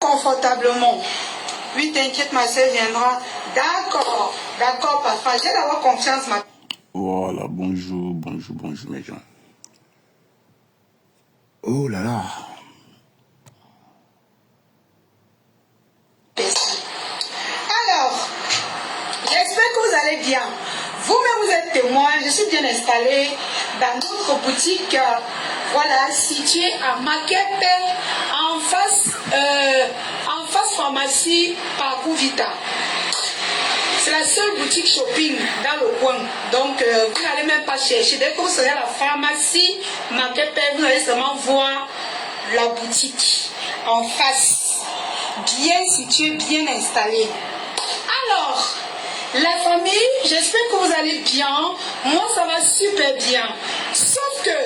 confortablement. Oui, t'inquiète, ma soeur viendra. D'accord, d'accord, papa. J'ai d'avoir confiance, ma... Voilà, bonjour, mes gens. Oh là là. Alors, j'espère que vous allez bien. Vous-même, vous êtes témoin. Je suis bien installée dans notre boutique, voilà, située à Makepe, en face pharmacie Parcours Vita. C'est la seule boutique shopping dans le coin. Donc, vous n'allez même pas chercher. Dès que vous serez à la pharmacie Makepe, vous allez seulement voir la boutique en face, bien située, bien installée. Alors, la famille, j'espère que vous allez bien. Moi, ça va super bien. Sauf que,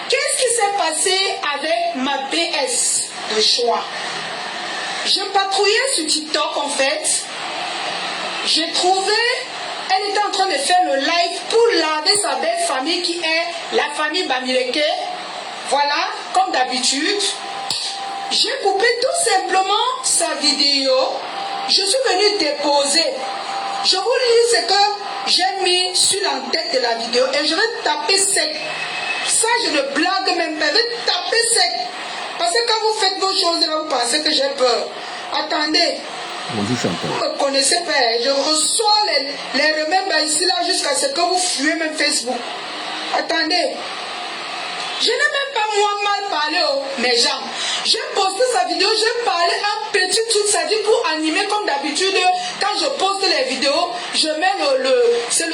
qu'est-ce qui s'est passé avec ma BS de choix? Je patrouillais sur TikTok, en fait. J'ai trouvé, elle était en train de faire le live pour laver sa belle famille qui est la famille Bamileke. Voilà, comme d'habitude. J'ai coupé tout simplement sa vidéo. Je suis venue déposer. Je vous lis ce que j'ai mis sur l'entête de la vidéo et je vais taper sec. Ça, je ne blague même pas. Je vais taper sec. Parce que quand vous faites vos choses, là, vous pensez que j'ai peur. Attendez. Bonjour, Chantal. Vous ne me connaissez pas. Je reçois les remèdes ici, là, jusqu'à ce que vous fuyez même Facebook. Attendez. Je n'ai même pas moi mal parlé aux mes gens. J'ai posté sa vidéo, j'ai parlé un petit truc, ça dit pour animer comme d'habitude. Quand je poste les vidéos, je mets c'est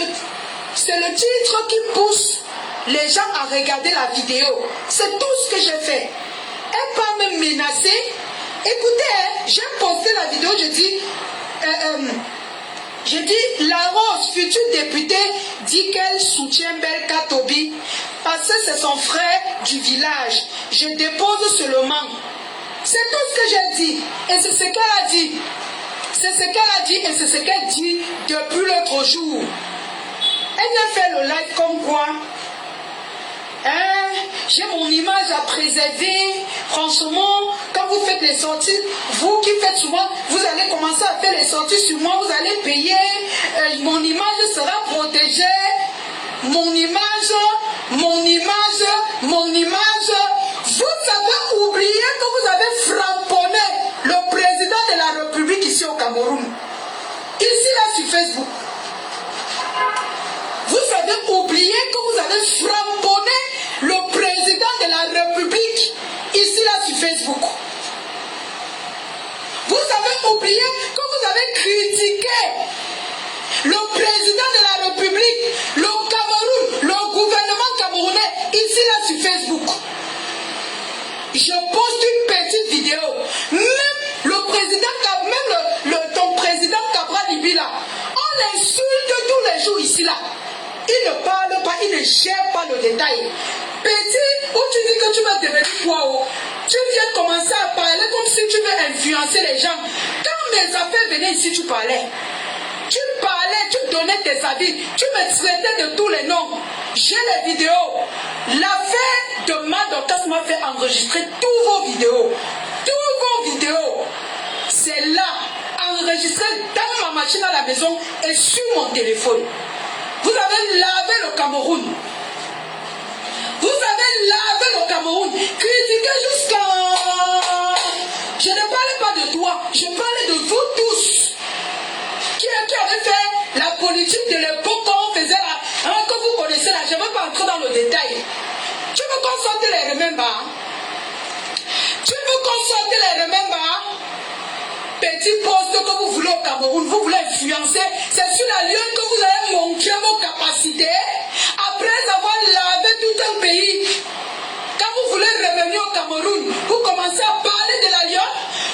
le titre qui pousse les gens à regarder la vidéo. C'est tout ce que j'ai fait. Elle peut me menacer. Écoutez, j'ai posté la vidéo, je dis, la Rose, future députée, dit qu'elle soutient Belka Tobi parce que c'est son frère du village. Je dépose seulement. C'est tout ce que j'ai dit. Et c'est ce qu'elle a dit. C'est ce qu'elle a dit et c'est ce qu'elle dit depuis l'autre jour. Elle vient faire le live comme quoi. J'ai mon image à préserver. Franchement, quand vous faites les sorties, vous qui faites souvent, vous allez commencer à faire les sorties sur moi, vous allez payer. Mon image sera protégée. Mon image. Vous avez oublié que vous avez framponné le président de la République ici au Cameroun. Ici là sur Facebook. Vous avez oublié que vous avez framponné le président de la République ici là sur Facebook. Vous avez oublié que vous avez critiqué le président de la République, le Cameroun, le gouvernement camerounais ici là sur Facebook. Je poste une petite vidéo. Même le président, ton président Cabral Libila, on l'insulte tous les jours ici là. Il ne parle pas, il ne gère pas le détail. Petit, où tu dis que tu vas devenir quoi? Tu viens commencer à parler comme si tu veux influencer les gens. Quand mes affaires venaient ici, tu parlais. Tu parlais, tu donnais tes avis, tu me traitais de tous les noms. J'ai les vidéos. L'affaire de Madocas m'a fait enregistrer tous vos vidéos. Tous vos vidéos. C'est là, enregistré dans ma machine à la maison et sur mon téléphone. Vous avez lavé le Cameroun. Vous avez lavé le Cameroun. Critiqué jusqu'à... Je ne parlais pas de toi. Je parlais de vous tous. Qui avait fait la politique de l'époque quand on faisait la... que vous connaissez là. Je ne vais pas entrer dans le détail. Tu veux qu'on sorte les remembers? Tu veux qu'on sorte les remembers? Petit poste que vous voulez au Cameroun, vous voulez influencer, c'est sur la ligne que vous allez montrer vos capacités après avoir lavé tout un pays. Quand vous voulez revenir au Cameroun, vous commencez à parler de la Lyon.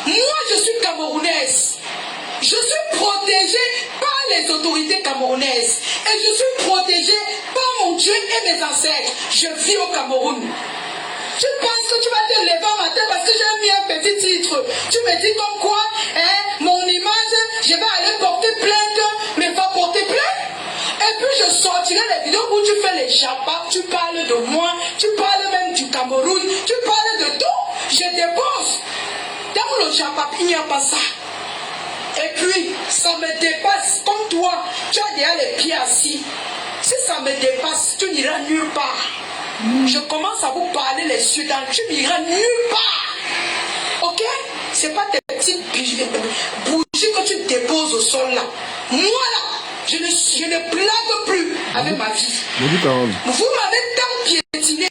Moi, je suis camerounaise. Je suis protégée par les autorités camerounaises. Et je suis protégée par mon Dieu et mes ancêtres. Je vis au Cameroun. Tu penses que tu vas te lever un matin parce que j'ai mis un petit titre. Tu me dis comme quoi, mon image, je vais aller porter plainte, mais va porter plainte. Et puis je sortirai les vidéos où tu fais les chapas, tu parles de moi, tu parles même du Cameroun, tu parles de tout. Je dépose. Dans le Japon, il n'y a pas ça. Et puis, ça me dépasse. Comme toi, tu as déjà les pieds assis. Si ça me dépasse, tu n'iras nulle part. Je commence à vous parler les cieux dans, tu n'iras nulle part. Ok? C'est pas tes petites bougies que tu déposes au sol là. Moi là, je ne blague plus avec ma vie. Vous m'avez tant piétiné.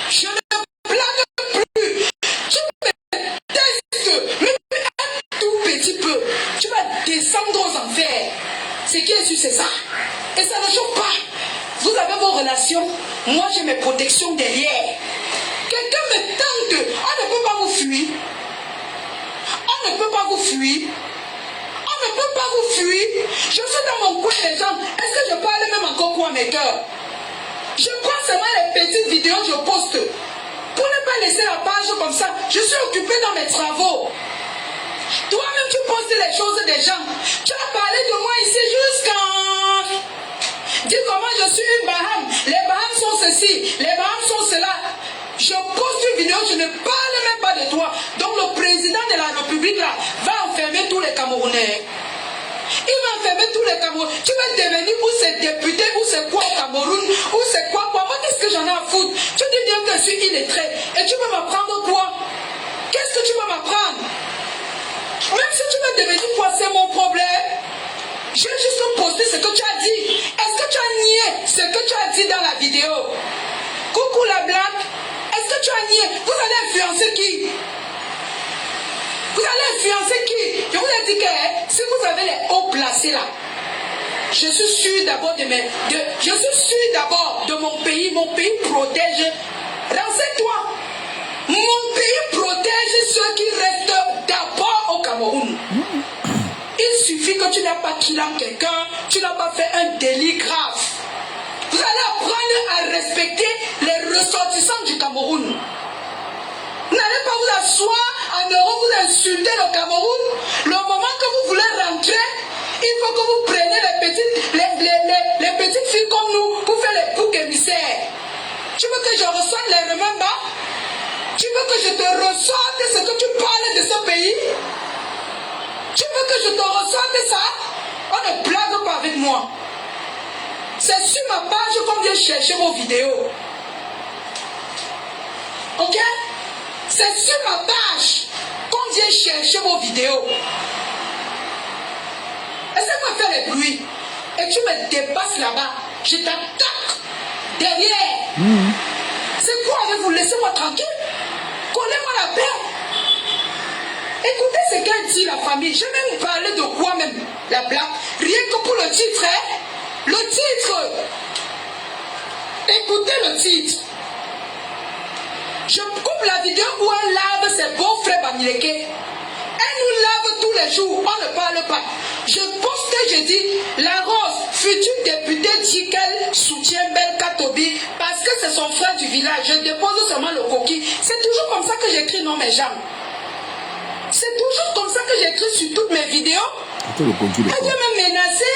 Je ne blague plus. Tu me testes, même un tout petit peu. Tu vas descendre aux enfers. Ce qui est sûr, c'est ça. Et ça ne choque pas. Vous avez vos relations. Moi, j'ai mes protections derrière. Quelqu'un me tente. On ne peut pas vous fuir. On ne peut pas vous fuir. On ne peut pas vous fuir. Je suis dans mon coin des gens. Est-ce que je parle même encore quoi, mes cœurs? Je prends seulement les petites vidéos que je poste. Pour ne pas laisser la page comme ça. Je suis occupé dans mes travaux. Toi-même, tu postes les choses des gens. Tu as parlé de moi ici jusqu'à... Dis comment je suis une Baham. Les Baham sont ceci. Les Baham sont cela. Je poste une vidéo, je ne parle même pas de toi. Donc le président de la République là, va enfermer tous les Camerounais. Il va enfermer tous les Camerounais. Tu vas devenir ou c'est député, ou c'est quoi au Cameroun, ou c'est quoi. Moi, qu'est-ce que j'en ai à foutre? Tu dis bien que je suis illettré. Et tu veux m'apprendre quoi? Qu'est-ce que tu veux m'apprendre? Même si tu veux devenir quoi, c'est mon problème. J'ai juste posté ce que tu as dit. Est-ce que tu as nié ce que tu as dit dans la vidéo? Coucou la blague. Est-ce que tu as nié? Vous allez influencer qui? Vous allez influencer qui? Je vous ai dit que si vous avez les hauts placés là, je suis sûr d'abord de mon pays. Mon pays protège. Renseigne-toi. Mon pays protège ceux qui restent d'abord au Cameroun. Il suffit que tu n'as pas kidnappé quelqu'un, tu n'as pas fait un délit grave. Vous allez apprendre à respecter les ressortissants du Cameroun. Vous n'allez pas vous asseoir en Europe, vous insulter le Cameroun. Le moment que vous voulez rentrer, il faut que vous preniez les petites filles comme nous pour faire les boucs émissaires. Tu veux que je ressorte les remembers? Tu veux que je te ressorte ce que tu parles de ce pays? Tu veux que je te ressorte ça? On ne blague pas avec moi. C'est sur ma page qu'on vient chercher vos vidéos. Ok? C'est sur ma page qu'on vient chercher vos vidéos. Essaie-moi de faire les bruits. Et tu me dépasses là-bas. Je t'attaque derrière. C'est quoi avec vous? Laissez-moi tranquille. Collez-moi la paix. Écoutez ce qu'elle dit, la famille. Je vais vous parler de quoi même, la blague. Rien que pour le titre, hein? Le titre. Écoutez le titre. Je coupe la vidéo où elle lave ses beaux frères Bamileke. Elle nous lave tous les jours. On ne parle pas. Je poste, je dis, la Rose, future députée, dit qu'elle soutient Bel Katobi parce que c'est son frère du village. Je dépose seulement le coquille. C'est toujours comme ça que j'écris, non, mes gens. C'est toujours comme ça que j'écris sur toutes mes vidéos. Elle vient me menacer.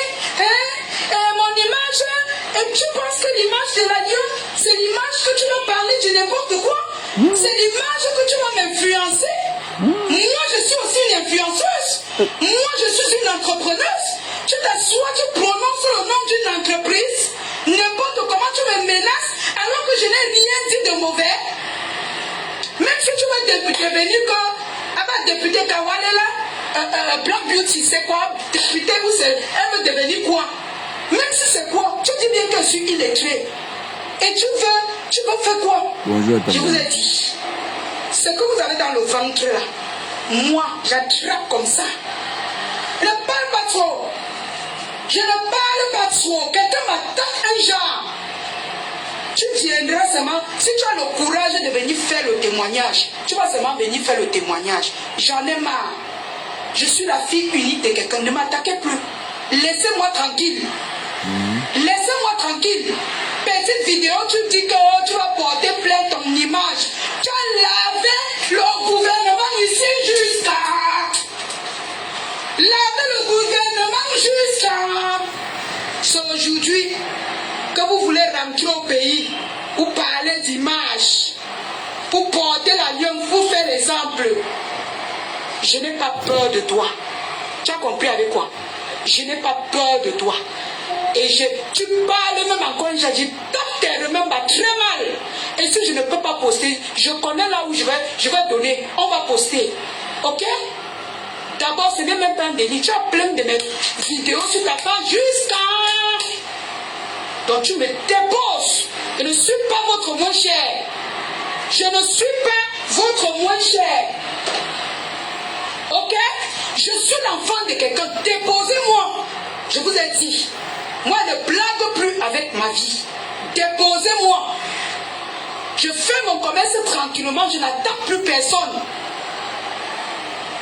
Mon image, et tu penses que l'image de la Lyon, c'est l'image que tu vas parler de n'importe quoi? C'est l'image que tu vas m'influencer? Moi, je suis aussi une influenceuse. Moi, je suis une entrepreneuse. Tu t'assois, tu prononces le nom d'une entreprise. N'importe comment tu me menaces alors que je n'ai rien dit de mauvais. Même si tu vas devenir comme député Kawalela, Black Beauty, c'est quoi? Député, elle veut devenir quoi? Même si c'est quoi? Tu dis bien que je suis illettré. Et tu veux faire quoi? Bonjour, je vous ai dit, ce que vous avez dans le ventre là, moi, j'attrape comme ça. Ne parle pas trop. Je ne parle pas trop. Quelqu'un m'attaque un genre. Tu viendras seulement, si tu as le courage de venir faire le témoignage, tu vas seulement venir faire le témoignage. J'en ai marre. Je suis la fille unique de quelqu'un. Ne m'attaquez plus. Laissez-moi tranquille. Laissez-moi tranquille. Petite vidéo, tu dis que tu vas porter plainte ton image. Tu as lavé le gouvernement ici jusqu'à... Laver le gouvernement jusqu'à... C'est aujourd'hui que vous voulez rentrer au pays pour parler d'image, pour porter la lion, pour faire l'exemple. Je n'ai pas peur de toi. Tu as compris avec quoi? Je n'ai pas peur de toi. Et tu parles même encore, j'ai dit, tape tes remember très mal. Et si je ne peux pas poster, je connais là où je vais donner. On va poster. Ok? D'abord, ce n'est même pas un délit. Tu as plein de mes vidéos sur ta page jusqu'à... Donc tu me déposes. Je ne suis pas votre moins cher. Je ne suis pas votre moins cher. Ok? Je suis l'enfant de quelqu'un. Déposez-moi. Je vous ai dit. Moi, ne blague plus avec ma vie. Déposez-moi. Je fais mon commerce tranquillement. Je n'attaque plus personne.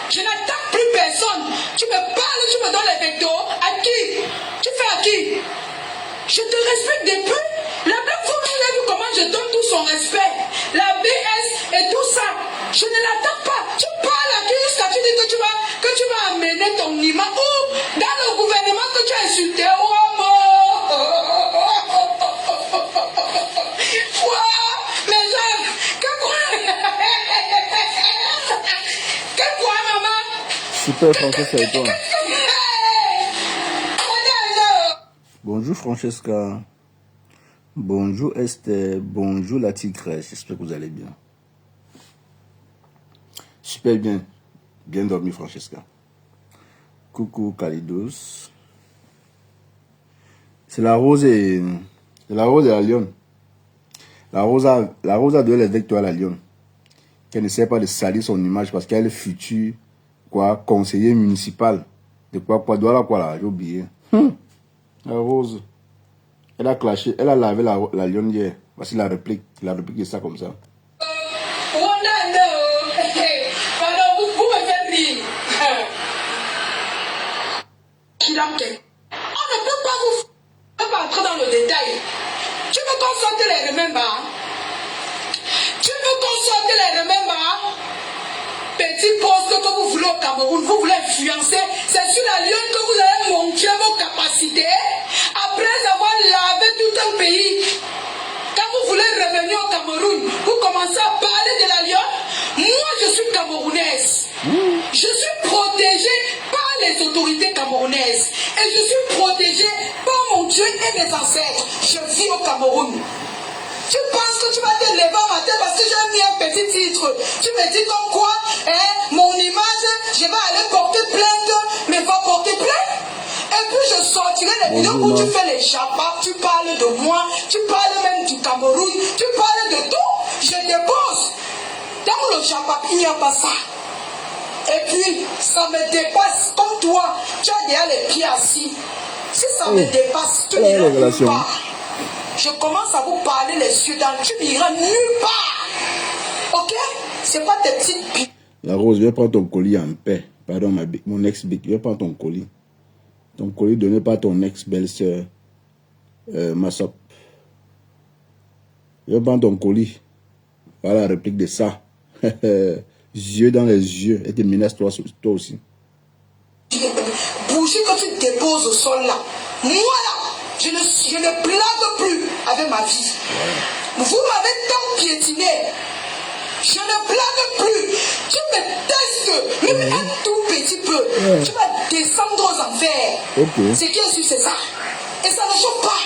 Je n'attaque plus personne. Tu me parles, tu me donnes les vecteurs. À qui? Tu fais à qui? Je te respecte depuis. La même fois que vous avez vu comment je donne tout son respect. La BS et tout ça. Je ne l'attaque pas. Tu parles à qui jusqu'à tu dis que tu vas amener ton image. Ou dans le gouvernement que tu as insulté. Mais j'aime. Que quoi, maman? Super Francesca et toi. Bonjour Francesca. Bonjour Esther. Bonjour la tigresse. J'espère que vous allez bien. Super bien. Bien dormi Francesca. Coucou Kalidos. C'est la rose et la lionne. La rose a donné les vecteurs à la lionne. Qu'elle ne sait pas de salir son image parce qu'elle est future conseiller municipal. De quoi là, j'ai oublié. La rose. Elle a clashé, elle a lavé la lionne hier. Voici la réplique est ça comme ça. Pardon, vous me faites rire. On ne peut pas entrer dans le détail. Tu veux qu'on sorte les remember? Tu veux qu'on sorte les remember? Petit poste que vous voulez au Cameroun, vous voulez influencer, c'est sur la lionne que vous allez montrer vos capacités après avoir lavé tout un pays. Quand vous voulez revenir au Cameroun, vous commencez à parler de la lionne. Moi, je suis camerounaise. Je suis protégée par les autorités camerounaises. Et je suis protégée par mon Dieu et mes ancêtres. Je vis au Cameroun. Tu penses que tu vas te lever au matin parce que j'ai mis un petit titre. Tu me dis comme quoi, mon image, je vais aller porter plainte, mais va porter plainte. Et puis je sortirai les vidéos où tu fais les chapas, tu parles de moi, tu parles même du Cameroun, tu parles de tout. Je dépose. Dans le chapa, il n'y a pas ça. Et puis, ça me dépasse comme toi. Tu as déjà les pieds assis. Si ça me dépasse, tu n'iras nulle part. Je commence à vous parler les yeux dans le... Tu n'iras nulle part. Ok? C'est pas tes petites billes. La Rose, viens prendre ton colis en paix. Pardon, mon ex-bic, viens prendre ton colis. Ton colis donné par ton ex-belle-sœur, Massop. Viens prendre ton colis. Voilà la réplique de ça. Yeux dans les yeux. Et te menace toi aussi. Bougie que tu déposes au sol là. Moi là, je ne blague plus avec ma vie. Ouais. Vous m'avez tant piétiné. Je ne blague plus. Tu me testes, même un tout petit peu. Ouais. Tu vas descendre aux enfers. Okay. Ce qui est sûr, c'est ça. Et ça ne choque pas.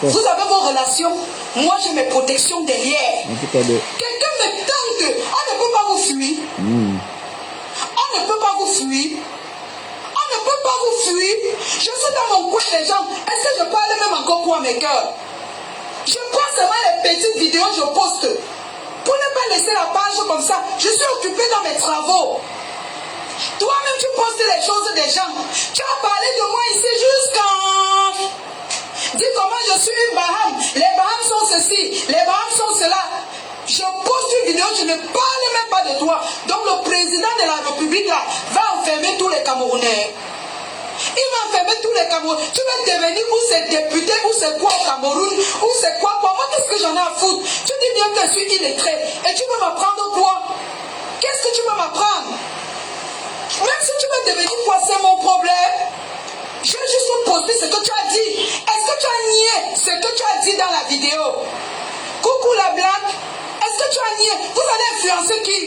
Vous avez vos relations. Moi, j'ai mes protections derrière. Quelqu'un me tente. On ne peut pas vous fuir. On ne peut pas vous fuir. On ne peut pas vous fuir. Je suis dans mon coin des gens. Est-ce que je parle même encore quoi mes cœurs? Je prends seulement les petites vidéos, je poste. Pour ne pas laisser la page comme ça, je suis occupé dans mes travaux. Toi-même, tu postes les choses des gens. Tu as parlé de moi ici jusqu'en... Dis comment je suis une Baham. Les Bahams sont ceci, les Bahams sont cela. Je poste une vidéo, je ne parle même pas de toi. Donc le président de la République là, va enfermer tous les Camerounais. Il va enfermer tous les Camerounais. Tu vas devenir ou c'est député, ou c'est quoi au Cameroun, ou c'est quoi. Moi, qu'est-ce que j'en ai à foutre? Tu dis bien que je suis illettré. Et tu veux m'apprendre quoi? Qu'est-ce que tu veux m'apprendre? Même si tu veux devenir quoi, c'est mon problème. Je vais juste poster ce que tu as dit. Est-ce que tu as nié ce que tu as dit dans la vidéo? Coucou la blague. Est-ce que tu as nié? Vous allez influencer qui?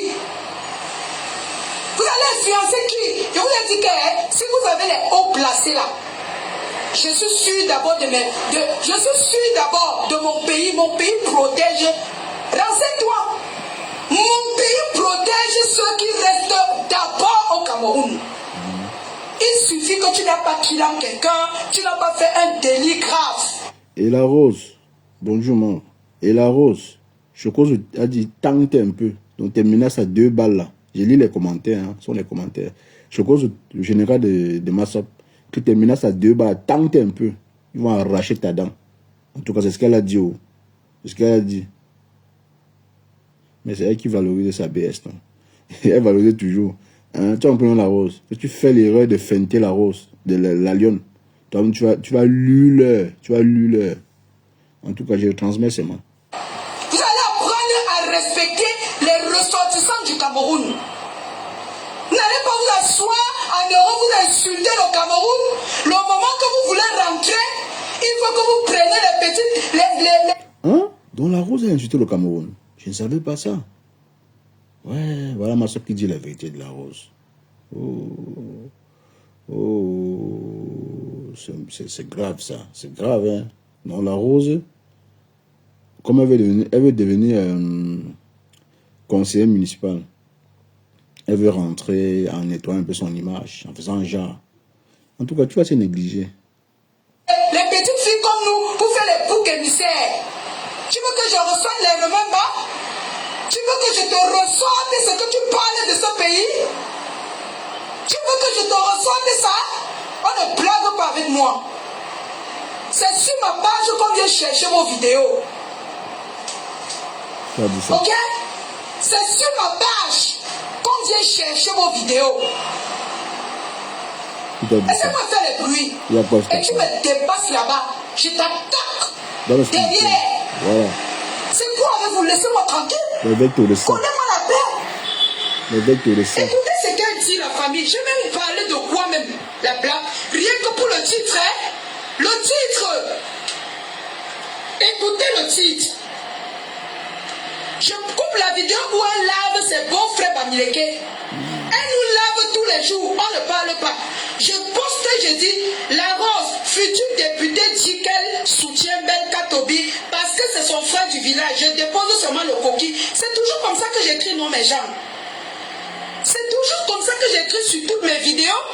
Vous allez influencer qui? Je vous ai dit que si vous avez les hauts placés là, je suis sûr d'abord de mon pays. Mon pays protège. Renseigne-toi. Mon pays protège ceux qui restent d'abord au Cameroun. Il suffit que tu n'as pas killé quelqu'un, tu n'as pas fait un délit grave. Et la Rose, bonjour maman. Et la Rose, je crois que tu as dit tente un peu. Donc tes menaces à 2 balles là. Je lis les commentaires, hein, sont les commentaires. Je crois que le général de Massop, que tes menaces à 2 balles, tente un peu. Ils vont arracher ta dent. En tout cas, c'est ce qu'elle a dit. Oh. C'est ce qu'elle a dit. Mais c'est elle qui valorise sa BS. Non? Elle valorise toujours. Hein, tu as compris la Rose. Si tu fais l'erreur de feinter la Rose, de la lionne, tu vas luler. Tu vas luler. En tout cas, je transmets ces mains. Vous allez apprendre à respecter les ressortissants du Cameroun. Vous n'allez pas vous asseoir en Europe, vous insulter le Cameroun. Le moment que vous voulez rentrer, il faut que vous preniez les petites... Hein? Donc la Rose a insulté le Cameroun. Je ne savais pas ça. Ouais, voilà ma soeur qui dit la vérité de la Rose. C'est grave ça. C'est grave, hein. Non, la Rose, comme elle veut devenir conseillère municipale, elle veut rentrer en nettoyant un peu son image, en faisant un genre. En tout cas, tu vas se négliger. Les petites filles comme nous, pour faire les boucs émissaires. Tu veux que je reçoive les remembers? Tu veux que je te reçoive ce que tu parles de ce pays? Tu veux que je te reçoive ça? On ne blague pas avec moi. C'est sur ma page qu'on vient chercher vos vidéos. Ok? C'est sur ma page qu'on vient chercher vos vidéos. Laissez-moi faire le bruit. Et tu me dépasses là-bas. Je t'attaque derrière. Voilà. C'est quoi avec vous? Laissez-moi tranquille. Connais-moi la paix. Écoutez ce qu'elle dit, la famille. Je vais vous parler de quoi même, la blague. Rien que pour le titre, hein? Le titre. Écoutez le titre. Je coupe la vidéo où elle lave ses beaux frères Bamileke. Elle nous lave tous les jours. On ne parle pas. Je poste, je dis, la Rose, future députée, dit qu'elle soutient Ben Katobi parce que c'est son frère du village. Je dépose seulement le coquille. C'est toujours comme ça que j'écris, non, mes gens. C'est toujours comme ça que j'écris sur toutes mes vidéos.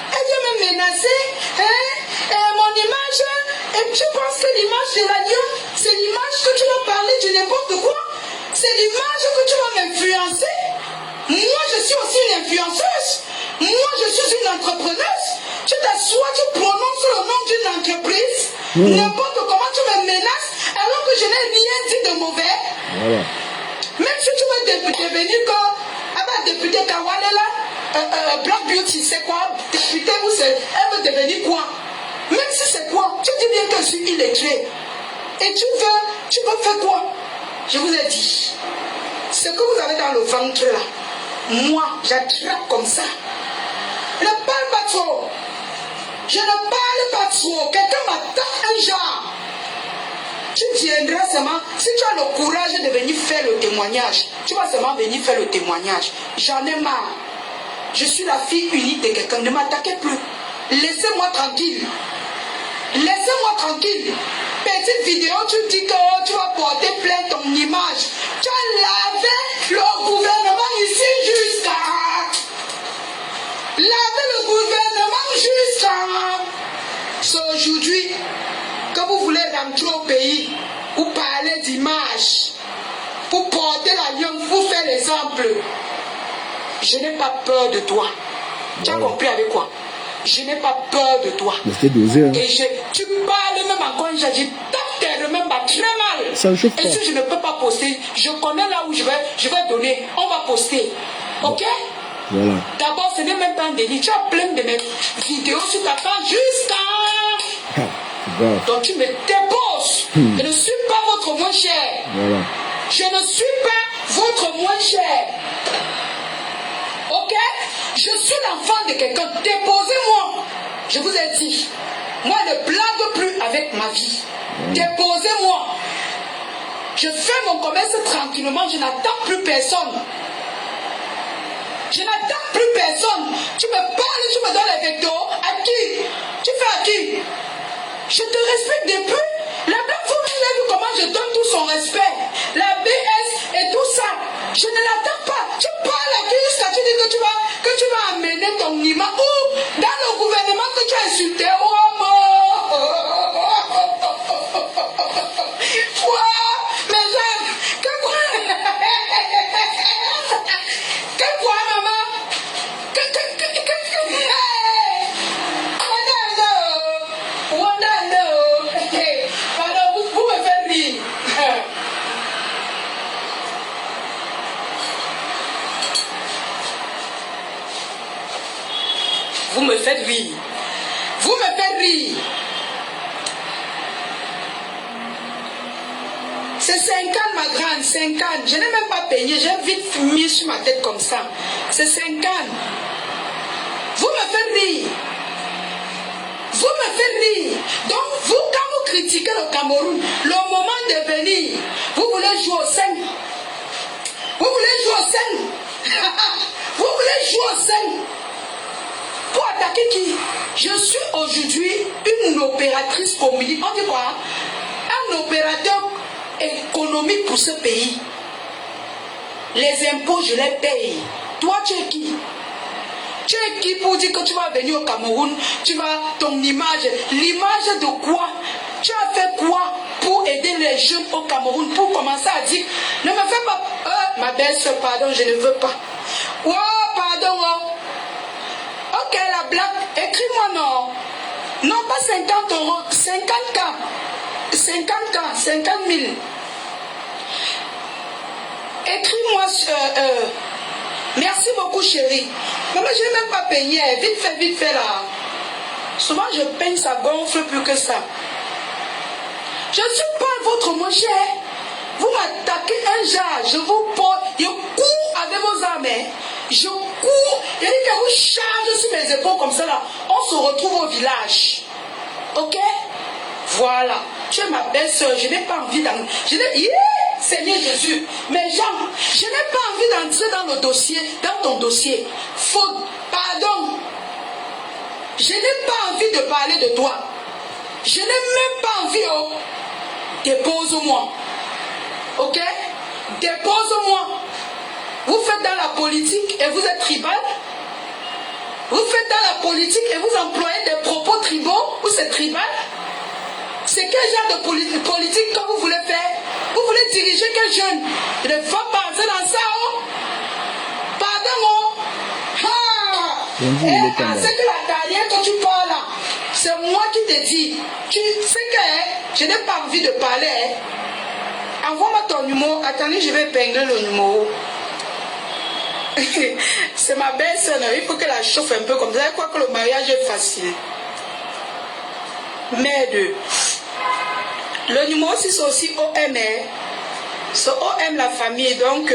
Elle vient me menacer, hein, mon image. Et tu penses que l'image de la Lyon, c'est l'image que tu vas parler de n'importe quoi? C'est l'image que tu vas m'influencer? Moi, je suis aussi une influenceuse. Moi, je suis une entrepreneuse. Tu t'assois, tu prononces le nom d'une entreprise. N'importe comment tu me menaces alors que je n'ai rien dit de mauvais. Voilà. Même si tu veux devenir comme député Kawale là, Black Beauty, c'est quoi? Député ou c'est. Elle veut devenir quoi? Même si c'est quoi? Tu dis bien que je suis illettré. Et tu veux faire quoi? Je vous ai dit. Ce que vous avez dans le ventre là, moi, j'attrape comme ça. Ne parle pas trop. Je ne parle pas trop. Quelqu'un m'attaque un genre. Tu viendras seulement, si tu as le courage de venir faire le témoignage, tu vas seulement venir faire le témoignage. J'en ai marre. Je suis la fille unique de quelqu'un. Ne m'attaquez plus. Laissez-moi tranquille. Laissez-moi tranquille. Petite vidéo, tu dis que tu vas porter plainte ton image. Tu as lavé le gouvernement ici jusqu'à... Laver le gouvernement jusqu'à... C'est aujourd'hui que vous voulez rentrer au pays pour parler d'image, pour porter la lionne, pour faire l'exemple. Je n'ai pas peur de toi. Tu as compris avec quoi? Je n'ai pas peur de toi. Dosé, hein. Et tu parles même encore, j'ai dit, tape même pas très mal. Ça me chauffe pas. Et si je ne peux pas poster, je connais là où je vais donner. On va poster. Ok? Voilà. D'abord, ce n'est même pas un délit. Tu as plein de mes vidéos sur ta page jusqu'à... Donc tu me déposes. Je ne suis pas votre moins cher. Voilà. Je ne suis pas votre moins cher. Ok? Je suis l'enfant de quelqu'un. Déposez-moi. Je vous ai dit. Moi, ne blague plus avec ma vie. Déposez-moi. Je fais mon commerce tranquillement. Je n'attends plus personne. Je n'attends plus plus personne. Tu me parles, tu me donnes les vecteurs. À qui? Tu fais à qui? Je te respecte depuis. La blague, vous avez vu comment je donne tout son respect. La BS et tout ça. Je ne l'attaque pas. Tu parles à qui jusqu'à tu dis que tu vas amener ton image. Ou dans le gouvernement que tu as insulté. Oh, mais que quoi, maman? Pardon, vous me faites rire. Vous me faites rire. Vous me faites rire. C'est 5 ans, ma grande, 5 ans. Je n'ai même pas payé, j'ai vite mis sur ma tête comme ça. C'est 5 ans. Vous me faites rire. Vous me faites rire. Donc, vous, quand vous critiquez le Cameroun, le moment de venir, vous voulez jouer au scène. Vous voulez jouer au scène. Vous voulez jouer au scène. Pour attaquer qui? Je suis aujourd'hui une opératrice communiste. On dit quoi? Un opérateur économique pour ce pays. Les impôts, je les paye. Toi, tu es qui? Tu es qui pour dire que tu vas venir au Cameroun? Tu vas, ton image, l'image de quoi? Tu as fait quoi pour aider les jeunes au Cameroun? Pour commencer à dire, ne me fais pas, ma belle-soeur, pardon, je ne veux pas. Oh, pardon, oh. Ok, la blague, écris-moi non. Non, pas 50 euros, 50K. 50K, 50 000. Écris-moi, merci beaucoup chérie. Maman, je n'ai même pas payé, vite fait là. Souvent je paye, ça gonfle plus que ça. Je ne suis pas votre mon cher. Vous m'attaquez un genre, je vous porte, je cours avec vos armes. Je cours, il dit que vous chargez sur mes épaules comme ça là. On se retrouve au village. Ok? Voilà. Tu es ma belle-soeur, je n'ai pas envie d'entrer. Seigneur Jésus, mes gens, je n'ai pas envie d'entrer dans le dossier, dans ton dossier. Faute, pardon. Je n'ai pas envie de parler de toi. Je n'ai même pas envie, oh. Dépose-moi. Ok? Dépose-moi. Vous faites dans la politique et vous êtes tribal. Vous faites dans la politique et vous employez des propos tribaux ou c'est tribal. C'est quel genre de politique que vous voulez faire? Vous voulez diriger quel jeune? Il ne faut pas entrer dans ça, oh. Pardon, oh. C'est que la dernière que tu parles là, c'est moi qui te dis. Tu sais que je n'ai pas envie de parler. Envoie-moi ton numéro. Attendez, je vais épingler le numéro. C'est ma belle-sœur. Il faut qu'elle la chauffe un peu comme ça. Je crois que le mariage est facile. Merde. Le numéro 6 c'est aussi OM. C'est OM la famille. Donc,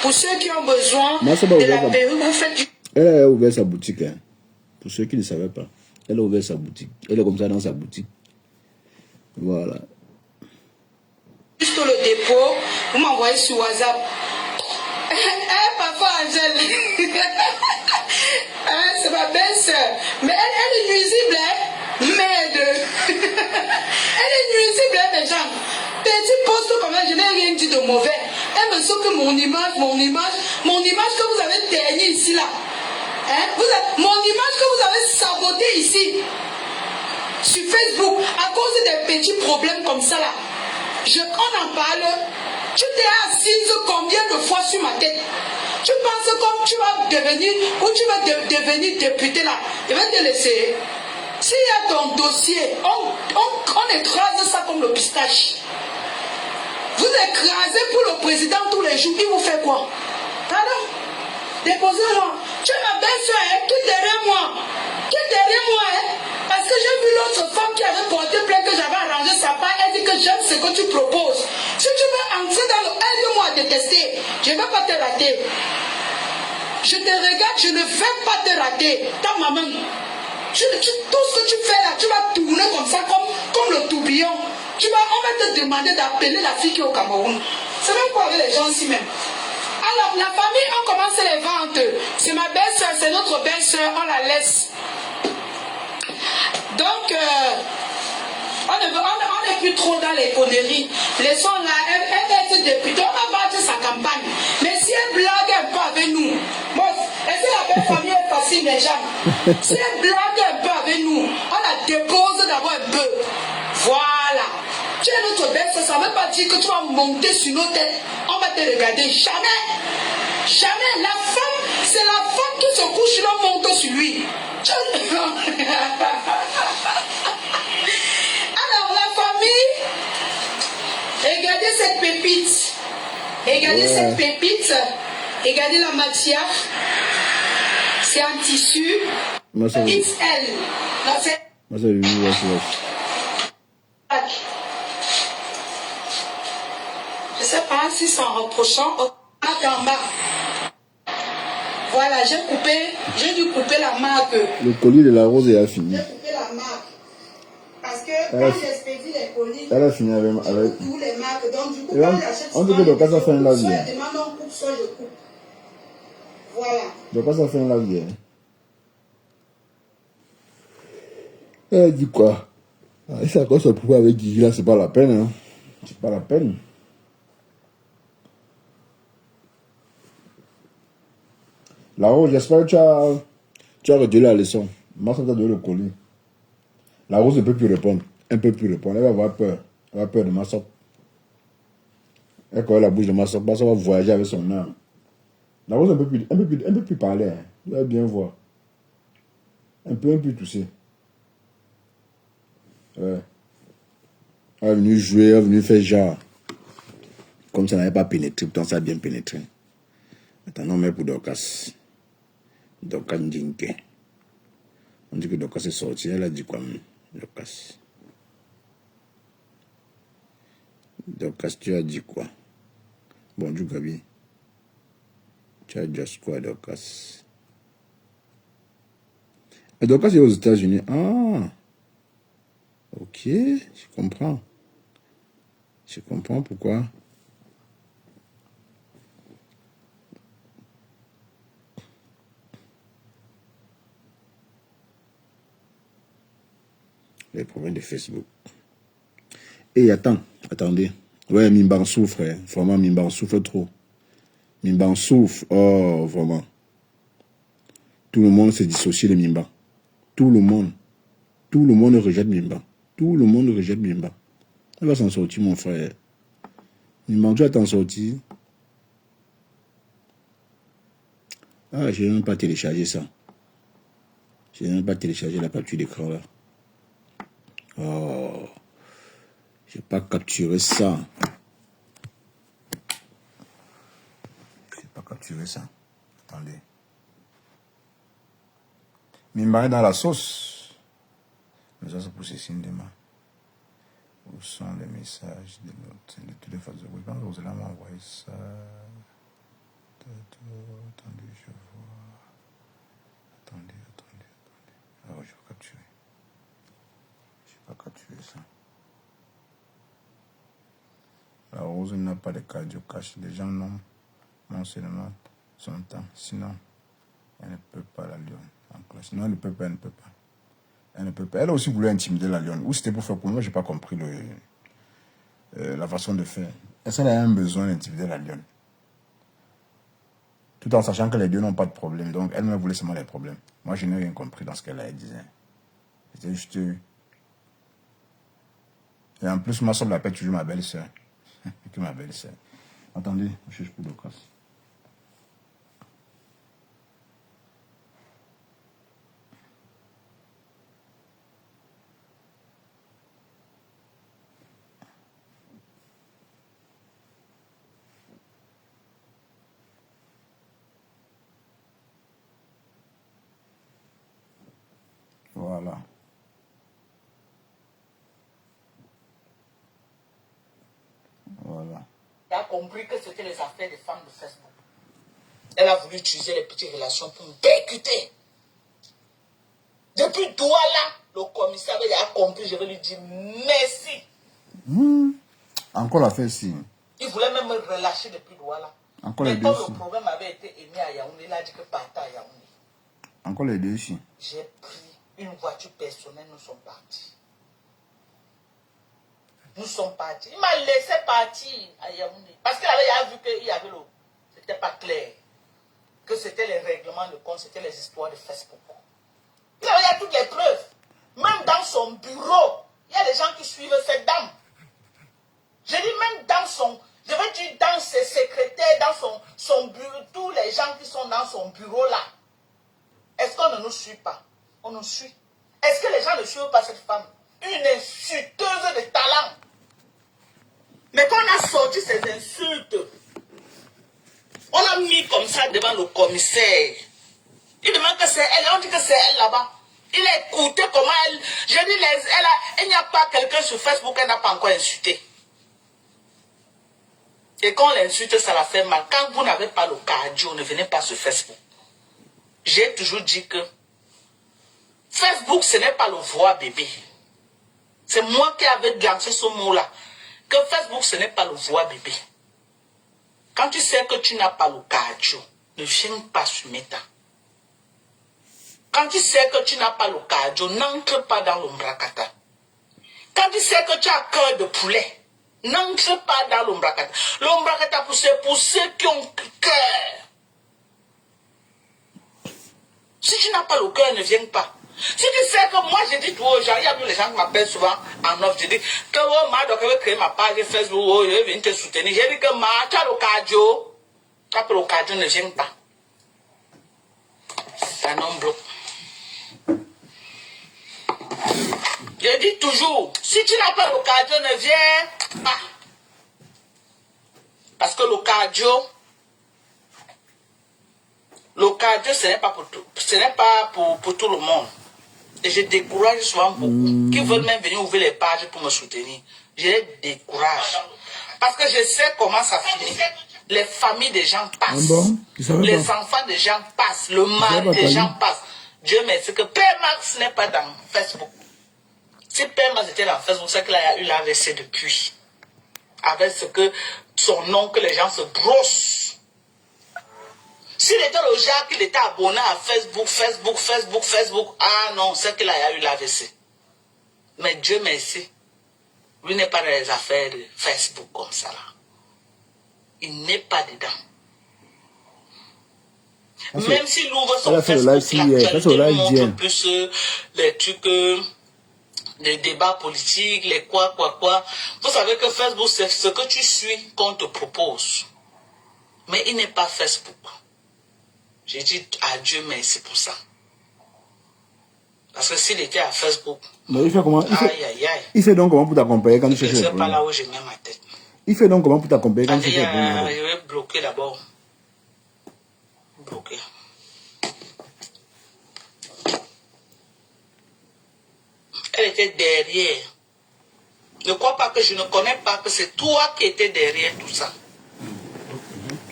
pour ceux qui ont besoin de la perruque, vous faites du... Elle a ouvert sa boutique. Hein. Pour ceux qui ne savaient pas. Elle a ouvert sa boutique. Elle est comme ça dans sa boutique. Voilà. Juste le dépôt, vous m'envoyez sur WhatsApp. Papa Angèle. C'est ma belle-sœur. Mais elle est nuisible, hein? Merde. Elle est nuisible, hein, mes gens. Petit poste comme ça, je n'ai rien dit de mauvais. Elle me sauve que mon image que vous avez ternie ici, là. Hein? Mon image que vous avez sabotée ici. Sur Facebook, à cause des petits problèmes comme ça, là. On en parle. Tu t'es assise combien de fois sur ma tête? Tu penses comme tu vas devenir, ou tu vas devenir député là. Je vais te laisser. S'il y a ton dossier, on écrase ça comme le pistache. Vous écrasez pour le président tous les jours. Il vous fait quoi? Pardon? Déposez-moi. Tu es ma belle-soeur, hein? Qui est derrière moi? Qui est derrière moi, hein? Parce que j'ai vu l'autre femme qui avait porté plainte que j'avais arrangé sa part. Elle dit que j'aime ce que tu proposes. Si tu veux entrer dans le... Aide-moi à détester. Je ne vais pas te rater. Je te regarde, je ne vais pas te rater. Ta maman. Tout ce que tu fais là, tu vas tourner comme ça, comme le tourbillon. On va te demander d'appeler la fille qui est au Cameroun. C'est même quoi avec les gens ici même. Alors, la famille, on commence les ventes. C'est ma belle-sœur, c'est notre belle-sœur, on la laisse. Donc, on n'est plus trop dans les conneries. Laissons-la, elle va être députée, on va battre sa campagne. Mais si elle blague un peu avec nous, bon, est-ce que la belle famille est facile, mes gens? Si elle blague un peu avec nous, on la dépose d'abord un peu. Voilà. Tu es notre belle-sœur, ça ne veut pas dire que tu vas monter sur nos têtes. On va te regarder. Jamais. Jamais. La femme, c'est la femme qui se couche, l'on monte sur lui. Alors, la famille, regardez cette pépite. Regardez cette pépite. Regardez la matière. C'est un tissu. XL. Non, c'est... Je sais pas si c'est en reprochant en bas. Voilà, j'ai dû couper la marque. Le colis de la rose est fini. J'ai coupé la marque. Parce que quand j'expédie les colis, elle a fini avec tous les marques. Donc du coup, et quand j'achète on dit que Dorcas a fait un lavier. soit je demande on coupe, soit je coupe. Voilà. Dorcas a fait un lavier. Elle dit quoi? Et ça cause pourquoi avec Gigi là, c'est pas la peine. Hein. C'est pas la peine. La rose, j'espère que tu as retiré la leçon. Moi, ça t'a donné le colis. La rose ne peut plus répondre. Elle ne peut plus répondre. Elle va avoir peur. Elle va avoir peur de ma soeur. Elle connaît la bouche de ma soeur. Ça va voyager avec son âme. La rose ne peut plus parler. Hein. Tu vas bien voir. Elle peut plus tousser. Ouais. Elle est venue jouer, elle est venue faire genre. Comme ça n'avait pas pénétré, pourtant ça a bien pénétré. Attends, mais pour Dorcas. Dorcas Ndinke. On dit que Dorcas est sorti. Elle a dit quoi, Dorcas? Dorcas, tu as dit quoi? Bonjour, Gabi. Tu as dit quoi, Dorcas? Et Dorcas est aux États-Unis. Ah! Ok, je comprends. Je comprends pourquoi. Les problèmes de Facebook. Et attendez. Ouais, Mimban souffre. Hein. Vraiment, Mimban souffre trop. Mimban souffre. Oh, vraiment. Tout le monde se dissocie de Mimban. Tout le monde. Tout le monde rejette Mimban. Tout le monde rejette Mimban. Elle va s'en sortir, mon frère. Mimban, tu vas t'en sortir. Ah, je n'ai même pas téléchargé ça. Je n'ai même pas téléchargé la capture d'écran là. Oh. Je n'ai pas capturé ça. Je n'ai pas capturé ça. Attendez. Mimban est dans la sauce. Mais ça, c'est pour ces signes de main. Où sont les messages de l'autre? De toutes les façons. Oui, quand vous allez m'envoyer ça. Attendez, je vois. Attendez. Alors, je vais capturer. Je ne vais pas capturer ça. La rose n'a pas de cardio cash. Les gens n'ont non seulement son temps. Sinon, elle ne peut pas la lionne. Sinon, elle ne peut pas, elle ne peut pas. Elle ne peut pas. Elle a aussi voulu intimider la lionne. Ou c'était pour faire quoi? Moi, je n'ai pas compris la façon de faire. Est-ce qu'elle a un besoin d'intimider la lionne? Tout en sachant que les deux n'ont pas de problème. Donc, elle me voulait seulement les problèmes. Moi, je n'ai rien compris dans ce qu'elle disait. C'était juste... Et en plus, ma soeur l'appelle toujours ma belle-sœur. Que ma belle-sœur. Attendez, je cherche pour Dorcas. Voilà. Voilà. Elle a compris que c'était les affaires des femmes de Facebook. Elle a voulu utiliser les petites relations pour me percuter. Depuis Douala, le commissaire a compris, je vais lui dire merci. Encore la fête, si. Il voulait même me relâcher depuis Douala. Encore les Mais deux quand ici. le problème avait été émis à Yaoundé, il a dit que partait à Yaoundé. Encore les deux ici. J'ai pris une voiture personnelle, nous sommes partis. Nous sommes partis. Il m'a laissé partir à Yaoundé. Parce qu'il avait vu qu'il y avait l'eau. C'était pas clair. Que c'était les règlements de compte, c'était les histoires de Facebook. Il avait toutes les preuves. Même dans son bureau, il y a des gens qui suivent cette dame. Je dis même dans son, je veux dire dans ses secrétaires, dans son bureau, tous les gens qui sont dans son bureau là. Est-ce qu'on ne nous suit pas? On nous suit. Est-ce que les gens ne suivent pas cette femme? Une insulteuse de talent. Mais quand on a sorti ces insultes, on l'a mis comme ça devant le commissaire. Il demande que c'est elle, on dit que c'est elle là-bas. Il a écouté comment elle... Je dis, il n'y a pas quelqu'un sur Facebook qu'elle n'a pas encore insulté. Et quand on l'insulte, ça la fait mal. Quand vous n'avez pas le cardio, ne venez pas sur Facebook. J'ai toujours dit que Facebook, ce n'est pas le voix bébé. C'est moi qui avais lancé ce mot-là. Que Facebook, ce n'est pas le voix bébé. Quand tu sais que tu n'as pas le cardio, ne viens pas sur Meta. Quand tu sais que tu n'as pas le cardio, n'entre pas dans l'ombrakata. Quand tu sais que tu as cœur de poulet, n'entre pas dans l'ombrakata. L'ombrakata, c'est pour ceux qui ont cœur. Si tu n'as pas le cœur, ne viens pas. Si tu sais que moi, je dis tout aux gens, il y a même les gens qui m'appellent souvent en offre, je dis que oh, ma, donc je vais créer ma page Facebook, oh, je vais venir te soutenir. Je dis que ma, tu as le cardio. Tu as le cardio, ne viens pas. Ça non bloque. Je dis toujours, si tu n'as pas le cardio, ne viens pas. Parce que le cardio, ce n'est pas pour tout, ce n'est pas pour tout le monde. Et je décourage souvent beaucoup qui veulent même venir ouvrir les pages pour me soutenir. Je les décourage. Parce que je sais comment ça finit. Les familles des gens passent. Bon, les enfants des gens passent. Le mari des gens passe. Dieu merci que Père Max n'est pas dans Facebook. Si Père Max était dans Facebook, c'est qu'il a eu l'AVC depuis. Avec ce que son nom que les gens se brossent. S'il était le genre qu'il était abonné à Facebook, ah non, c'est qu'il a eu l'AVC. Mais Dieu merci, lui n'est pas dans les affaires de Facebook comme ça là. Il n'est pas dedans. Même s'il ouvre son Facebook, l'actualité montre plus les trucs, les débats politiques, les quoi. Vous savez que Facebook, c'est ce que tu suis qu'on te propose. Mais il n'est pas Facebook. J'ai dit à Dieu merci pour ça. Parce que s'il était à Facebook... Mais il fait comment? Il fait donc comment pour t'accompagner quand tu cherches le problème? Je ne sais pas là où je mets ma tête. Il fait donc comment pour t'accompagner quand tu cherches le problème? Je vais bloquer d'abord. Bloquer. Elle était derrière. Ne crois pas que je ne connais pas que c'est toi qui étais derrière tout ça.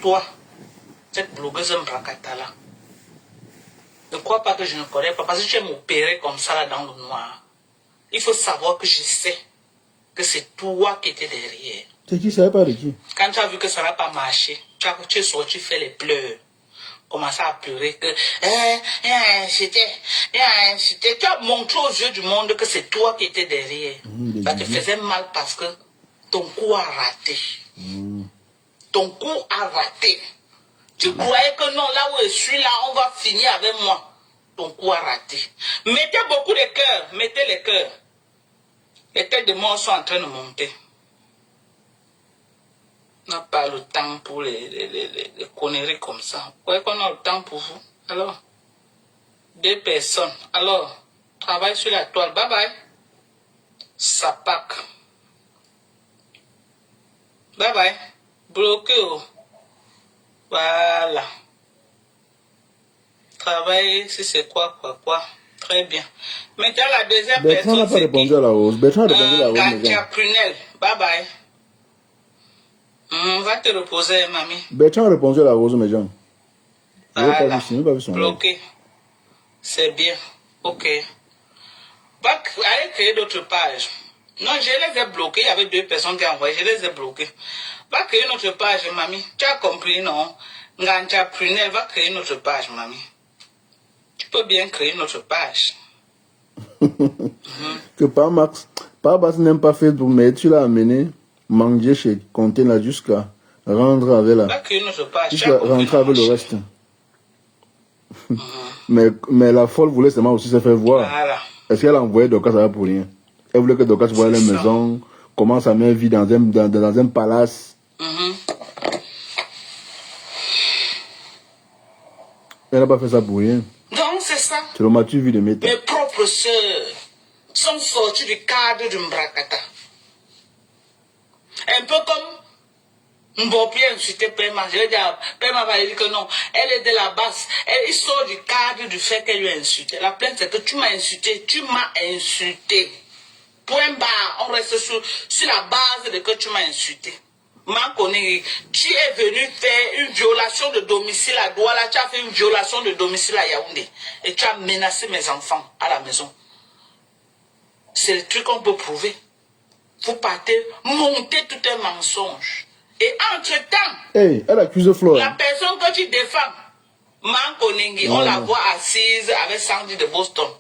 Toi. Cette blogueuse Mbrakata là. Ne crois pas que je ne connais pas. Parce que tu es m'opérer comme ça là dans le noir. Il faut savoir que je sais que c'est toi qui étais derrière. C'est qui, ça pas de qui? Quand tu as vu que ça n'a pas marché, tu es sorti, tu fais les pleurs. Commencer à pleurer que tu as montré aux yeux du monde que c'est toi qui étais derrière. Ça te faisait mal parce que ton coup a raté. Ton coup a raté. Tu croyais que non, là où je suis là, on va finir avec moi. Ton coup a raté. Mettez beaucoup de cœurs, mettez les cœurs. Les têtes de mort sont en train de monter. On n'a pas le temps pour les conneries comme ça. Vous croyez qu'on a le temps pour vous? Alors, 2 personnes. Alors, travaille sur la toile. Bye bye. Ça pack. Bye bye. Bloqué. Voilà. Travailler, si c'est quoi. Très bien. Maintenant, la deuxième personne. Bertrand n'a pas répondu à la rose. Bertrand a répondu à la rose. Gantia Prunel. Bye bye. Va te reposer, mamie. Bertrand a répondu à la rose, mes gens. Voilà. Pas vu son Bloqué. C'est bien. Ok. Allez créer d'autres pages. Non, je les ai bloqués. Il y avait 2 personnes qui ont envoyé. Je les ai bloqués. Va créer notre page, mamie. Tu as compris, non? Ngantapreneur va créer notre page, mamie. Tu peux bien créer notre page. Que par Max n'aime pas Facebook, mais tu l'as amené manger chez Contain là jusqu'à rendre avec la. Va créer notre page. Jusqu'à rentrer avec le reste. mais la folle voulait seulement aussi se faire voir. Voilà. Est-ce qu'elle a envoyé Dorcas ça va pour rien? Elle voulait que Dorcas voie la maison, comment sa mère vit dans un palace. Elle n'a pas fait ça pour rien. Donc c'est ça. C'est le mature vu de méta. Mes propres sœurs sont sorties du cadre du Mbrakata. Un peu comme Mbopi a insulté Pema. Je vais dire, Pema va dire que non, elle est de la base. Il sort du cadre du fait qu'elle lui a insulté. La plainte c'est que tu m'as insulté, Point barre, on reste sur la base de que tu m'as insulté. Tu es venu faire une violation de domicile à Douala, tu as fait une violation de domicile à Yaoundé et tu as menacé mes enfants à la maison. C'est le truc qu'on peut prouver. Vous partez monter tout un mensonge. Et entre-temps, hey, elle accuse Flore. La personne que tu défends, Mankonengi, on la voit assise avec Sandy de Boston.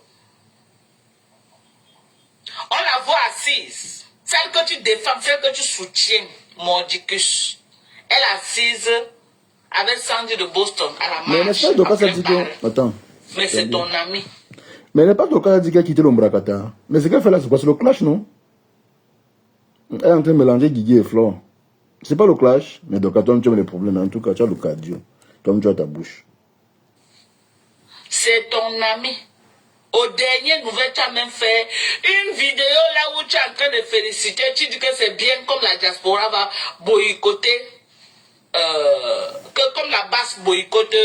On la voit assise. Celle que tu défends, celle que tu soutiens, Mordicus. Elle assise avec Sandy de Boston à la marche. Mais n'est-ce pas Dorcas a dit que... Attends. Mais c'est ton ami. Mais n'est pas Dorcas a dit qu'elle a quitté l'Ombrakata. Mais ce qu'elle fait là, c'est quoi? C'est le clash, non? Elle est en train de mélanger Guigui et Flore. C'est pas le clash, mais Dorcas, toi, tu as les problèmes. En tout cas, tu as le cardio. Toi, tu as ta bouche. C'est ton ami. Au dernier nouvelle, tu as même fait une vidéo là où tu es en train de féliciter. Tu dis que c'est bien comme la diaspora va boycotter, que comme la basse boycotte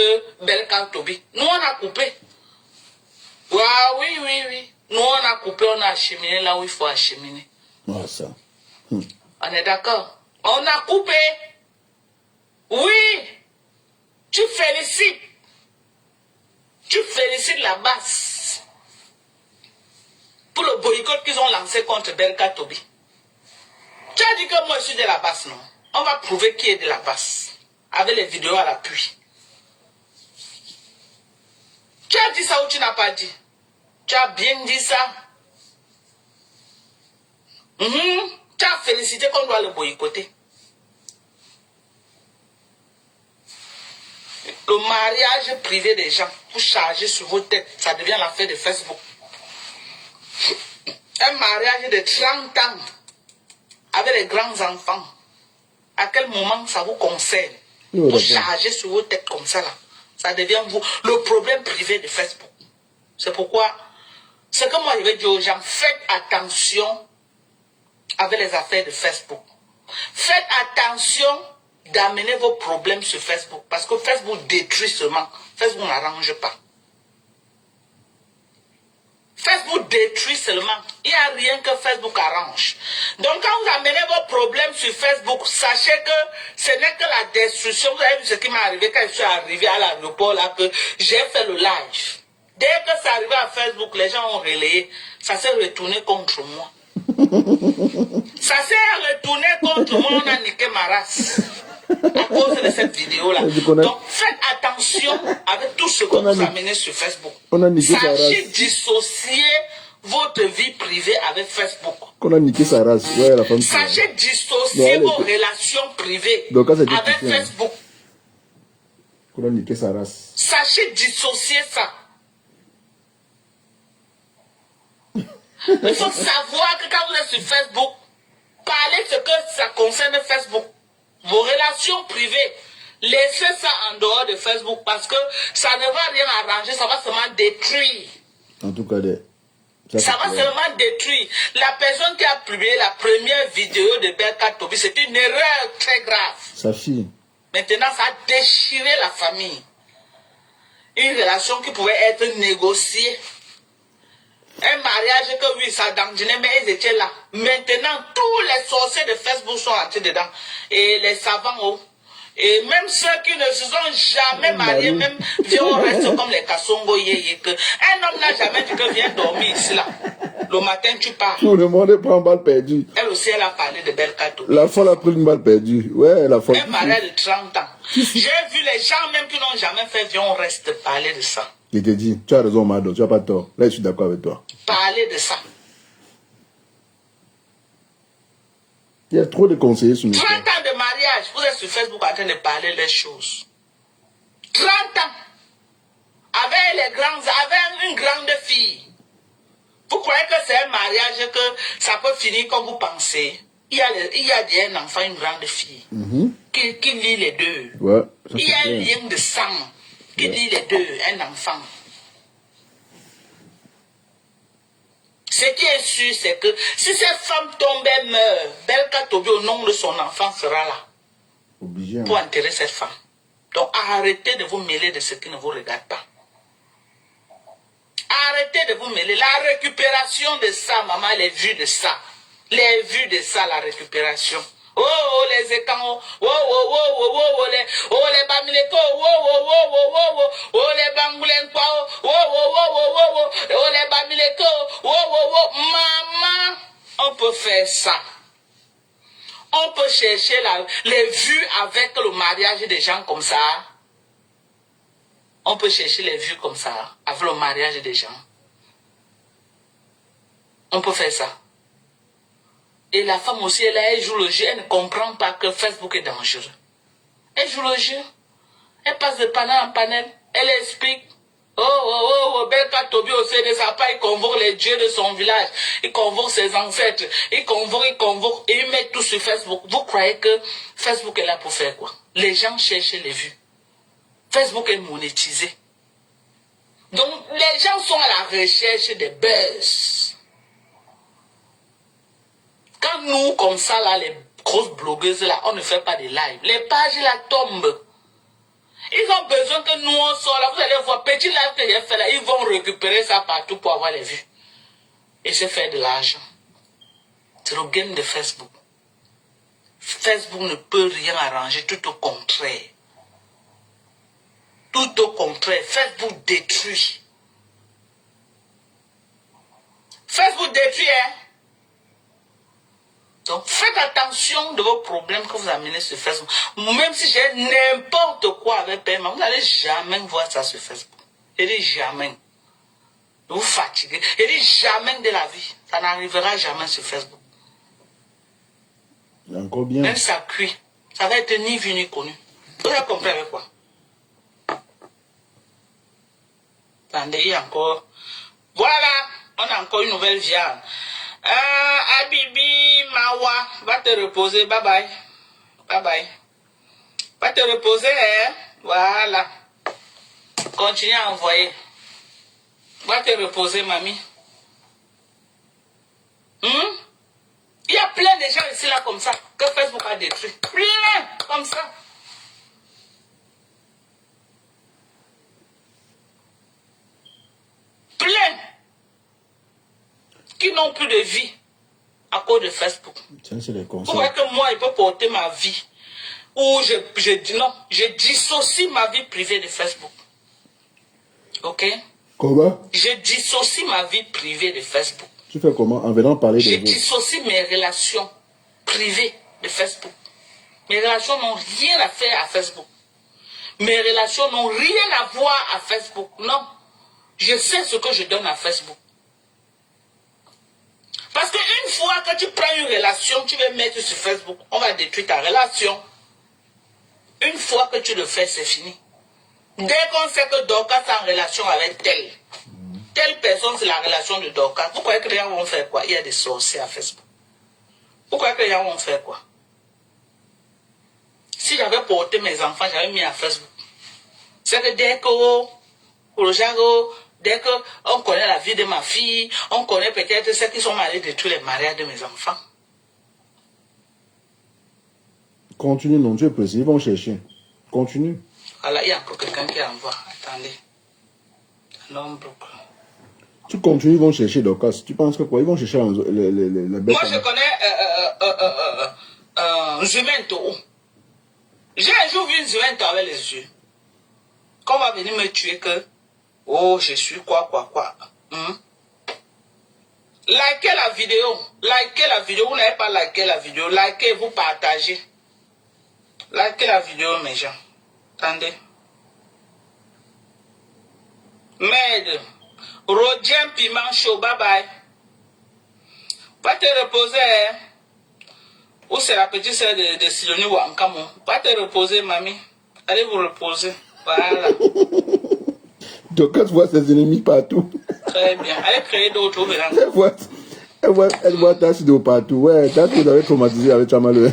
Belkan Tobi. Nous, on a coupé. Ah, oui. Nous, on a coupé, on a acheminé là où il faut acheminer. Ah, ça. On est d'accord. On a coupé. Oui. Tu félicites. Tu félicites la basse. Pour le boycott qu'ils ont lancé contre Belka Tobi. Tu as dit que moi je suis de la basse, non? On va prouver qui est de la basse. Avec les vidéos à l'appui. Tu as dit ça ou tu n'as pas dit? Tu as bien dit ça. Tu as félicité qu'on doit le boycotter. Le mariage privé des gens, pour charger sur vos têtes, ça devient l'affaire de Facebook. Un mariage de 30 ans avec les grands enfants. À quel moment ça vous concerne? Pour charger sur vos têtes comme ça là. Ça devient vous le problème privé de Facebook. C'est pourquoi, ce que moi je vais dire aux gens, faites attention avec les affaires de Facebook. Faites attention d'amener vos problèmes sur Facebook. Parce que Facebook détruit seulement. Facebook n'arrange pas. Facebook détruit seulement. Il n'y a rien que Facebook arrange. Donc quand vous amenez vos problèmes sur Facebook, sachez que ce n'est que la destruction. Vous avez vu ce qui m'est arrivé quand je suis arrivé à l'aéroport là, que j'ai fait le live. Dès que c'est arrivé à Facebook, les gens ont relayé. Ça s'est retourné contre moi. Ça s'est retourné contre moi, on a niqué ma race. À cause de cette vidéo-là. Donc, faites attention avec tout ce que vous amenez sur Facebook. Sachez dissocier votre vie privée avec Facebook. Sachez dissocier vos relations privées avec Facebook. Sachez dissocier ça. Il faut savoir que quand vous êtes sur Facebook, parlez ce que ça concerne Facebook. Vos relations privées, laissez ça en dehors de Facebook parce que ça ne va rien arranger, ça va seulement détruire. En tout cas, ça va seulement détruire. La personne qui a publié la première vidéo de Belka Tobi, c'est une erreur très grave. Sa fille. Maintenant, ça a déchiré la famille. Une relation qui pouvait être négociée. Un mariage que oui, ça dandinait, mais ils étaient là. Maintenant, tous les sorciers de Facebook sont entrés dedans. Et les savants, Et même ceux qui ne se sont jamais mariés, même viens, on reste comme les Kassongo yéyé. Un homme n'a jamais dit que viens dormir ici là. Le matin, tu pars. Tout le monde prend une balle perdue. Elle aussi, elle a parlé de Belkato. La folle a pris une balle perdue. Ouais, la folle. Un mariage de 30 ans. J'ai vu les gens même qui n'ont jamais fait, viens, on reste parler de ça. Je te dis, tu as raison, Mado, tu n'as pas tort. Là, je suis d'accord avec toi. Parler de ça. Il y a trop de conseillers sur nous. 30 ans de mariage, vous êtes sur Facebook en train de parler des choses. 30 ans. Avec une grande fille. Vous croyez que c'est un mariage que ça peut finir comme vous pensez? Il y a un enfant, une grande fille, qui lie les deux. Ouais, il y a un lien de sang qui lie les deux, un enfant. Ce qui est sûr, c'est que si cette femme tombe et meurt, Belka Tobi, au nom de son enfant, sera là. Obligé. Pour enterrer cette femme. Donc arrêtez de vous mêler de ce qui ne vous regarde pas. Arrêtez de vous mêler. La récupération de ça, maman, les vues de ça. Les vues de ça, la récupération. Oh, oh, les écans, oh, oh, oh, oh, oh, les bamileko, oh, oh, oh, oh, oh, oh, les bangoulenko, oh, oh, oh, oh, oh, oh, les bamileko, oh, oh, oh, maman, on peut faire ça. On peut chercher les vues avec le mariage des gens comme ça. On peut chercher les vues comme ça, avec le mariage des gens. On peut faire ça. Et la femme aussi, elle joue le jeu, elle ne comprend pas que Facebook est dangereux. Elle joue le jeu. Elle passe de panel en panel. Elle explique. Oh, oh, oh, oh, Belka Tobi aussi ne sait pas, il convoque les dieux de son village. Il convoque ses ancêtres. Il convoque. Et il met tout sur Facebook. Vous croyez que Facebook est là pour faire quoi? Les gens cherchent les vues. Facebook est monétisé. Donc, les gens sont à la recherche des buzz. Quand nous, comme ça, là, les grosses blogueuses, là, on ne fait pas de live. Les pages, là, tombent. Ils ont besoin que nous, on sort là. Vous allez voir, petit live que j'ai fait là, ils vont récupérer ça partout pour avoir les vues. Et se faire de l'argent. C'est le game de Facebook. Facebook ne peut rien arranger, tout au contraire. Tout au contraire, Facebook détruit. Facebook détruit, hein. Donc, faites attention de vos problèmes que vous amenez sur Facebook. Même si j'ai n'importe quoi avec paiement, vous n'allez jamais voir ça sur Facebook. Je dis jamais. Vous fatiguez. Je dis jamais de la vie. Ça n'arrivera jamais sur Facebook. Encore bien. Même ça cuit. Ça va être ni vu ni connu. Vous avez compris avec quoi? Attendez, il y a encore. Voilà, on a encore une nouvelle viande. Abibi Mawa, va te reposer, bye bye. Bye bye. Va te reposer, hein? Voilà. Continue à envoyer. Va te reposer, mamie. Il y a plein de gens ici là comme ça, que Facebook a détruit. Plein, comme ça. Plein. Qui n'ont plus de vie à cause de Facebook. C'est les conseils. Vous voyez que moi, il peut porter ma vie. Ou je dis non, je dissocie ma vie privée de Facebook. Ok? Comment? Je dissocie ma vie privée de Facebook. Tu fais comment? En venant parler Je de vous. dissocie mes relations privées de Facebook. Mes relations n'ont rien à faire à Facebook. Mes relations n'ont rien à voir à Facebook. Non. Je sais ce que je donne à Facebook. Parce qu'une fois que tu prends une relation, tu veux mettre sur Facebook, on va détruire ta relation. Une fois que tu le fais, c'est fini. Dès qu'on sait que Dorcas est en relation avec telle personne, c'est la relation de Dorcas. Vous croyez que les gens vont faire quoi? Il y a des sorciers à Facebook. Vous croyez que les gens vont faire quoi? Si j'avais porté mes enfants, j'avais mis à Facebook. C'est que dès qu'on connaît la vie de ma fille, on connaît peut-être ceux qui sont mariés de tous les mariages de mes enfants. Continue, non, tu es précis, ils vont chercher. Continue. Voilà, il y a encore quelqu'un qui envoie. Attendez. Tu continues, ils vont chercher Dorcas. Tu penses que quoi? Ils vont chercher les bêtes. Moi, je connais Jumento. J'ai un jour vu une jointe avec les yeux. Qu'on va venir me tuer que, oh, je suis quoi. Likez la vidéo. Vous n'avez pas liké la vidéo. Likez, vous partagez. Likez la vidéo, mes gens. Attendez. Merde. Rodien Piment Chaud, bye bye. Va te reposer, hein. Où c'est la petite sœur de Silonie Wankamo? Va te reposer, mamie. Allez vous reposer. Voilà. Donc, quand tu vois ses ennemis partout. Très bien. Allez créer d'autres. Elle voit ta vidéo partout. Ouais, t'as tout avec traumatisé avec Chamalou.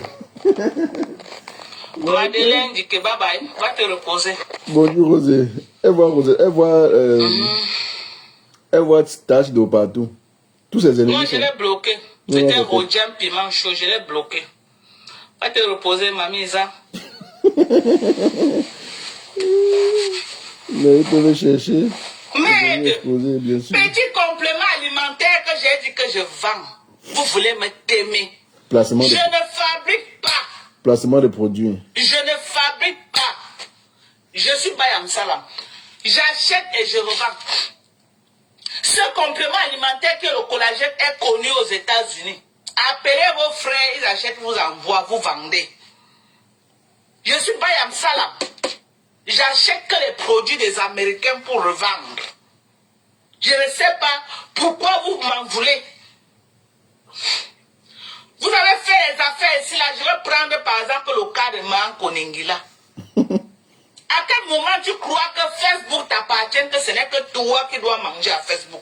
Madeleine dit que bye bye. Va te reposer. Bonjour, Rosé. Elle voit Rosé. Elle voit ta vidéo partout. Tous ses ennemis. Moi, je l'ai bloqué. C'était Rodien Piment Chaud. Je l'ai bloqué. Va te reposer, mamie Isa. Mais il peut le chercher. Merde. Bien sûr. Petit complément alimentaire que j'ai dit que je vends. Vous voulez me témer. Placement Je ne fabrique pas. Placement de produits. Je ne fabrique pas. Je suis Bayam Salam. J'achète et je revends. Ce complément alimentaire que le collagène est connu aux États-Unis. Appelez vos frères, ils achètent, vous envoient, vous vendez. Je suis Bayam Salam. J'achète que les produits des Américains pour revendre. Je ne sais pas pourquoi vous m'en voulez. Vous avez fait les affaires ici, là. Je vais prendre par exemple le cas de Man Koningila. À quel moment tu crois que Facebook t'appartient, que ce n'est que toi qui dois manger à Facebook?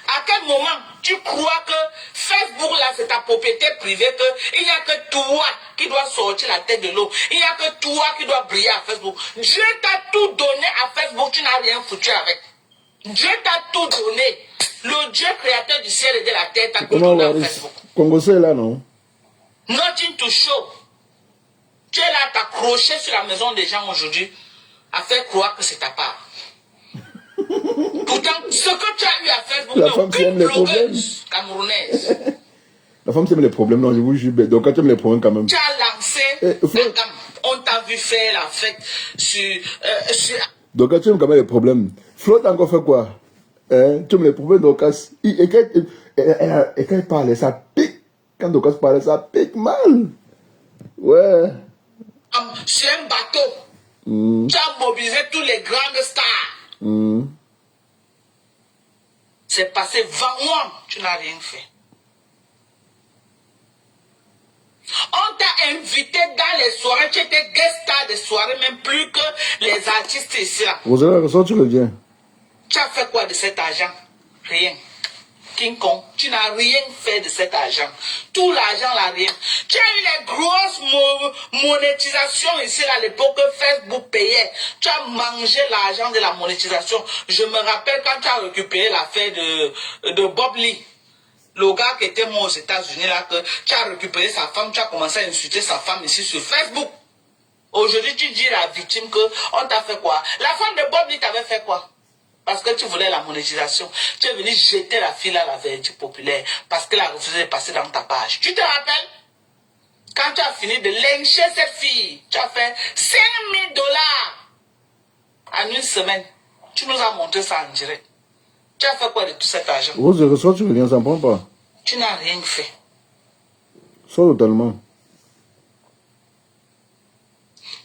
À quel moment tu crois que Facebook, là, c'est ta propriété privée, qu'il n'y a que toi qui dois sortir la tête de l'eau, il n'y a que toi qui dois briller à Facebook? Dieu t'a tout donné à Facebook, tu n'as rien foutu avec. Dieu t'a tout donné. Le Dieu créateur du ciel et de la terre t'a tout donné à Facebook. Congo, c'est là, non? Nothing to show. Tu es là à t'accrocher sur la maison des gens aujourd'hui, à faire croire que c'est ta part. Pourtant, ce que tu as eu à Facebook, la femme aime les problèmes camerounaise. La femme aime les problèmes, non, je vous jure. Donc, quand tu aimes les problèmes, quand même. Tu as lancé la gamme. On t'a vu faire la fête sur. Donc, quand tu aimes quand même les problèmes, Flo, t'as encore fait quoi? Tu aimes les problèmes, donc, et quand elle parle, ça pique. Quand Docas parle, ça pique mal. Ouais. Sur un bateau, tu as mobilisé tous les grandes stars. C'est passé 20 mois, tu n'as rien fait. On t'a invité dans les soirées, tu étais guest star des soirées, même plus que les artistes ici. Rosella, ressort, tu reviens. Tu as fait quoi de cet argent? Rien. King Kong, tu n'as rien fait de cet argent. Tout l'argent, là, rien. Tu as eu les grosses monétisations ici, là, à l'époque que Facebook payait. Tu as mangé l'argent de la monétisation. Je me rappelle quand tu as récupéré l'affaire de Bob Lee. Le gars qui était mort aux États-Unis, là, que tu as récupéré sa femme, tu as commencé à insulter sa femme ici sur Facebook. Aujourd'hui, tu dis à la victime que on t'a fait quoi? La femme de Bob Lee t'avait fait quoi? Parce que tu voulais la monétisation. Tu es venu jeter la fille à la vertu populaire parce qu'elle a refusé de passer dans ta page. Tu te rappelles? Quand tu as fini de lyncher cette fille, tu as fait 5 000 $ en une semaine. Tu nous as montré ça en direct. Tu as fait quoi de tout cet argent? Rose, ressort, tu reviens, ça ne prend pas. Tu n'as rien fait. Sors totalement.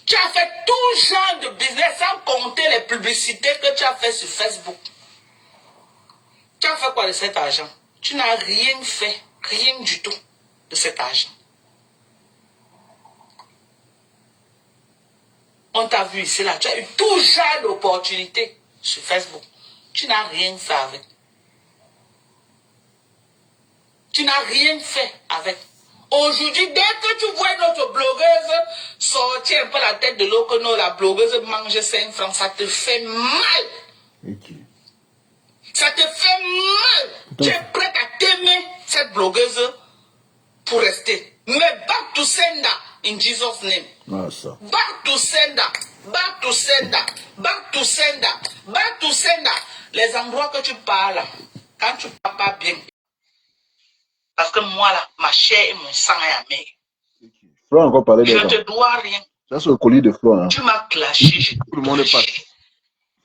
Tu as fait tout genre de business sans compter les publicités que tu as fait sur Facebook. Tu as fait quoi de cet argent? Tu n'as rien fait, rien du tout de cet argent. On t'a vu ici, là, tu as eu tout genre d'opportunités sur Facebook. Tu n'as rien fait avec. Tu n'as rien fait avec. Aujourd'hui, dès que tu vois notre blogueuse sortir un peu la tête de l'eau, que non, la blogueuse mange 5 francs, ça te fait mal. Okay. Ça te fait mal. Tu es prête à t'aimer cette blogueuse pour rester. Mais back to sender in Jesus' name. Ah, ça. Back to sender. Back to sender. Back to sender. Back to sender. Les endroits que tu parles, quand tu parles pas bien. Parce que moi, là, ma chair et mon sang est amer. Flo a encore parlé Je d'elle. ne te dois rien. Ça, c'est le colis de Flo. Hein. Tu m'as clashé. Tout le monde passe.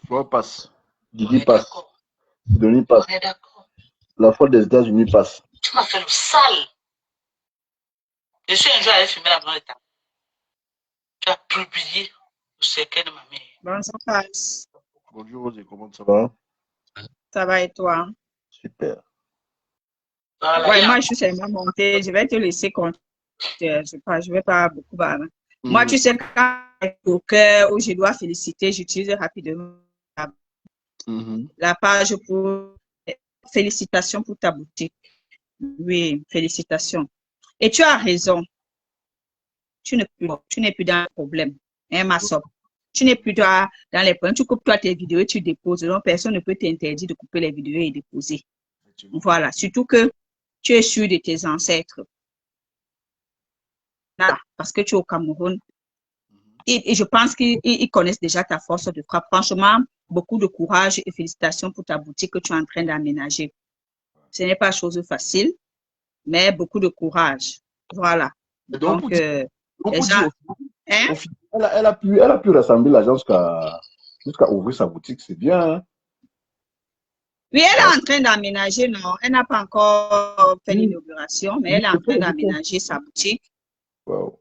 Flo passe. Didi est passe. d'accord. Denis passe. On est d'accord. La faute des États-Unis passe. Tu m'as fait le sale. Je suis un jour allé filmer la maison de ta. Tu as publié le secret de ma mère. Bon, ça passe. Bonjour Rosé, comment ça va? Ça va et toi? Super. Voilà, Ouais, moi, je suis seulement montée. Je vais te laisser compter. Je vais pas beaucoup parler. Moi, tu sais, quand au cœur où je dois féliciter, j'utilise rapidement la page pour félicitations pour ta boutique. Oui, félicitations. Et tu as raison. Tu n'es plus dans le problème. Hein, ma soeur? Tu n'es plus dans les problèmes. Tu coupes toi tes vidéos et tu déposes. Donc, personne ne peut t'interdire de couper les vidéos et déposer. Voilà. Surtout que tu es sûr de tes ancêtres. Là, parce que tu es au Cameroun. Et je pense qu'ils connaissent déjà ta force de frappe. Franchement, beaucoup de courage et félicitations pour ta boutique que tu es en train d'aménager. Ce n'est pas chose facile, mais beaucoup de courage. Voilà. Donc, déjà, hein? Elle a pu rassembler l'argent jusqu'à ouvrir sa boutique, c'est bien. Hein? Oui, elle est en train d'aménager, non. Elle n'a pas encore fait l'inauguration, mais elle est en train d'aménager sa boutique. Wow.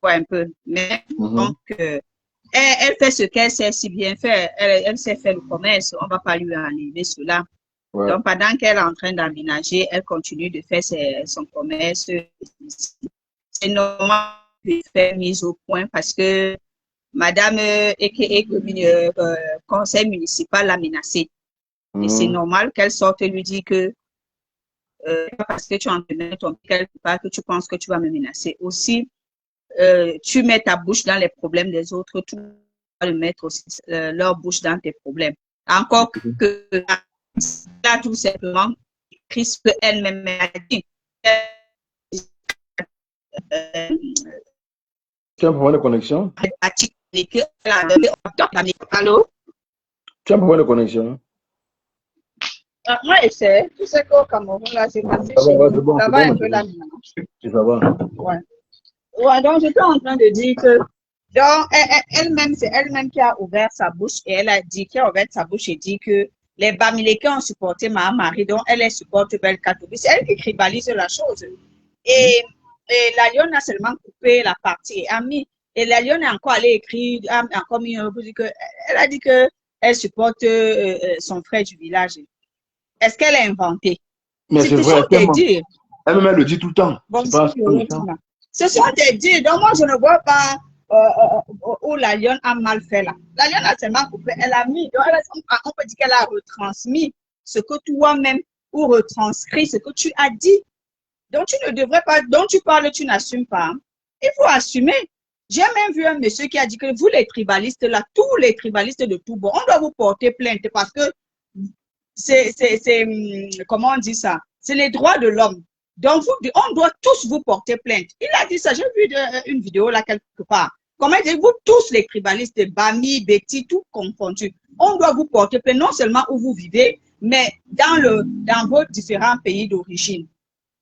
Ouais, un peu. Mais donc, elle fait ce qu'elle sait si bien faire. Elle sait faire le commerce. On ne va pas lui enlever cela. Ouais. Donc, pendant qu'elle est en train d'aménager, elle continue de faire son commerce. C'est normal de faire mise au point parce que Madame conseil municipal l'a menacée. Et c'est normal qu'elle sorte et lui dit que parce que tu en connais ton quelque part que tu penses que tu vas me menacer. Aussi, tu mets ta bouche dans les problèmes des autres, tu vas le mettre aussi leur bouche dans tes problèmes. Encore que là, tout simplement, Chris peut elle-même a dit. Tu as un problème de connexion? Allô? Tu as un problème de connexion? Moi, j'essaie. Tu sais qu'au Cameroun, là, c'est passé chez nous. Ça va un peu là maintenant. Ça va. Ouais. Ouais, donc j'étais en train de dire que donc elle-même, c'est elle-même qui a ouvert sa bouche et elle a dit, qui a ouvert sa bouche et dit que les Bamileke ont supporté Marie, donc elle supporte Belle Catholique. C'est elle qui cribalise la chose. Et la Lyon a seulement coupé la partie amie. Et la Lyon est encore allée écrire, encore mis elle a dit que elle supporte son frère du village. Est-ce qu'elle a inventé? Mais c'est vrai, elle le dit tout le temps. Bon, ce sont des dires. Donc, moi, je ne vois pas où la Lyon a mal fait là. La Lyon a seulement coupé. Elle a mis. Donc, on peut dire qu'elle a retransmis ce que toi-même ou retranscrit ce que tu as dit. Donc, tu ne devrais pas. Donc, tu parles, tu n'assumes pas. Il faut assumer. J'ai même vu un monsieur qui a dit que vous, les tribalistes là, tous les tribalistes de tout bord, on doit vous porter plainte parce que c'est comment on dit ça? C'est les droits de l'homme. Donc, on doit tous vous porter plainte. Il a dit ça. J'ai vu une vidéo là quelque part. Comment dire, vous tous les tribalistes, Bami, Betty, tout confondu, on doit vous porter plainte non seulement où vous vivez, mais dans vos différents pays d'origine.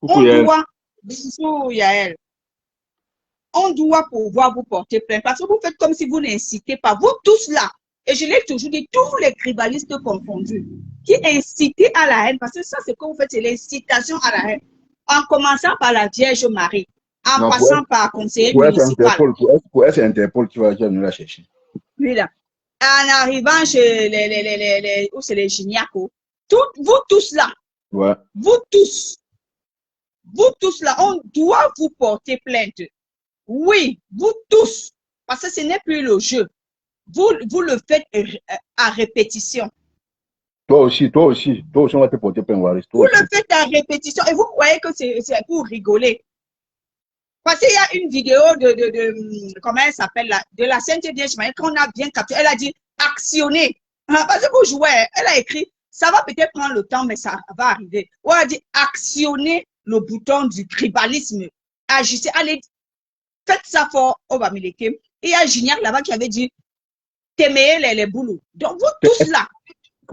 On doit, bisous Yael, on doit pouvoir vous porter plainte parce que vous faites comme si vous n'incitez pas. Vous tous là, et je l'ai toujours dit, tous les tribalistes confondus, qui incitent à la haine, parce que ça, c'est que vous faites, c'est l'incitation à la haine. En commençant par la Vierge Marie, en passant par conseiller municipal. Pour elle, c'est Interpol qui va venir la chercher. Oui, là. En arrivant chez les Gignaco, vous tous là, vous tous là, on doit vous porter plainte. Oui, vous tous, parce que ce n'est plus le jeu. Vous le faites à répétition. Toi aussi, on va te porter plainte, Waris. Vous le faites à répétition et vous croyez que c'est pour rigoler. Parce qu'il y a une vidéo comment elle s'appelle là, de la Sainte Vierge Marie qu'on a bien capté. Elle a dit actionner. Parce que vous jouez, elle a écrit, ça va peut-être prendre le temps, mais ça va arriver. Ou elle a dit actionner le bouton du tribalisme. Agissez, allez, faites ça fort au Bamileke. Et il y a Gignac là-bas qui avait dit t'aimer les boulous. Donc vous tous là.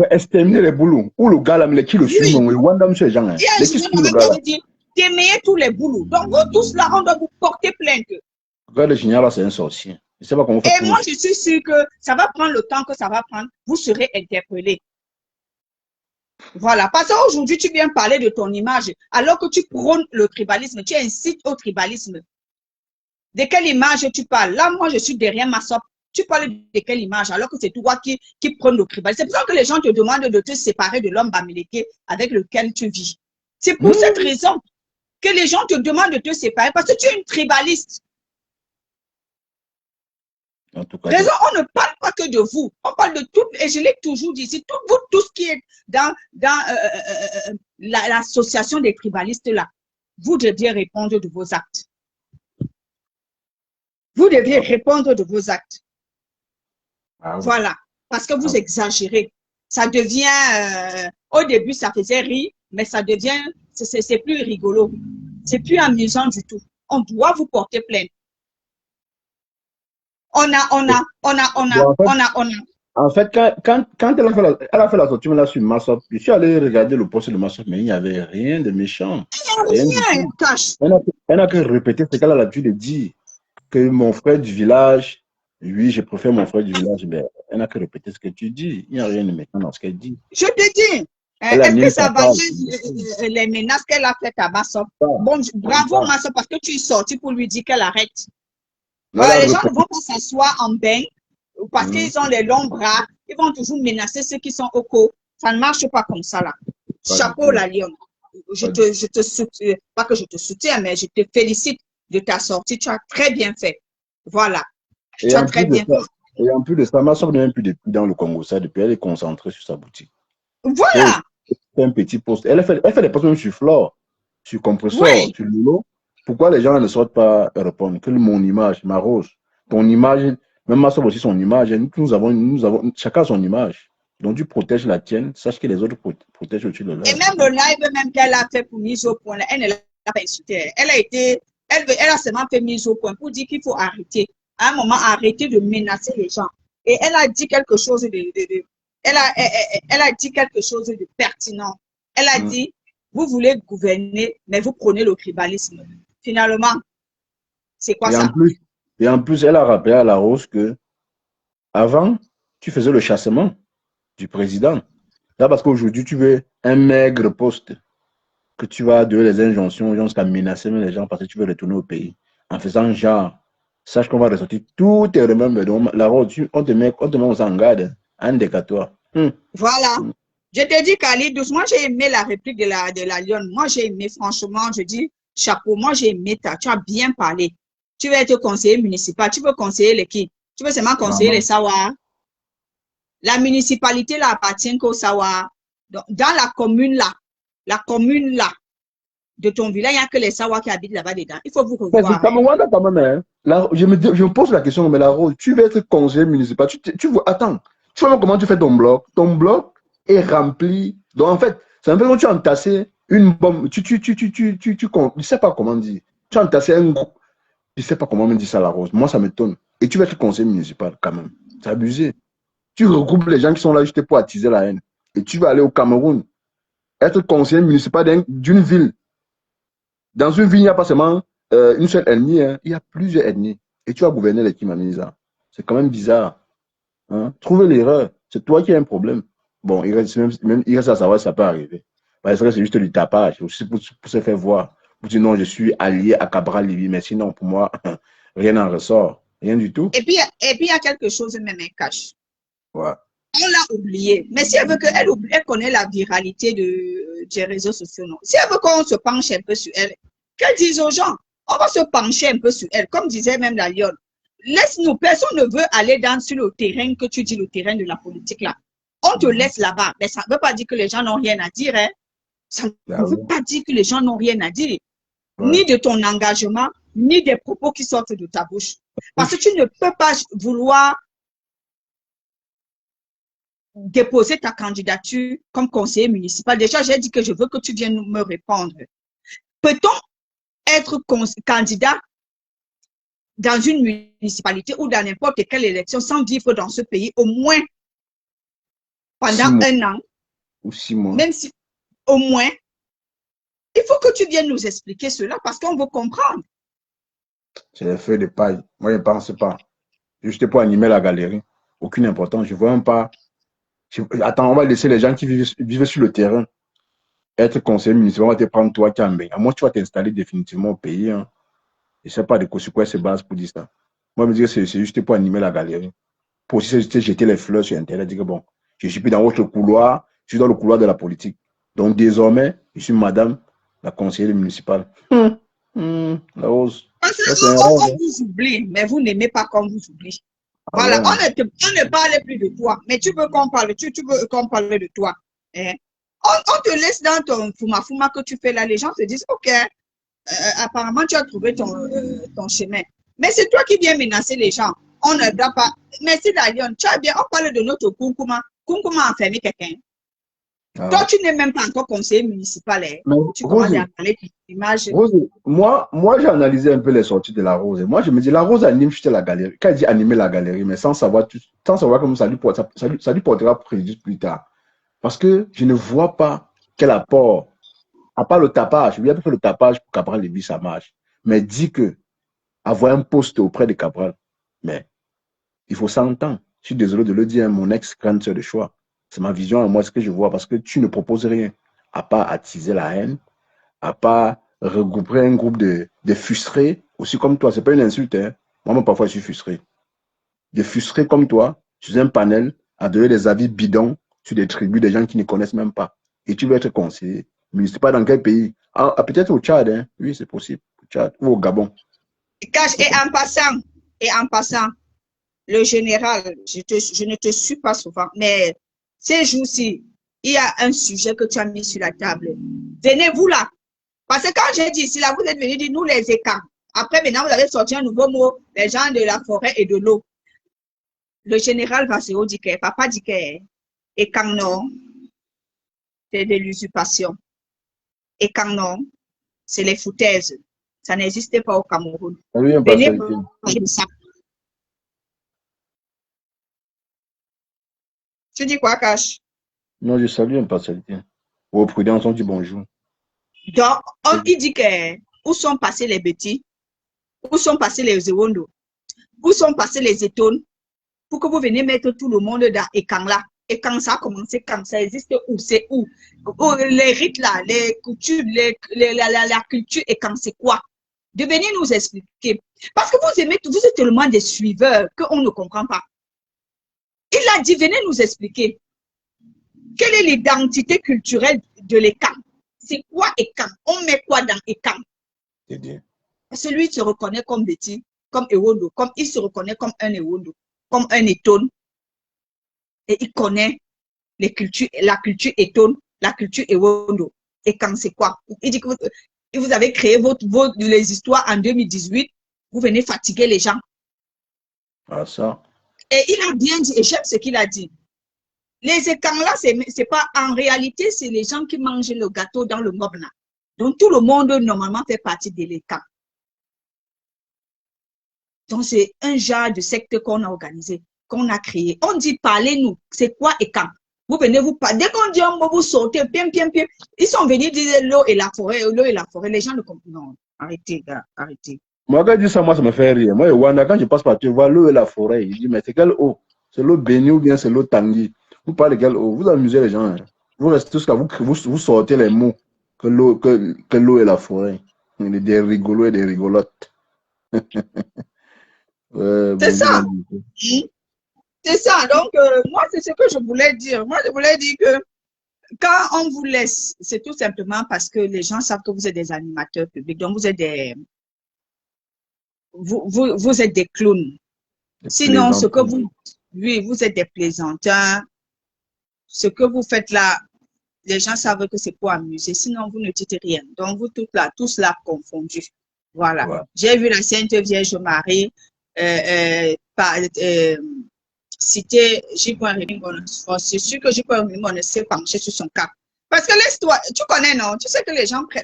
Exterminer les boulous. Ou le gars là, qui le suit, le Wanda, monsieur Jean. Il y a Gignac qui avait dit t'aimer tous les boulous. Donc vous tous là, on doit vous porter plainte. Regarde, le général, là, c'est un sorcier. Je ne sais pas comment faire Et pour... moi, je suis sûre que ça va prendre le temps que ça va prendre. Vous serez interpellés. Voilà. Parce qu'aujourd'hui, tu viens parler de ton image, alors que tu prônes le tribalisme, tu incites au tribalisme. De quelle image tu parles? Là, moi, je suis derrière ma soeur. Tu parles de quelle image, alors que c'est toi qui prônes le tribalisme. C'est pour ça que les gens te demandent de te séparer de l'homme bamileke avec lequel tu vis. C'est pour cette raison que les gens te demandent de te séparer, parce que tu es une tribaliste. En tout cas, Raison, on ne parle pas que de vous. On parle de tout, et je l'ai toujours dit, c'est tout, tout ce qui est dans l'association des tribalistes là. Vous deviez répondre de vos actes. Vous deviez répondre de vos actes. ah oui. Voilà. Parce que vous exagérez. Ça devient, au début, ça faisait rire, mais ça devient, c'est plus rigolo. C'est plus amusant du tout. On doit vous porter plainte. En fait, quand elle a fait la sortie là sur Massop, je suis allé regarder le poste de Massop, mais il n'y avait rien de méchant. Rien du tout. Cache. Elle n'a que répété ce qu'elle a l'habitude de dire. Que mon frère du village, oui, je préfère mon frère du village, mais elle n'a que répété ce que tu dis. Il n'y a rien de méchant dans ce qu'elle dit. Je te dis, est-ce que ça valait les menaces qu'elle a faites à Massop? Bon, bravo Massop, parce que tu es sorti pour lui dire qu'elle arrête. Voilà, les gens ne vont pas s'asseoir en bain parce qu'ils ont les longs bras. Ils vont toujours menacer ceux qui sont au co. Ça ne marche pas comme ça là. Chapeau la lionne. Je te soutiens, pas que je te soutiens, mais je te félicite de ta sortie. Tu as très bien fait. Voilà. Tu as très bien fait. Et en plus de ça, Massop n'est même plus depuis dans le Congo. Ça, depuis, elle est concentrée sur sa boutique. Voilà. C'est un petit poste. Elle fait des postes même sur Flore, sur Compresseur, sur Lolo. Pourquoi les gens ne sortent pas répondre? Que mon image, ma rose, ton image, même Massop aussi son image. Nous avons chacun son image. Donc tu protèges la tienne, sache que les autres protègent aussi le leur. Et même le live même qu'elle a fait pour mise au point, elle ne l'a pas insulté. Elle a seulement fait mise au point pour dire qu'il faut arrêter. À un moment, arrêter de menacer les gens. Et elle a dit quelque chose elle a dit quelque chose de pertinent. Elle a dit, vous voulez gouverner, mais vous prenez le tribalisme. Finalement, c'est quoi ça? Et en plus, elle a rappelé à la Rose que avant, tu faisais le chassement du président. Là, parce qu'aujourd'hui, tu veux un maigre poste que tu vas donner les injonctions aux gens jusqu'à menacer les gens parce que tu veux retourner au pays. En faisant genre, sache qu'on va ressortir tout tes remèdes. La Rose, on te met en garde. Un décatoire. Voilà. Je te dis, Khalid, doucement, j'ai aimé la réplique de la lionne. Moi, j'ai aimé, franchement, je dis, chapeau, moi, j'ai aimé tu as bien parlé. Tu veux être conseiller municipal, tu veux conseiller les qui? Tu veux seulement conseiller les Sawars? La municipalité là appartient qu'aux Sawars. Dans la commune là, de ton village, il n'y a que les Sawars qui habitent là-bas dedans. Il faut vous revoir. Quand même, hein. Je me pose la question, mais la Rose, tu veux être conseiller municipal, tu vois, attends, tu vois comment tu fais ton bloc? Ton bloc est rempli. Donc en fait, c'est un peu comme tu as entassé une bombe. Je ne sais pas comment dire. Tu as entassé un groupe. Je ne sais pas comment me dire ça, la Rose. Moi, ça m'étonne. Et tu veux être conseiller municipal quand même. C'est abusé. Tu regroupes les gens qui sont là juste pour attiser la haine. Et tu vas aller au Cameroun, être conseiller municipal d'une ville. Dans une ville, il n'y a pas seulement une seule ethnie, hein. Il y a plusieurs ethnies. Et tu vas gouverner les Kimaniza. C'est quand même bizarre. Hein? Trouver l'erreur. C'est toi qui as un problème. Bon, il reste à savoir si ça peut arriver. Parce que c'est juste du tapage. Aussi pour se faire voir. Pour dire non, je suis allié à Cabral Libye. Mais sinon, pour moi, rien n'en ressort. Rien du tout. Et puis, il y a quelque chose même, un cache. Ouais. On l'a oublié. Mais si elle veut elle connaît la viralité des réseaux sociaux, non. Si elle veut qu'on se penche un peu sur elle, qu'elle dise aux gens, on va se pencher un peu sur elle. Comme disait même la lionne. Laisse-nous, personne ne veut aller sur le terrain que tu dis, le terrain de la politique là. On te laisse là-bas. Mais ça ne veut pas dire que les gens n'ont rien à dire. Hein. Ça ne veut pas dire que les gens n'ont rien à dire. Ouais. Ni de ton engagement, ni des propos qui sortent de ta bouche. Parce que tu ne peux pas vouloir déposer ta candidature comme conseiller municipal. Déjà, j'ai dit que je veux que tu viennes me répondre. Peut-on être candidat dans une municipalité ou dans n'importe quelle élection sans vivre dans ce pays au moins pendant 1 an ou 6 mois? Même si au moins, il faut que tu viennes nous expliquer cela parce qu'on veut comprendre. C'est les feuilles de paille. Moi, je ne pense pas. Juste pour animer la galerie. Aucune importance. Je ne vois même pas. Attends, on va laisser les gens qui vivent sur le terrain être conseiller municipal. On va te prendre toi, Kambé. À moins que tu vas t'installer définitivement au pays. Hein. Je ne sais pas sur quoi se base pour dire ça. Moi, je me dis que c'est juste pour animer la galerie. Pour aussi jeter les fleurs sur Internet. Dire que bon, je ne suis plus dans votre couloir, je suis dans le couloir de la politique. Donc, désormais, je suis madame la conseillère municipale. La rose. Parce Ça, c'est un qu'on rêve. on vous oublie, mais vous n'aimez pas qu'on vous oublie. Ah Voilà, ouais. on ne parle plus de toi, mais tu veux qu'on parle, tu veux qu'on parle de toi. Hein? On te laisse dans ton fuma que tu fais là, les gens te disent, ok, apparemment tu as trouvé ton chemin. Mais c'est toi qui viens menacer les gens. On ne doit pas. Merci Dalion, tu as bien, on parle de notre Kunkuma. Kunkuma a enfermé quelqu'un. Ah Toi, ouais. tu n'es même pas encore conseiller municipal. Hein? Mais Tu commences Rose, à parler d'image. Rose, moi j'ai analysé un peu les sorties de la Rose. Et moi, je me dis, la Rose anime juste la galerie. Quand elle dit animer la galerie, mais sans savoir comment ça lui portera préjudice plus tard. Parce que je ne vois pas quel apport, à part le tapage, je viens faire le tapage pour Cabral Lévy, ça marche. Mais dit que avoir un poste auprès de Cabral, mais il faut s'entendre. Je suis désolé de le dire, hein, mon ex-grande sœur de choix. C'est ma vision à moi, ce que je vois, parce que tu ne proposes rien, à part attiser la haine, à pas regrouper un groupe de frustrés, aussi comme toi. C'est pas une insulte, hein. Moi-même, parfois, je suis frustré. De frustrés comme toi, sur un panel, à donner des avis bidons sur des tribus des gens qui ne connaissent même pas. Et tu veux être conseiller. Mais je ne sais pas dans quel pays. Peut-être au Tchad, hein. Oui, c'est possible. Au Tchad ou au Gabon. Et en passant, le général, je ne te suis pas souvent, mais ces jours-ci, il y a un sujet que tu as mis sur la table. Venez-vous là. Parce que quand j'ai dit ici, là, vous êtes venus dire nous les écarts. Après, maintenant, vous avez sorti un nouveau mot, les gens de la forêt et de l'eau. Le général Vasseo dit que, papa dit que, et quand non, c'est de l'usurpation. Et quand non, c'est les foutaises. Ça n'existait pas au Cameroun. Oui, Venez impartialité. parler de ça. Tu dis quoi, Cash? Non, je salue impartialité. Aux prudents, on dit bonjour. Donc, il dit que, où sont passés les bêtis? Où sont passés les Ewondo? Où sont passés les étones? Pour que vous veniez mettre tout le monde dans Ekang là. Et quand ça a commencé, quand ça existe où, c'est où? Les rites là, les coutumes, la culture, et quand c'est quoi? De venir nous expliquer. Parce que vous aimez, vous êtes tellement des suiveurs qu'on ne comprend pas. Il a dit, venez nous expliquer. Quelle est l'identité culturelle de l'Ekang? C'est quoi Ekang? On met quoi dans Ekang? C'est bien. Parce que lui, il se reconnaît comme Betty, comme Ewondo, comme il se reconnaît comme un Ewondo, comme un Etone. Et il connaît les cultures, la culture Etone, la culture Ewondo. Et quand c'est quoi? Il dit que vous avez créé les histoires en 2018, vous venez fatiguer les gens. Ah, ça. Et il a bien dit, et j'aime ce qu'il a dit. Les étangs là, c'est pas, en réalité, c'est les gens qui mangent le gâteau dans le mob là. Donc tout le monde, normalement, fait partie de l'étang. Donc c'est un genre de secte qu'on a organisé, qu'on a créé. On dit, parlez-nous, c'est quoi étang? Vous venez vous parler. Dès qu'on dit un mot, vous sautez, pim. Ils sont venus dire l'eau et la forêt, les gens ne comprennent pas. Non, arrêtez, gars, arrêtez. Moi, quand je dis ça, moi, ça me fait rire. Moi, Wanda, quand je passe par, tu vois l'eau et la forêt, il dit, mais c'est quelle eau? C'est l'eau bénie ou bien c'est l'eau tanguy? Vous parlez de quelle eau? Vous amusez les gens. Hein. Vous restez jusqu'à vous sortez les mots que l'eau et la forêt. Des rigolos et des rigolotes. C'est ça. Bonjour. C'est ça. Donc, moi, c'est ce que je voulais dire. Moi, je voulais dire que quand on vous laisse, c'est tout simplement parce que les gens savent que vous êtes des animateurs publics. Donc, vous êtes des, vous êtes des clowns. Sinon, ce que vous, oui, vous êtes des plaisantins. Ce que vous faites là, les gens savent que c'est pour amuser. Sinon, vous ne dites rien. Donc, vous tous là confondus. Voilà. Ouais. J'ai vu la Sainte Vierge Marie citer J.R. C'est sûr que J.R. ne s'est penché sur son cas. Parce que laisse-toi, tu connais, non? Tu sais que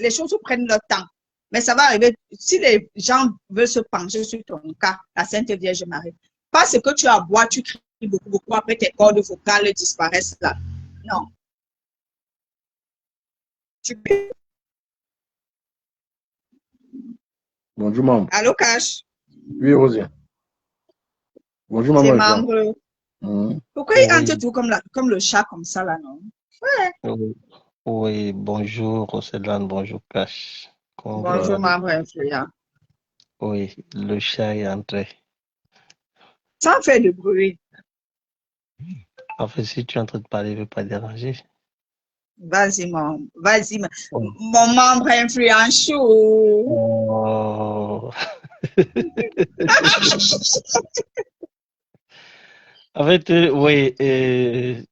les choses prennent leur temps. Mais ça va arriver, si les gens veulent se pencher sur ton cas, la Sainte Vierge Marie, parce que tu as bois, tu cries beaucoup, après tes cordes vocales disparaissent là. Non. Bonjour, maman. Allô, Cash? Oui, Rosie. Bonjour, Ces maman influente. membres. Mhm. Pourquoi ils entrent Oui, tout comme le chat, comme ça, là, non? oui, oui, bonjour Océane, bonjour Cash. Comment vous Bonjour, allez? membre influent. Oui, le chat est entré. Sans faire de bruit. En fait, si tu es en train de parler, il ne veut pas déranger. Vas-y, Oui. mon membre influent chaud. Oh. En fait, oui, je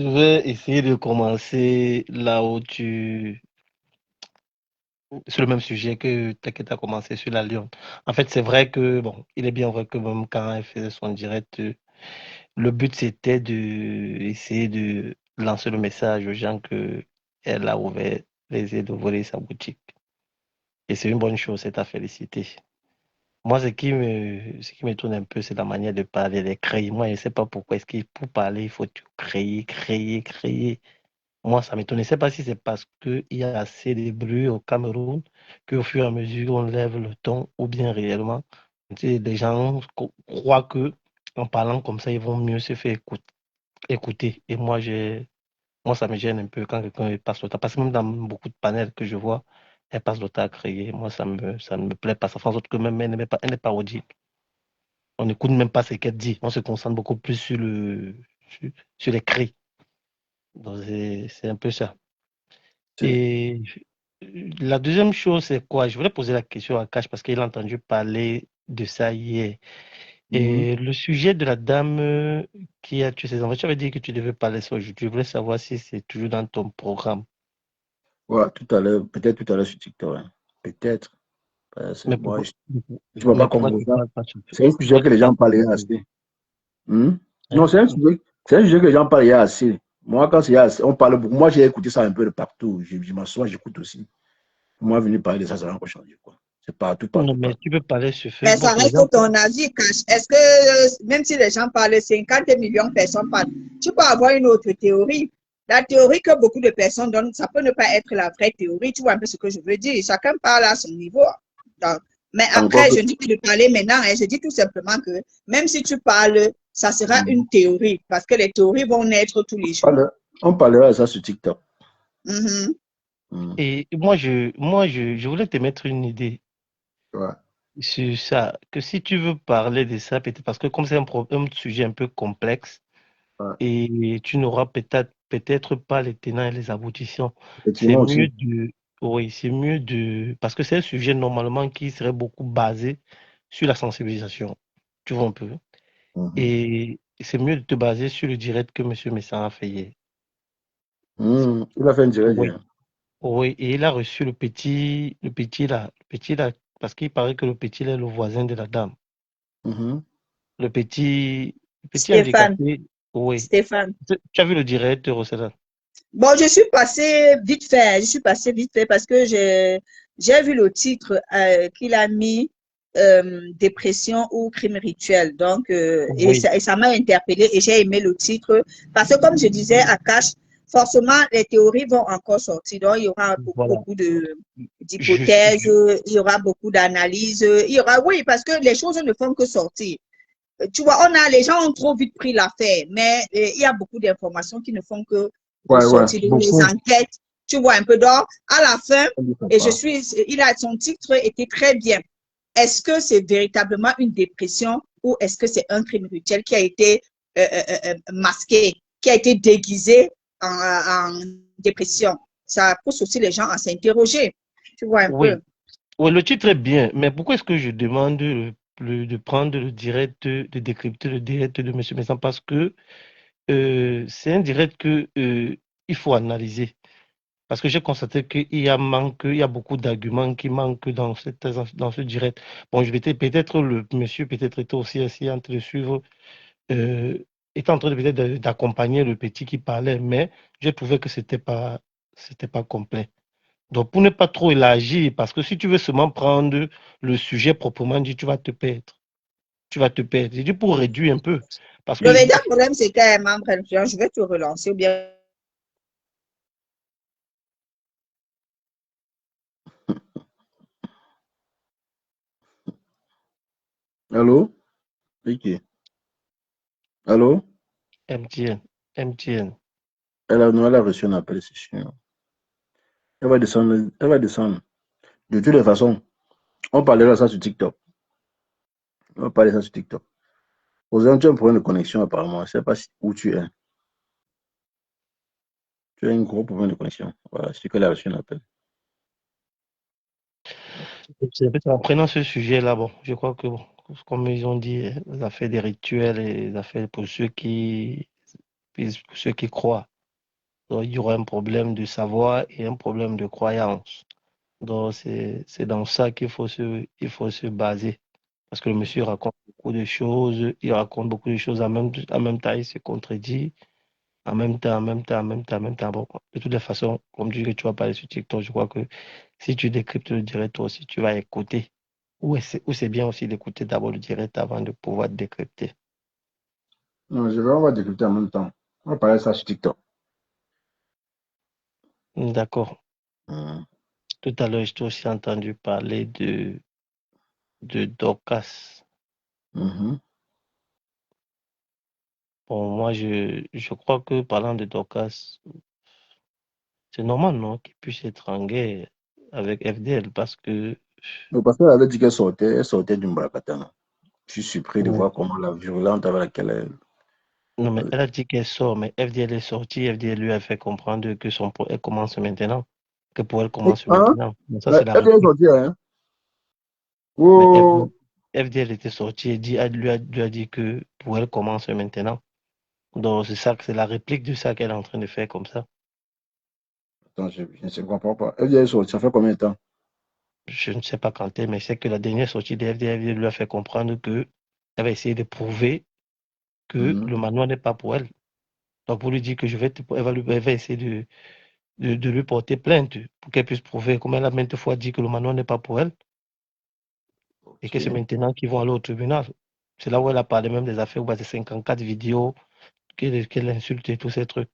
vais essayer de commencer là où sur le même sujet que tu as commencé sur la Lyon. En fait, c'est vrai que, bon, il est bien vrai que même quand elle faisait son direct, le but c'était essayer de lancer le message aux gens que elle a ouvert les yeux de voler sa boutique. Et c'est une bonne chose, c'est à féliciter. Moi, ce qui m'étonne un peu, c'est la manière de parler, les créer. Moi, je ne sais pas pourquoi est-ce que pour parler, il faut tout créer, créer, créer. Moi, ça m'étonne. Je ne sais pas si c'est parce qu'il y a assez de bruit au Cameroun qu'au fur et à mesure, on lève le ton ou bien réellement, tu sais, les gens croient que en parlant comme ça, ils vont mieux se faire écouter. Et moi, ça me gêne un peu quand quelqu'un passe le temps. Parce que même dans beaucoup de panels que je vois, elle passe le temps à créer. Moi, ça ne me plaît pas. Ça fait en sorte que même elle n'est pas audible. On n'écoute même pas ce qu'elle dit. On se concentre beaucoup plus sur, sur les cris. Donc, c'est un peu ça. Et la deuxième chose, c'est quoi? Je voulais poser la question à Cash parce qu'il a entendu parler de ça hier. Mhm. Et le sujet de la dame qui a tué ses enfants, tu avais dit que tu devais parler ça aujourd'hui. Je voulais savoir si c'est toujours dans ton programme. Ouais, tout à l'heure, peut-être tout à l'heure sur TikTok, hein. Peut-être. Mais Moi, pourquoi, je ne vois mais pas comme pourquoi tu ça. parles pas sur C'est un sujet pourquoi que tu les gens parles pas parlent sur assez. Hmm? Non, hein? c'est un sujet que les gens parlent assez. Moi, quand c'est assez, on parle beaucoup. Moi, j'ai écouté ça un peu de partout. Je m'assois, j'écoute aussi. Moi, venir parler de ça, ça va encore changer, quoi. C'est partout, Non, partout, mais partout. tu peux parler sur Mais ça Facebook. Les reste gens ton avis, Cash. Est-ce que, même si les gens parlent, 50 millions de personnes parlent, tu peux avoir une autre théorie. La théorie que beaucoup de personnes donnent, ça peut ne pas être la vraie théorie. Tu vois un peu ce que je veux dire. Chacun parle à son niveau. Donc, mais Encore après, que, je dis pas de parler maintenant. Je dis tout simplement que même si tu parles, ça sera hmm, une théorie parce que les théories vont naître tous les jours. on parlera de ça sur TikTok. Mhm. Hmm. et je voulais te mettre une idée Ouais, sur ça, que si tu veux parler de ça, peut-être parce que comme c'est un sujet un peu complexe ouais. et tu n'auras peut-être pas les tenants et les aboutissants, c'est Effectivement mieux aussi. de, oui, c'est mieux de, parce que c'est un sujet normalement qui serait beaucoup basé sur la sensibilisation, tu vois un peu, Mhm. et c'est mieux de te baser sur le direct que M. Messan a fait hier. Hmm. Il a fait un direct Oui, hier. oui, et il a reçu le petit là, parce qu'il paraît que le petit là est le voisin de la dame. Mhm. Le petit Stéphane, handicapé, oui. Stéphane. Tu as vu le direct, Rosella? Bon, je suis passée vite fait parce que j'ai vu le titre qu'il a mis dépression ou crime rituel. Donc, Oui, et ça m'a interpellée et j'ai aimé le titre parce que comme je disais à Cash, forcément, les théories vont encore sortir. Donc, il y aura beaucoup, voilà. beaucoup Je, d'hypothèses, je- il y aura beaucoup d'analyses. Il y aura, oui, parce que les choses ne font que sortir. Tu vois, les gens ont trop vite pris l'affaire, mais il y a beaucoup d'informations qui ne font que Ouais, ouais. sortir. Donc, les beaucoup. enquêtes, tu vois un peu d'or. À la fin, On dit ça et part. son titre était très bien. Est-ce que c'est véritablement une dépression ou est-ce que c'est un crime rituel qui a été masqué, qui a été déguisé en dépression? Ça pousse aussi les gens à s'interroger. Tu vois un peu. Oui. Oui, le titre est bien, mais pourquoi est-ce que je demande de prendre le direct, de décrypter le direct de M. Messan? Parce que c'est un direct que il faut analyser. Parce que j'ai constaté il y a beaucoup d'arguments qui manquent dans ce direct. Bon, je vais peut-être le monsieur peut-être était aussi en train de suivre, euh, était en train de peut-être d'accompagner le petit qui parlait, mais j'ai trouvé que c'était pas complet. Donc, pour ne pas trop élargir, parce que si tu veux seulement prendre le sujet proprement dit, tu vas te perdre. Tu vas te perdre. J'ai dit pour réduire un peu. Parce Le que véritable problème, c'est qu'un membre influent. Je vais te relancer ou bien Allô? Ok. Allô? MTN. MTN. Non, elle a reçu un appel, c'est sûr. Elle va descendre. Elle va descendre. De toutes les façons, on parlera de ça sur TikTok. On va parler de ça sur TikTok. Aux tu as un problème de connexion apparemment. Je ne sais pas où tu es. Tu as un gros problème de connexion. Voilà, c'est qu'elle a reçu un appel. En prenant ce sujet-là, bon, je crois que, bon, comme ils ont dit, les affaires des rituels et les affaires pour ceux qui croient. Donc, il y aura un problème de savoir et un problème de croyance. Donc, c'est dans ça il faut se baser. Parce que le monsieur raconte beaucoup de choses, il raconte beaucoup de choses en même temps, il se contredit, en même temps. Bon, de toutes les façons, comme tu dis que tu vas parler sur TikTok, je crois que si tu décryptes le direct, toi aussi, tu vas écouter. Ou c'est bien aussi d'écouter d'abord le direct avant de pouvoir décrypter. Non, on va décrypter en même temps. On va parler de ça sur TikTok. D'accord. Mhm. Tout à l'heure, je t'ai aussi entendu parler de Dorcas. Mhm. Bon, moi, je crois que parlant de Dorcas, c'est normal, non, qu'il puisse être en guerre avec FDL parce que, Donc, parce qu'elle avait dit elle sortait d'une Barakatana. Je suis surpris de ou- voir comment la virulence avec laquelle non, mais elle- elle a dit qu'elle sort, mais FDL est sortie, FDL lui a fait comprendre que elle commence maintenant, que pour elle commence Hein? maintenant. Mais ça, c'est la Elle est réplique. sortie, hein? Mais Oh! FDL était sortie et lui a dit que pour elle commence maintenant. Donc, c'est la réplique de ça qu'elle est en train de faire comme ça. Attends, je ne comprends pas. Elle est sortie, ça fait combien de temps? Je ne sais pas quand est, mais c'est que la dernière sortie de FDL lui a fait comprendre que elle va essayer de prouver que Mhm. le manoir n'est pas pour elle. Donc, pour lui dire que elle va essayer de lui porter plainte pour qu'elle puisse prouver, comme elle a maintes fois dit que le manoir n'est pas pour elle et que c'est Ok. maintenant qu'ils vont aller au tribunal. C'est là où elle a parlé même des affaires où il y a 54 vidéos, qu'elle insulte et tous ces trucs.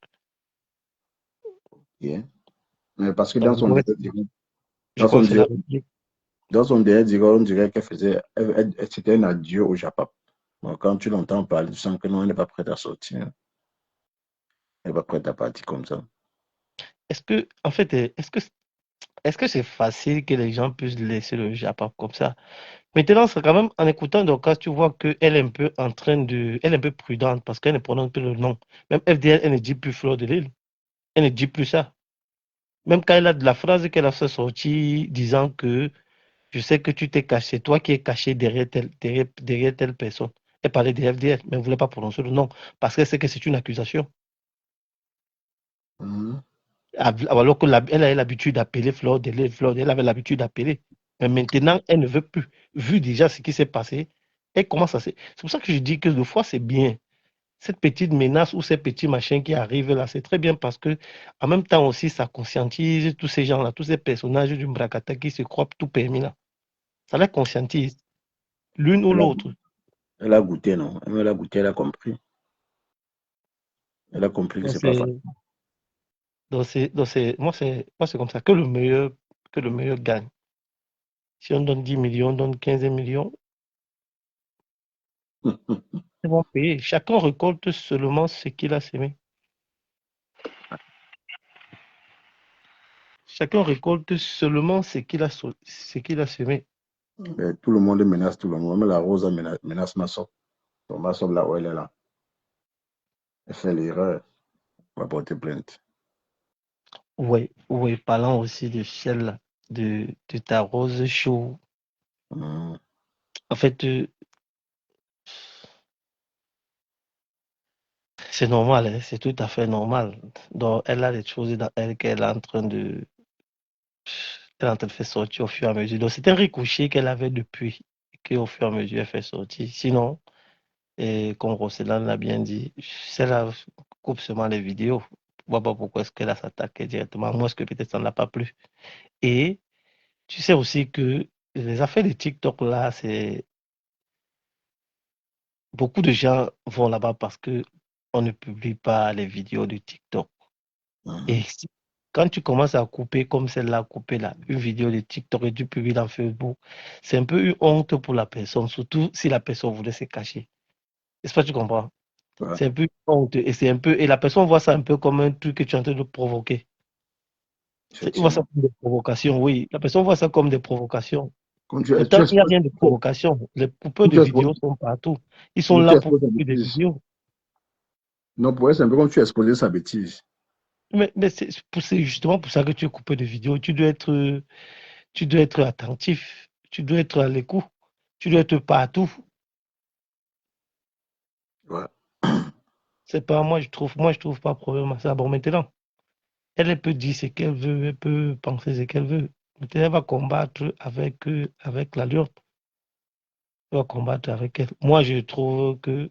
Ok. Mais parce que Donc, je crois que c'est la réplique. dans son dernier direct, on dirait qu'elle faisait, c'était un adieu au Japon. Donc, quand tu l'entends parler, tu sens que non, elle n'est pas prête à sortir. Elle n'est pas prête à partir comme ça. Est-ce que, en fait, est-ce que c'est facile que les gens puissent laisser le Japon comme ça? Maintenant, c'est quand même, en écoutant Dorcas, tu vois qu'elle est un peu elle est un peu prudente parce qu'elle ne prononce plus le nom. Même FDL, elle ne dit plus Fleur de Lille. Elle ne dit plus ça. Même quand elle a de la phrase qu'elle a fait sortir disant que je sais que tu t'es caché, toi qui es caché derrière telle personne. Elle parlait de FDL, mais elle ne voulait pas prononcer le nom parce qu'elle sait que c'est une accusation. Mhm. Alors qu'elle a l'habitude d'appeler Fleur de Lille, elle avait l'habitude d'appeler. Mais maintenant, elle ne veut plus. Vu déjà ce qui s'est passé, elle commence à se... C'est pour ça que je dis que des fois, c'est bien. Cette petite menace ou ces petits machins qui arrivent là, c'est très bien parce que en même temps aussi, ça conscientise tous ces gens-là, tous ces personnages du Mbrakata qui se croient tout permis là. Ça les conscientise, l'une ou Elle a, l'autre. elle a goûté, non? Elle a goûté, elle a compris. Elle a compris que Donc c'est pas facile. c'est, moi c'est comme ça que le meilleur gagne. Si on donne 10 millions, on donne 15 millions, ils vont payer. Chacun récolte seulement ce qu'il a semé. Chacun récolte seulement ce qu'il a semé. Mais tout le monde menace tout le monde. Même la Rosa menace Massop. Donc Massop, là où elle est là, elle fait l'erreur. Elle va porter plainte. Oui, oui, parlant aussi de Shell, de ta rose chaud. Mhm. En fait, c'est normal, hein, c'est tout à fait normal. Donc, elle a des choses dans elle qu'elle est en train de faire sortir au fur et à mesure. Donc, c'est un ricochet qu'elle avait depuis, qu'au fur et à mesure, elle fait sortir. Sinon, et comme Roselyne l'a bien dit, celle-là coupe seulement les vidéos. Je vois pas pourquoi est-ce qu'elle a s'attaqué directement, à moins que peut-être ça ne l'a pas plu. Et tu sais aussi que les affaires de TikTok, là, c'est beaucoup de gens vont là-bas parce que on ne publie pas les vidéos de TikTok. Et Mhm. quand tu commences à couper comme celle-là, couper là, une vidéo de TikTok et tu publies dans Facebook, c'est un peu une honte pour la personne, surtout si la personne voulait se cacher. Est-ce que tu comprends? Ouais. C'est un peu une honte et c'est un peu, et la personne voit ça un peu comme un truc que tu es en train de provoquer. Il voit ça comme des provocations, oui. La personne voit ça comme des provocations. Pourtant, il n'y a rien de provocation. Les coupeurs de vidéos sont partout. Ils sont là pour couper des vidéos. Non, pour elle, c'est un peu comme tu as exposé sa bêtise. Mais c'est justement pour ça que tu es coupé de vidéos. Tu dois être attentif. Tu dois être à l'écoute. Tu dois être partout. Ouais. C'est pas moi, je trouve pas problème à ça. Bon, maintenant, elle peut dire ce qu'elle veut, elle peut penser ce qu'elle veut. Maintenant, elle va combattre avec l'Alliance. Elle va combattre avec elle. Moi, je trouve que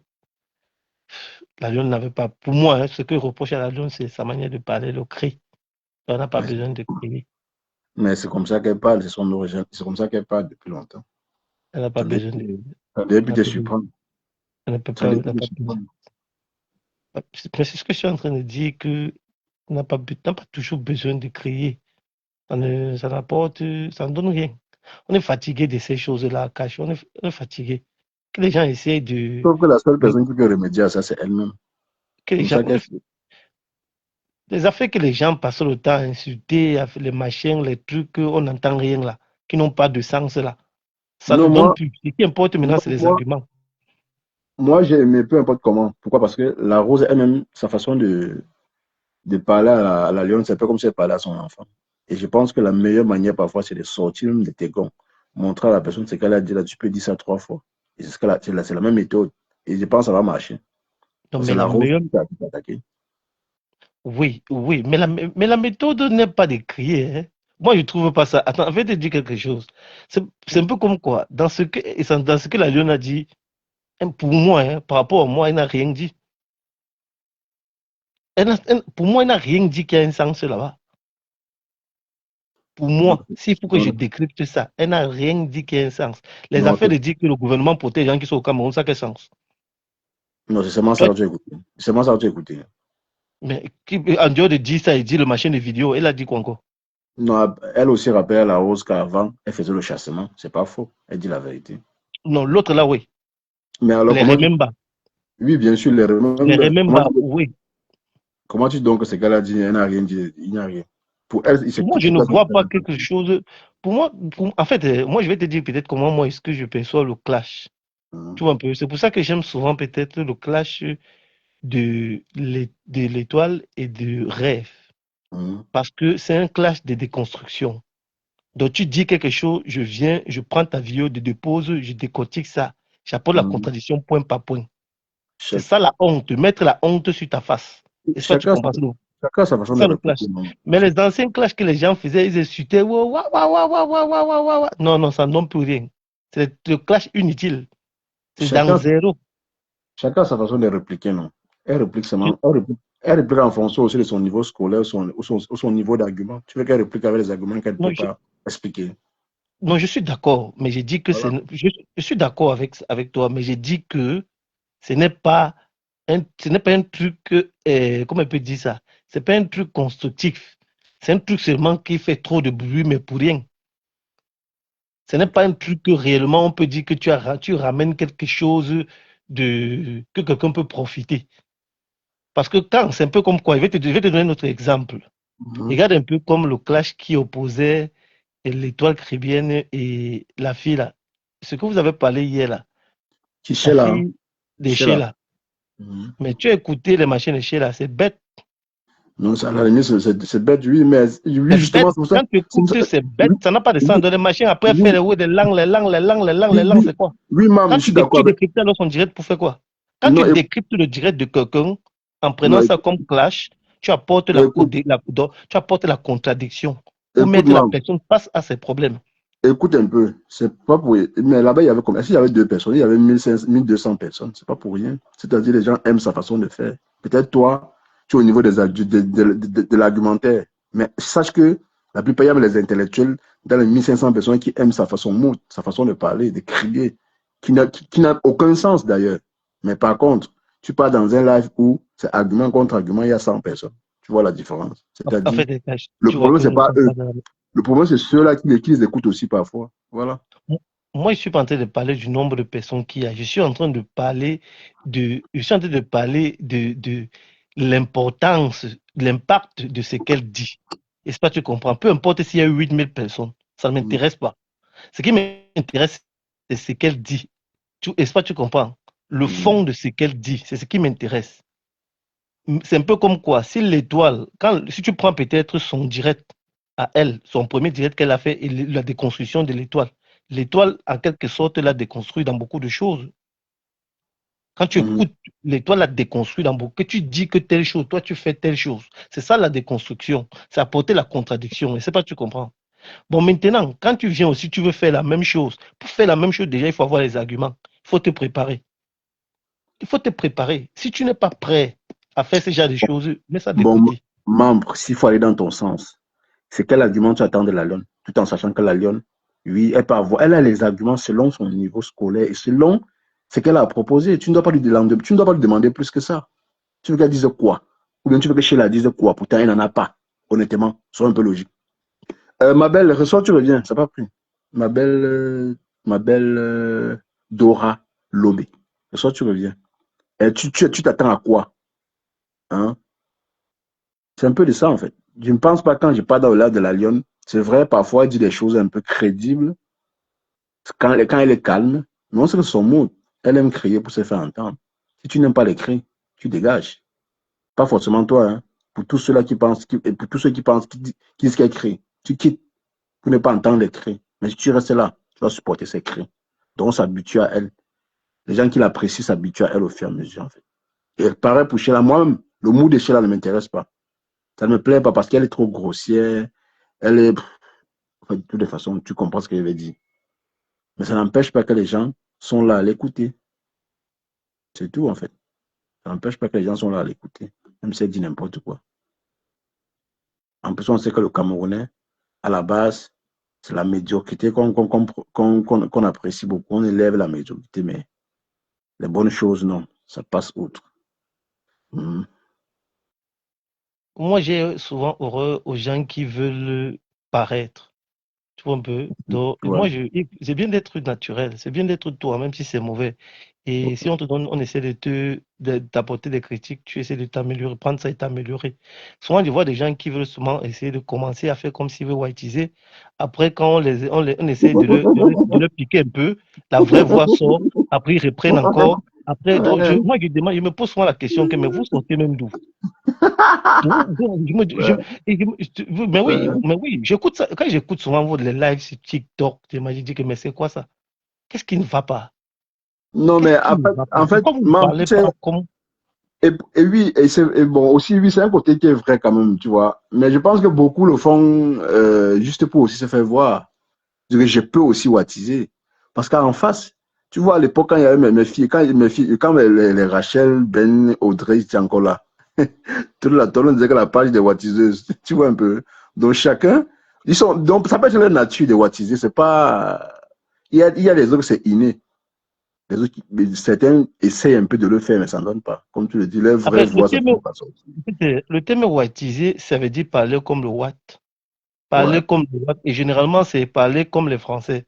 l'Alliance n'avait pas. Pour moi, hein, ce que je reproche à l'Alliance, c'est sa manière de parler, le cri. Elle n'a pas besoin de crier. Mais c'est comme ça qu'elle parle, c'est son origine. C'est comme ça qu'elle parle depuis longtemps. Elle n'a pas besoin de. Ça devait te surprendre. Elle ne peut pas. Mais c'est ce que je suis en train de dire, que n'a pas toujours besoin de crier. Ça n'apporte, ça ne donne rien. On est fatigué de ces choses-là, caché. On est fatigué. Que les gens essayent de. Sauf que la seule personne qui peut remédier à ça, c'est elle-même. Que les gens. Les affaires que les gens passent le temps à insulter, les machins, les trucs, on n'entend rien là, qui n'ont pas de sens là. Ça ne donne plus. Ce qui importe maintenant, c'est les arguments. Moi, j'ai aimé peu importe comment. Pourquoi? Parce que la Rose elle-même, sa façon de parler à la lionne, c'est un peu comme si elle parlait à son enfant. Et je pense que la meilleure manière parfois, c'est de sortir de tes gonds, montrer à la personne ce qu'elle a dit là, tu peux dire ça 3 fois. Et c'est la même méthode. Et je pense que ça va marcher. C'est la Rose qui t'a attaqué. Oui, mais la méthode n'est pas de crier. Hein. Moi, je ne trouve pas ça. Attends, je vais te dire quelque chose. C'est un peu comme quoi, dans ce que la lionne a dit, pour moi, hein, par rapport à moi, elle n'a rien dit. Pour moi, elle n'a rien dit qu'il y a un sens là-bas. Pour moi, s'il faut que je décrypte ça, elle n'a rien dit qu'il y a un sens. Les affaires de dire que le gouvernement protège les gens qui sont au Cameroun, ça a quel sens? Non, c'est seulement ça que tu as écouté. C'est seulement ça que tu as écouté. Mais en dehors de dire ça, il dit le machin de vidéo, elle a dit quoi encore? Non, elle aussi rappelle à la Rose qu'avant, elle faisait le chassement. C'est pas faux. Elle dit la vérité. Non, l'autre là, oui. Mais alors, les Remember. Oui, bien sûr, les Remember. Les Remember, oui. Comment tu dis donc que ce qu'elle a dit, elle n'a rien dit, il n'y a rien. Pour elle, moi, je ne vois pas quelque chose. Pour moi, en fait, moi, je vais te dire peut-être comment moi est-ce que je perçois le clash. Tu vois un peu. C'est pour ça que j'aime souvent peut-être le clash de l'étoile et de rêve. Parce que c'est un clash de déconstruction. Donc, tu dis quelque chose, je viens, je prends ta vidéo de dépose, je décortique ça. J'apporte la contradiction point par point. C'est ça la honte, mettre la honte sur ta face. Et ça, tu comprends? Chacun sa façon de le clash. Mais les anciens clashs que les gens faisaient, ils insultaient. Non, ça ne donne plus rien. C'est le clash inutile. C'est dans zéro. Chacun a sa façon de répliquer, non? Elle réplique seulement. Elle réplique en fonction aussi de son niveau scolaire, son niveau d'argument. Tu veux qu'elle réplique avec les arguments qu'elle ne peut pas expliquer? Non, je suis d'accord, mais j'ai dit que je suis d'accord avec toi, mais j'ai dit que ce n'est pas un truc, comment on peut dire ça? C'est pas un truc constructif. C'est un truc seulement qui fait trop de bruit, mais pour rien. Ce n'est pas un truc que réellement on peut dire que tu ramènes quelque chose que quelqu'un peut profiter. Parce que quand c'est un peu comme quoi, je vais te donner un autre exemple. Regarde un peu comme le clash qui opposait l'étoile caribéenne et la fille là. Ce que vous avez parlé hier là. Sheila. De Sheila. Mais tu as écouté les machines de Sheila, c'est bête. Non, ça, à la limite, c'est bête, oui, mais oui, justement, c'est ça. Quand tu écoutes, c'est bête, ça n'a pas de sens. Dans les machines, après, faire les langues, c'est quoi? Oui, maman, je suis d'accord. Tu décryptes alors son direct pour faire quoi? Quand tu décryptes le direct de quelqu'un, en prenant ça comme clash, tu apportes la contradiction pour mettre la personne face à ses problèmes. Écoute un peu, c'est pas pour. Mais là-bas, il y avait combien? S'il y avait 2 personnes, il y avait 1200 personnes, c'est pas pour rien. C'est-à-dire, les gens aiment sa façon de faire. Peut-être toi, tu es au niveau de l'argumentaire. Mais sache que la plupart, il y avait les intellectuels dans les 1500 personnes qui aiment sa façon de parler, de crier, qui n'a aucun sens d'ailleurs. Mais par contre, tu pars dans un live où c'est argument contre argument, il y a 100 personnes. Tu vois la différence. En C'est-à-dire, fait, le tu vois problème, que c'est nous ne pas sommes eux. pas dans Le problème, c'est ceux-là qui les écoutent aussi parfois. Voilà. Moi, je suis pas en train de parler du nombre de personnes qu'il y a. Je suis en train de parler de l'importance, l'impact de ce qu'elle dit. Est-ce pas tu comprends? Peu importe s'il y a 8000 personnes, ça ne Mm. m'intéresse pas. Ce qui m'intéresse, c'est ce qu'elle dit. Est-ce pas tu comprends? Le fond de ce qu'elle dit, c'est ce qui m'intéresse. C'est un peu comme quoi, si l'étoile, si tu prends peut-être son direct à elle, son premier direct qu'elle a fait, et la déconstruction de l'étoile, en quelque sorte, l'a déconstruit dans beaucoup de choses. Quand tu Mm. écoutes, l'étoile l'a déconstruit dans beaucoup, que tu dis que telle chose, toi tu fais telle chose. C'est ça la déconstruction. C'est apporter la contradiction. Et c'est pas, tu comprends. Bon, maintenant, quand tu viens aussi, tu veux faire la même chose. Pour faire la même chose, déjà, il faut avoir les arguments. Il faut te préparer. Il faut te préparer. Si tu n'es pas prêt à faire ce genre de choses, mets ça de Bon, côté. membre, s'il faut aller dans ton sens, c'est quel argument tu attends de la Lyon, tout en sachant que la Lyon, oui, elle a les arguments selon son niveau scolaire et selon ce qu'elle a proposé. Tu ne dois pas lui demander plus que ça. Tu veux qu'elle dise quoi? Ou bien tu veux que Sheila dise quoi? Pourtant, elle n'en a pas. Honnêtement, sois un peu logique. Ma belle, reçois, tu reviens, ça n'a pas pris. Ma belle, Dora Lobé. Reçois, tu reviens. Et tu t'attends à quoi? Hein? C'est un peu de ça, en fait. Je ne pense pas, quand je parle dans le lave de la Lyon, c'est vrai, parfois, elle dit des choses un peu crédibles quand elle est calme. Mais on sait que son mot, elle aime crier pour se faire entendre. Si tu n'aimes pas les cris, tu dégages. Pas forcément toi, hein. Pour tous ceux-là qui pensent, et pour tous ceux qui pensent, qui disent qu'elle crie, tu quittes pour ne pas entendre les cris. Mais si tu restes là, tu vas supporter ces cris. Donc, on s'habitue à elle. Les gens qui l'apprécient s'habituent à elle au fur et à mesure, en fait. Et pareil pour Sheila. Moi-même, le mot de Sheila ne m'intéresse pas. Ça ne me plaît pas parce qu'elle est trop grossière. Elle est. Enfin, de toutes les façons, tu comprends ce que je vais dire. Mais ça n'empêche pas que les gens sont là à l'écouter. C'est tout, en fait. Ça n'empêche pas que les gens sont là à l'écouter. Même si elle dit n'importe quoi. En plus, on sait que le Camerounais, à la base, c'est la médiocrité qu'on apprécie beaucoup. On élève la médiocrité, mais les bonnes choses, non. Ça passe outre. Mm. Moi, j'ai souvent horreur aux gens qui veulent paraître. Tu vois un peu. Donc, Ouais. moi, c'est bien d'être naturel, c'est bien d'être toi, même si c'est mauvais. Et si on te donne, on essaie d'apporter des critiques, tu essaies de t'améliorer, prendre ça et t'améliorer. Souvent, je vois des gens qui veulent souvent essayer de commencer à faire comme s'ils veulent whiteiser. Après, quand on essaie de le piquer un peu, la vraie voix sort. Après, ils reprennent encore. Après, donc, Ouais. moi, je me pose souvent la question que, mais vous sortez même d'où? Donc, mais oui, j'écoute ça. Quand j'écoute souvent les lives sur TikTok, je dis que, mais c'est quoi ça? Qu'est-ce qui ne va pas? Non, mais Qu'est-ce qui ne va pas? en fait, Pourquoi vous ne tu parlez sais, pas comme. et oui, et bon, aussi, oui, c'est un côté qui est vrai quand même, tu vois. Mais je pense que beaucoup le font juste pour aussi se faire voir. Je peux aussi wattiser. Parce qu'en face, tu vois, à l'époque, quand il y avait mes filles, quand les Rachel, Ben, Audrey étaient encore là, tout le monde disait que la page des wattiseuses, tu vois un peu. Donc chacun, donc ça peut être la nature des wattisés, c'est pas, il y a des autres, c'est inné. Les autres, certains essayent un peu de le faire, mais ça ne donne pas. Comme tu le dis, leur vraie Après, voix, ça ne donne pas ça. le terme whiteiser, ça veut dire parler comme le Watt. Ouais, Parler comme le Watt. Et généralement, c'est parler comme les Français.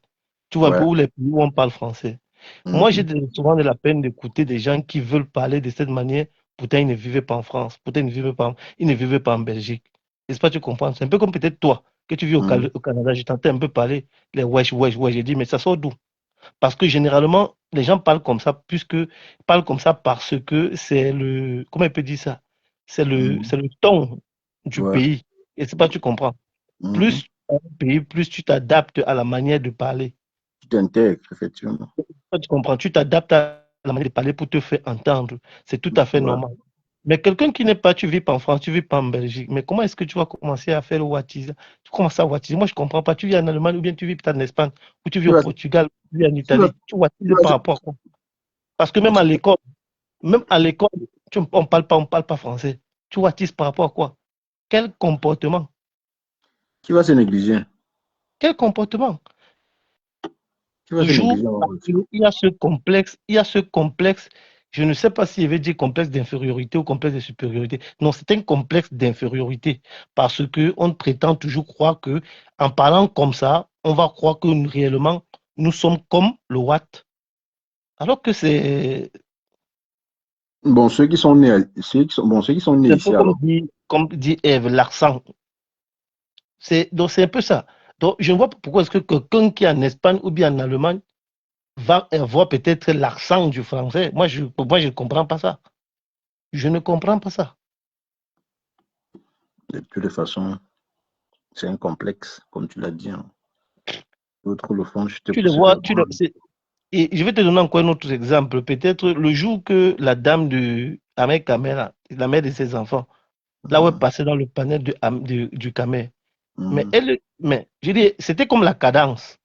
Tu vois un peu ouais. où les pays où on parle français. Moi, Mhm. souvent de la peine d'écouter des gens qui veulent parler de cette manière. Pourtant, ils ne vivaient pas en France. Pourtant, ils ne vivaient pas en Belgique. N'est-ce pas, tu comprends? C'est un peu comme peut-être toi, que tu vis Mhm. Au Canada. Je t'entends un peu parler, les wesh, wesh, wesh. J'ai dit, mais ça sort d'où? Parce que généralement, les gens parlent comme ça, parlent comme ça parce que c'est le, comment on peut dire ça? Mhm. C'est le ton du Ouais. pays. Et c'est pas, tu comprends. Mhm. Plus un pays, plus tu t'adaptes à la manière de parler. Tu t'intègres, effectivement. Tu comprends, tu t'adaptes à la manière de parler pour te faire entendre. C'est tout à fait Ouais. normal. Mais quelqu'un qui n'est pas, tu vis pas en France, tu vis pas en Belgique, mais comment est-ce que tu vas commencer à faire le whatise? Tu commences à whatise. Moi, je comprends pas. Tu vis en Allemagne ou bien tu vis peut-être en Espagne ou tu vis Tu au vas, Portugal, tu vis en tu vas, Italie. Tu whatise tu par vas, rapport à quoi? Parce que même à l'école, on parle pas français. Tu whatise par rapport à quoi? Quel comportement? qui va se négliger? Quel comportement? Qui va se Toujours, négliger? il y a ce complexe Je ne sais pas s'il veut dire complexe d'infériorité ou complexe de supériorité. Non, c'est un complexe d'infériorité parce qu'on prétend toujours croire que en parlant comme ça, on va croire que réellement, nous sommes comme le Watt. Alors que c'est Bon, ceux qui sont nés, ceux qui sont nés un ici peu alors. comme dit Ève, l'accent. Donc c'est un peu ça. Donc je ne vois pas pourquoi est-ce que quelqu'un qui est en Espagne ou bien en Allemagne va avoir peut-être l'accent du français. Moi, je ne comprends pas ça. Je ne comprends pas ça. De toute façon, c'est un complexe, comme tu l'as dit. Hein. D'autres le font, je te Tu le pousse vois, vers. et je vais te donner encore un autre exemple. Peut-être le jour que la dame de Ahmed Kamel, la mère de ses enfants, là où elle passait dans le panel du Kamer. Mais je dis, c'était comme la cadence.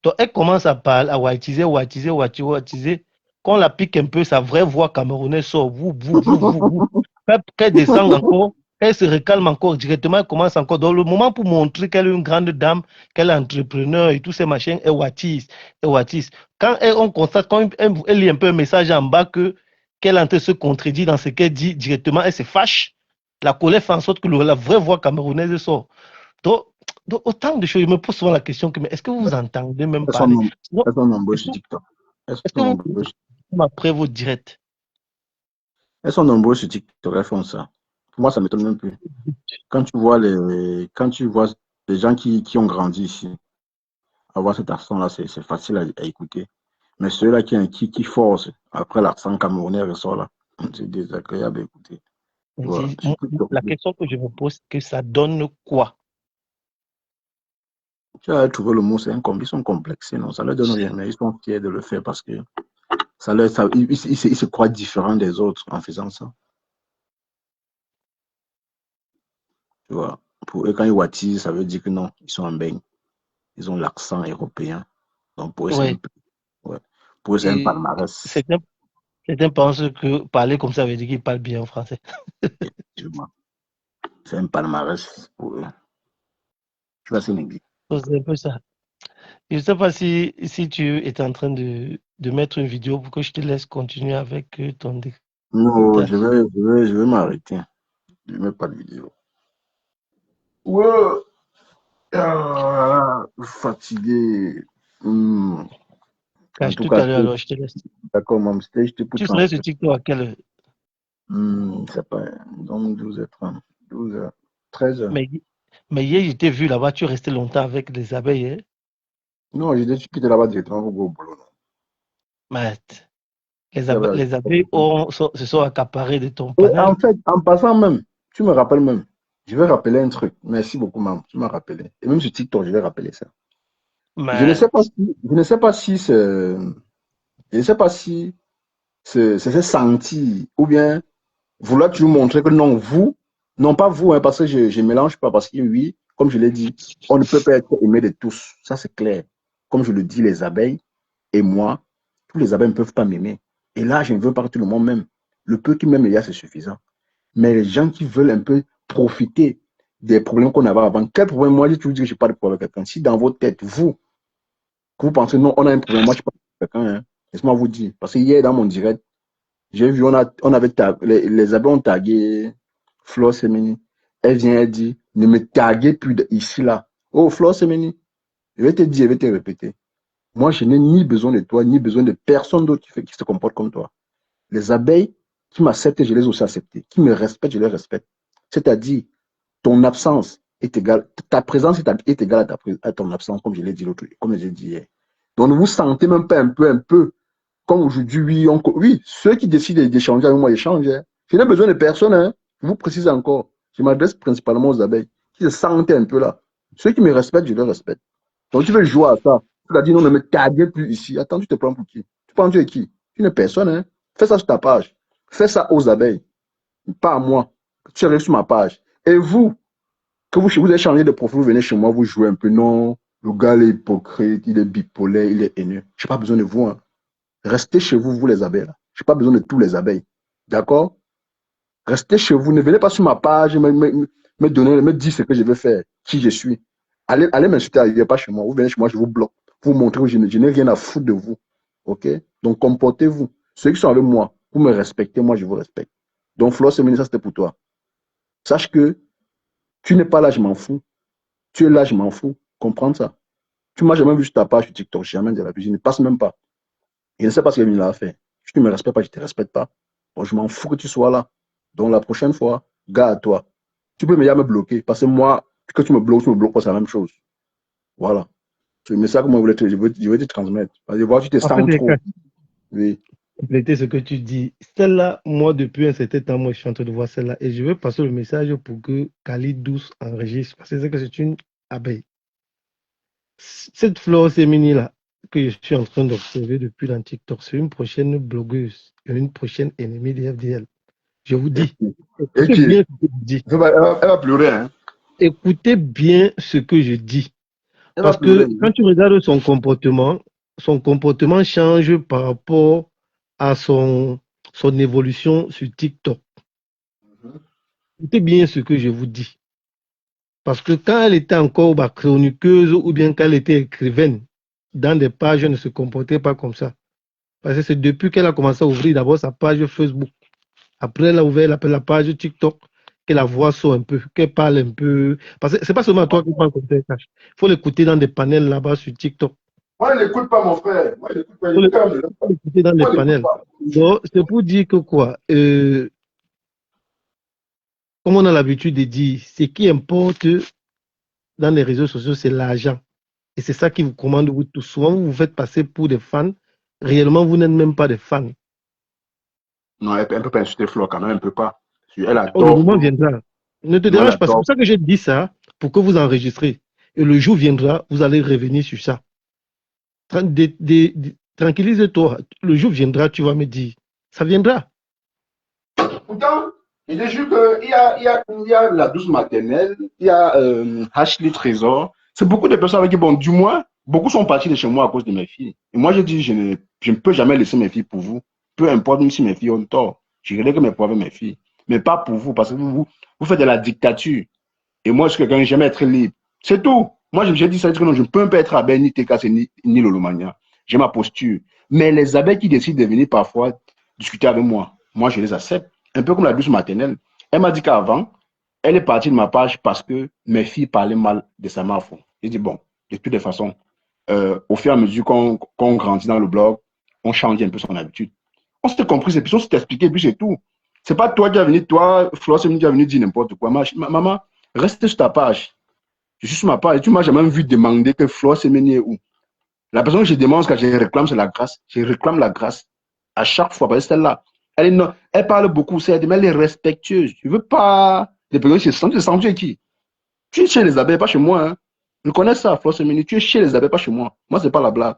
Donc, elle commence à parler, à ouatiser. Quand on la pique un peu, sa vraie voix camerounaise sort. Vous. Après, elle descend encore. Elle se recalme encore directement. Elle commence encore. Dans le moment pour montrer qu'elle est une grande dame, qu'elle est entrepreneur et tous ces machins, elle ouatise. Quand on constate, quand elle lit un peu un message en bas qu'elle est en train de se contredire dans ce qu'elle dit directement, elle se fâche. La colère fait en sorte que la vraie voix camerounaise sort. Donc, autant de choses, je me pose souvent la question que, mais est-ce que vous entendez même Elles sont, parler? Sinon, elles sont nombreuses est-ce sur que, TikTok. Elles est-ce que sont vous nombreuses. après vos directs? Elles sont nombreuses sur TikTok, elles font ça. Pour moi, ça ne m'étonne même plus. Quand tu vois les gens qui ont grandi ici, avoir cet accent-là, c'est facile à écouter. Mais ceux-là qui forcent, après l'accent camerounais ressort là, c'est désagréable à écouter. Voilà. Sur TikTok, La question que je me pose, c'est que ça donne quoi? tu as trouvé le mot, ils sont complexés, non, ça leur donne rien, mais ils sont fiers de le faire parce que ils se croient différents des autres en faisant ça. Tu vois. Pour eux, quand ils wattisent, ça veut dire que non, ils sont en baigne. Ils ont l'accent européen. Donc pour eux, c'est un Oui. peu. Ouais. Pour eux, c'est un Et palmarès. certains pensent que parler comme ça veut dire qu'ils parlent bien français. Effectivement. C'est un palmarès pour eux. Tu vois, c'est l'idée. Donc, c'est un peu ça. Je ne sais pas si tu es en train de mettre une vidéo pour que je te laisse continuer avec ton Non, décryptage. je vais m'arrêter. Je ne mets pas de vidéo. Ouais. Fatigué. En Cache tout tout cas, à l'heure, alors je te laisse. d'accord, mon stage, je pour Tu serais sur transférer. TikTok à quelle heure? C'est pas. Donc 12h30. 12h. 13h. Mais hier, je t'ai vu là-bas, tu restais longtemps avec les abeilles. Hein? Non, j'ai dit, tu quittes là-bas directement pour go au boulot. Mais Non. les abeilles se sont accaparées de ton Et en panel. fait, en passant même, tu me rappelles même. Je vais rappeler un truc. Merci beaucoup, maman. Tu m'as rappelé. Et même sur TikTok, je vais rappeler ça. Je ne Mais sais pas si, je ne sais pas si c'est, je ne sais pas si c'est senti ou bien vouloir toujours montrer que non, vous, non pas vous, hein, parce que je ne mélange pas, parce que oui, comme je l'ai dit, on ne peut pas être aimé de tous. Ça, c'est clair. Comme je le dis, les abeilles et moi, tous les abeilles ne peuvent pas m'aimer. Et là, je ne veux pas que tout le monde m'aime. Le peu qui m'aime, c'est suffisant. Mais les gens qui veulent un peu profiter des problèmes qu'on avait avant, quel problème? Moi, j'ai toujours dit que je n'ai pas de problème avec quelqu'un. Si dans votre tête, que vous pensez, non, on a un problème, moi, je ne pas avec quelqu'un, hein, laisse-moi vous dire. Parce que hier, dans mon direct, j'ai vu, on avait les abeilles ont tagué Flore Semeni. Elle vient, elle dit, ne me taguez plus ici, là. Oh, Flore Semeni, je vais te dire, je vais te répéter. Moi, je n'ai ni besoin de toi, ni besoin de personne d'autre qui se comporte comme toi. Les abeilles qui m'acceptent, je les ai aussi acceptées. Qui me respectent, je les respecte. C'est-à-dire, ton absence est égale, ta présence est égale à ton absence, comme je l'ai dit comme je l'ai dit hier. Donc, ne vous sentez même pas un peu, comme aujourd'hui, oui, ceux qui décident d'échanger avec moi, échangent. Hein. Je n'ai besoin de personne, hein. Je vous précise encore. Je m'adresse principalement aux abeilles qui se sentent un peu là. Ceux qui me respectent, je les respecte. Donc, tu veux jouer à ça. Tu as dit non, ne me taguez plus ici. Attends, tu te prends pour qui? Tu prends tu es qui? Tu n'es personne, hein. Fais ça sur ta page. Fais ça aux abeilles. Pas à moi. Tu arrives sur ma page. Et vous, que vous avez changé de profil, vous venez chez moi, vous jouez un peu. Non, le gars il est hypocrite, il est bipolaire, il est haineux. Je n'ai pas besoin de vous. Hein. Restez chez vous, vous les abeilles. Je n'ai pas besoin de tous les abeilles. D'accord? Restez chez vous. Ne venez pas sur ma page me dire ce que je vais faire, qui je suis. Allez m'insulter ailleurs, pas chez moi. Vous venez chez moi, je vous bloque. Vous montrez que je n'ai rien à foutre de vous. OK? Donc comportez-vous. Ceux qui sont avec moi, pour me respecter, moi, je vous respecte. Donc, Flore Semeni, ça, c'était pour toi. Sache que tu n'es pas là, je m'en fous. Tu es là, je m'en fous. Comprends ça. Tu m'as jamais vu sur ta page sur TikTok, jamais de la vie. Je ne passe même pas. Je ne sais pas ce qu'il a fait. Si tu ne me respectes pas, je ne te respecte pas. Bon, je m'en fous que tu sois là. Donc, la prochaine fois, gars à toi. Tu peux me bloquer. Parce que moi, que tu me bloques pas, c'est la même chose. Voilà. C'est le message que moi, je voulais te transmettre. Parce que voilà, tu te En fait, sens trop. Oui. compléter ce que tu dis. Celle-là, moi, depuis un certain temps, moi, je suis en train de voir celle-là. Et je veux passer le message pour que Kali Douce enregistre. Parce que c'est une abeille. Cette Flore Semini-là, que je suis en train d'observer depuis dans TikTok, c'est une prochaine blogueuse, une prochaine ennemie des FDL. Je vous dis, Et écoutez bien ce que je dis. elle va pleurer, hein. Écoutez bien ce que je dis. Elle va Parce pleurer. que quand tu regardes son comportement change par rapport à son évolution sur TikTok. Écoutez bien ce que je vous dis. Parce que quand elle était encore chroniqueuse ou bien quand elle était écrivaine, dans des pages, elle ne se comportait pas comme ça. Parce que c'est depuis qu'elle a commencé à ouvrir d'abord sa page Facebook. Après, elle a ouvert la page TikTok, que la voix sort un peu, qu'elle parle un peu. Parce que c'est pas seulement à toi qui parle comme ça, il faut l'écouter dans des panels là-bas sur TikTok. Moi, je n'écoute pas mon frère. Moi, je n'écoute pas. Il faut l'écouter dans des Moi, je n'écoute panels. pas. Donc, c'est pour dire que quoi, comme on a l'habitude de dire, ce qui importe dans les réseaux sociaux, c'est l'argent. Et c'est ça qui vous commande vous tous. Souvent, vous vous faites passer pour des fans. Réellement, vous n'êtes même pas des fans. Non, elle ne peut pas insulter Flore quand même, elle ne peut pas. Elle Oh, le adore moment Flore. viendra. Ne te Non, elle dérange pas. C'est adore. pour ça que j'ai dit ça, pour que vous enregistrez. Et le jour viendra, vous allez revenir sur ça. Tranquillise-toi. Le jour viendra, tu vas me dire. Ça viendra. Pourtant, je te jure qu'il y a la douce maternelle, il y a Ashley Trésor. C'est beaucoup de personnes avec qui, bon, du moins, beaucoup sont partis de chez moi à cause de mes filles. Et moi, je dis, je ne peux jamais laisser mes filles pour vous. Peu importe, même si mes filles ont tort. Je relègue mes problèmes avec mes filles. Mais pas pour vous, parce que vous faites de la dictature. Et moi, je suis quelqu'un qui j'aime être libre. C'est tout. Moi, j'ai dit ça, que non, je ne peux pas être abeille, ni TKC, ni Lolomania. J'ai ma posture. Mais les abeilles qui décident de venir parfois discuter avec moi, je les accepte. Un peu comme la douce maternelle. Elle m'a dit qu'avant, elle est partie de ma page parce que mes filles parlaient mal de sa mafo. J'ai dit, bon, de toutes les façons, au fur et à mesure qu'on grandit dans le blog, on change un peu son habitude. On s'était compris, c'est puis on s'est expliqué, puis c'est tout. C'est pas toi qui as venu, toi, Flore, c'est qui a venu dire n'importe quoi. Maman, reste sur ta page. Je suis sur ma page. Tu m'as jamais vu demander que Flore Semeni est où. La personne que je demande quand je réclame, c'est la grâce. Je réclame la grâce à chaque fois parce que celle-là, elle parle beaucoup, mais elle est respectueuse. Je ne veux pas des personnes qui se sentent. Tu es chez qui? Tu es chez les abeilles, pas chez moi. Hein. Je connais ça, Flore Semeni. Tu es chez les abeilles, pas chez moi. Moi, ce n'est pas la blague.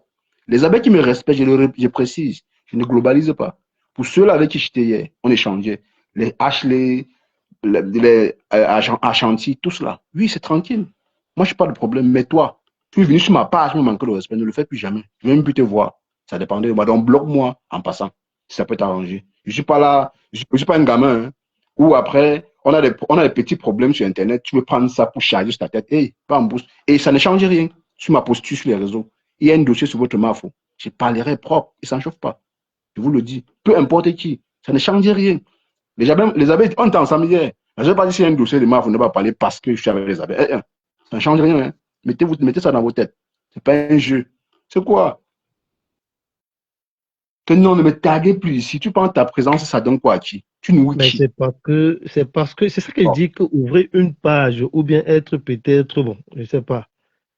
Les abeilles qui me respectent, je précise. Je ne globalise pas. Pour ceux-là avec qui j'étais hier, on échangeait. Les Ashley, les Ashanti, tout cela. Oui, c'est tranquille. Moi, je n'ai pas de problème. Mais toi, tu es venu sur ma page, me manquer de respect. Ne le fais plus jamais. Je ne vais même plus te voir. Ça dépendait de moi. Donc, bloque-moi en passant. Si ça peut t'arranger. Je ne suis pas là. Je ne suis pas un gamin. Hein, où après, on a des petits problèmes sur Internet. Tu veux prendre ça pour charger sur ta tête. Hey, pas en boost. Et ça ne change rien sur ma posture sur les réseaux. Il y a un dossier sur votre mafo. Je parlerai propre. Et ça ne chauffe pas. Je vous le dis. Peu importe qui. Ça ne change rien. Les abeilles, on est ensemble hier. Je ne vais pas dire si y a un dossier de mafo, on ne va pas parler parce que je suis avec les abeilles. Ça ne change rien. Hein. Mettez ça dans vos têtes. Ce n'est pas un jeu. C'est quoi? Que non, ne me taguez plus ici. Tu penses ta présence, ça donne quoi à qui? Tu nous Mais qui? c'est ça que je dis qu'ouvrir une page ou bien être peut-être, bon, je ne sais pas,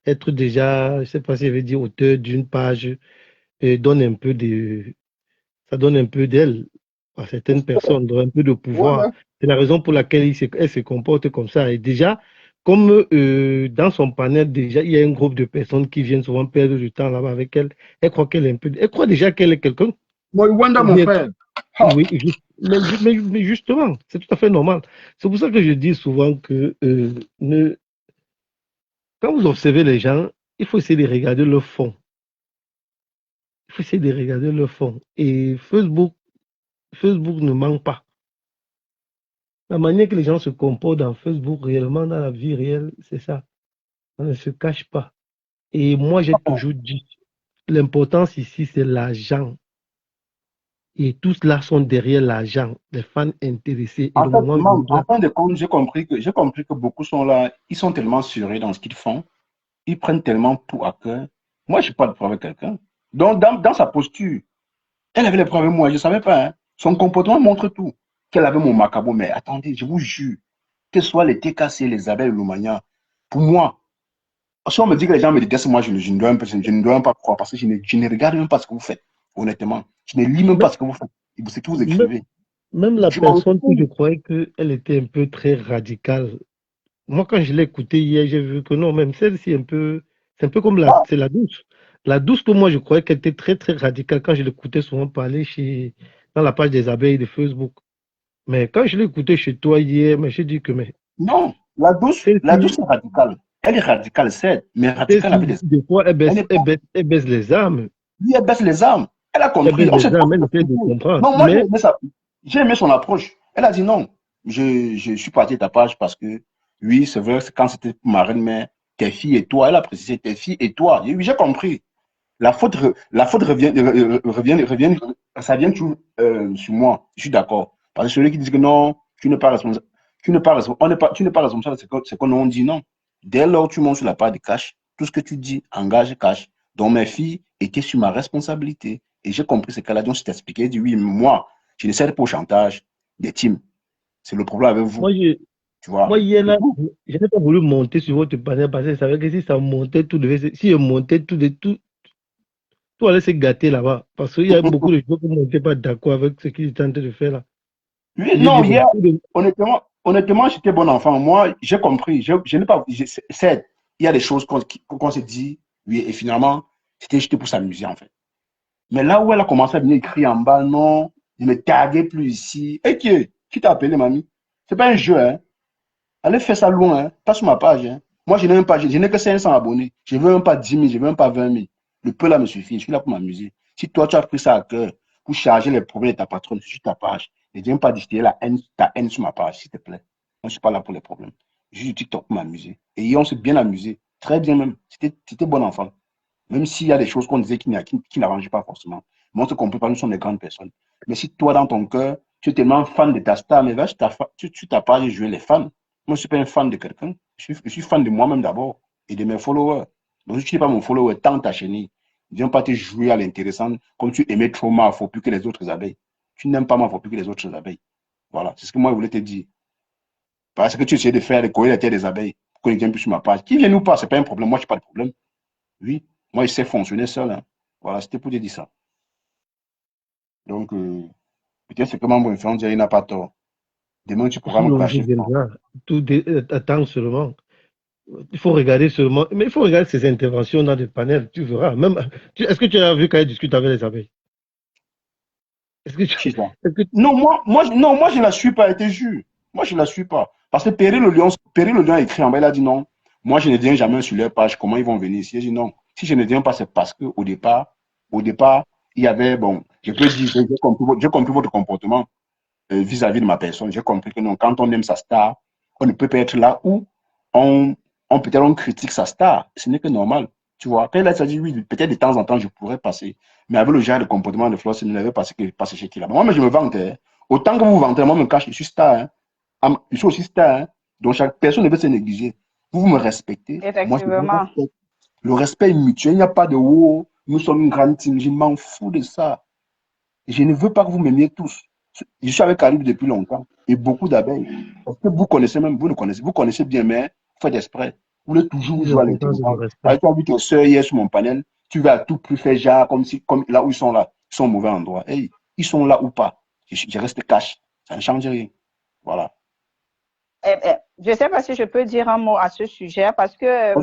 être déjà, je ne sais pas si je vais dire auteur d'une page, donne un peu ça donne un peu d'aile à certaines personnes, donne un peu de pouvoir. Ouais. C'est la raison pour laquelle elle se comporte comme ça. Et déjà, comme dans son panel, déjà, il y a un groupe de personnes qui viennent souvent perdre du temps là-bas avec elle. Elle croit qu'elle est un peu, elle croit déjà qu'elle est quelqu'un. Moi, Wanda, Ou mon bien, frère. oui, mais justement, c'est tout à fait normal. C'est pour ça que je dis souvent que quand vous observez les gens, il faut essayer de regarder le fond. Il faut essayer de regarder le fond. Et Facebook ne manque pas. La manière que les gens se comportent dans Facebook, réellement, dans la vie réelle, c'est ça. On ne se cache pas. Et moi, j'ai toujours dit, l'importance ici, c'est l'argent. Et tous là sont derrière l'argent, les fans intéressés. Et En le fait, moment même, en viendra. fin de compte, j'ai compris que beaucoup sont là, ils sont tellement sûrs dans ce qu'ils font, ils prennent tellement tout à cœur. Moi, je n'ai pas de problème avec quelqu'un. Donc, dans sa posture, elle avait les problèmes avec moi, je ne savais pas. Hein. Son comportement montre tout. Qu'elle avait mon macabo, mais attendez, je vous jure, que ce soit les TKC, les abeilles, le Loumania, pour moi, si on me dit que les gens me détestent, moi, je ne dois même, je ne dois même pas croire parce que je ne regarde même pas ce que vous faites, honnêtement. Je ne lis même pas Même, ce que vous faites, ce que vous même, écrivez. même la Je m'en personne que je fous. croyais qu'elle était un peu très radicale. Moi, quand je l'ai écoutée hier, j'ai vu que non, même celle-ci, c'est un peu comme Ah, c'est la douce. La douce que moi, je croyais qu'elle était très, très radicale quand je l'écoutais souvent parler dans la page des abeilles de Facebook. Mais quand je l'ai écouté chez toi hier, mais j'ai dit que mais non, la douce celle-ci, est radicale. Elle est radicale, certes, mais radicale avec celle-ci, des... des fois, Elle n'est pas... elle baisse les armes. Lui, elle baisse les armes. Elle a Elle compris. baisse On s'est les pas armes, elle essaie de compris. comprendre. Non, moi, Mais j'ai aimé son approche. Elle a dit non. Je suis parti de ta page parce que, oui, c'est vrai, quand c'était pour ma reine, mais tes filles et toi, elle a précisé tes filles et toi. Et oui, j'ai compris. La faute revient, ça vient toujours sur moi. Je suis d'accord. Parce que celui qui dit que non, tu n'es pas responsable, tu n'es pas responsable, c'est qu'on on dit non. Dès lors, tu montes sur la part de cash, tout ce que tu dis, engage cash. Donc, mes filles étaient sur ma responsabilité. Et j'ai compris ce qu'elle a dit. On s'est expliqué. Elle dit oui, moi, je ne sers pas au chantage des teams. C'est le problème avec vous. moi, je, Tu vois. moi hier, C'est là, tout. je n'ai pas voulu monter sur votre panel parce que je savais que si ça montait, si je montais, tout allait se gâter là-bas. Parce qu'il y a beaucoup de gens qui n'étaient pas d'accord avec ce qu'ils étaient en train de faire là. Oui, Et j'ai non, dit, bon, hier, honnêtement, j'étais bon enfant. Moi, j'ai compris. Je n'ai pas. C'est, il y a des choses qu'on s'est dit, oui, et finalement, c'était juste pour s'amuser, en fait. Mais là où elle a commencé à venir écrire en bas, non, ne me taguez plus ici. Et qui t'a appelé, mamie? C'est pas un jeu, hein. Allez faire ça loin, hein. Pas sur ma page, hein. Moi, je n'ai même pas, je n'ai que 500 abonnés. Je ne veux même pas 10 000, je ne veux même pas 20 000. Le peu là me suffit. Je suis là pour m'amuser. Si toi, tu as pris ça à cœur pour charger les problèmes de ta patronne sur ta page, ne viens pas distiller ta haine sur ma page, s'il te plaît. Moi, je ne suis pas là pour les problèmes. Je suis du TikTok pour m'amuser. Et hier, on s'est bien amusé. Très bien même. C'était bon enfant. Même s'il y a des choses qu'on disait qui n'arrangent pas forcément. Mais on se comprend pas, nous sommes des grandes personnes. Mais si toi, dans ton cœur, tu es tellement fan de ta star, mais va sur ta page jouer les fans. Moi, je ne suis pas un fan de quelqu'un. Je suis fan de moi-même d'abord et de mes followers. Donc, si tu n'es pas mon follower, tant ta chenille. Ne viens pas te jouer à l'intéressant comme tu aimais trop ma faut plus que les autres abeilles. Tu n'aimes pas ma faut plus que les autres abeilles. Voilà, c'est ce que moi, je voulais te dire. Parce que tu essayes de faire les courir la terre des abeilles pour qu'on ne vienne plus sur ma page. Qui vient ou pas, ce n'est pas un problème. Moi, je n'ai pas de problème. Oui, moi, je sais fonctionner seul. Hein. Voilà, c'était pour te dire ça. Donc, peut-être c'est comment mon frère, il n'a pas tort. Demain, tu pourras me le jour clasher. viendra. Attends seulement. Il faut regarder seulement. Mais il faut regarder ses interventions dans des panels. Tu verras. Même, est-ce que tu as vu quand elle discute avec les abeilles? Est-ce que Qui ça? est-ce que Non, moi, je ne la suis pas, elle te jure. Moi, je ne la suis pas. Parce que Perry le Lion a écrit en bas, il a dit non. Moi, je ne viens jamais sur leur page. Comment ils vont venir ici? J'ai dit non. Si je ne viens pas, c'est parce qu'au départ, il y avait, bon, je peux dire, j'ai compris votre comportement vis-à-vis de ma personne. J'ai compris que non, quand on aime sa star, on ne peut pas être là où on, peut-être on critique sa star. Ce n'est que normal. Tu vois, quand il a dit oui, peut-être de temps en temps, je pourrais passer. Mais avec le genre de comportement de Floss, il ne l'avait passé chez qui là. Moi, mais je me vante. Hein. Autant que vous vous vantez, moi, je me cache, je suis star. Hein. Je suis aussi star. Hein. Donc, chaque personne ne peut se négliger. Vous me respectez. Moi, je vous Effectivement. respecte. Le respect est mutuel. Il n'y a pas de oh, nous sommes une grande team. Je m'en fous de ça. Je ne veux pas que vous m'aimiez tous. Je suis avec Caribe depuis longtemps et beaucoup d'abeilles. Parce que vous connaissez même, vous connaissez bien, mais faites exprès. Vous voulez toujours plus jouer à important, c'est le l'intelligence. respect. Tu as vu tes soeurs hier sur mon panel, tu vas à tout plus faire genre comme là où ils sont là, ils sont au mauvais endroit. Hey, ils sont là ou pas. Je reste cash. Ça ne change rien. Voilà. Je ne sais pas si je peux dire un mot à ce sujet parce que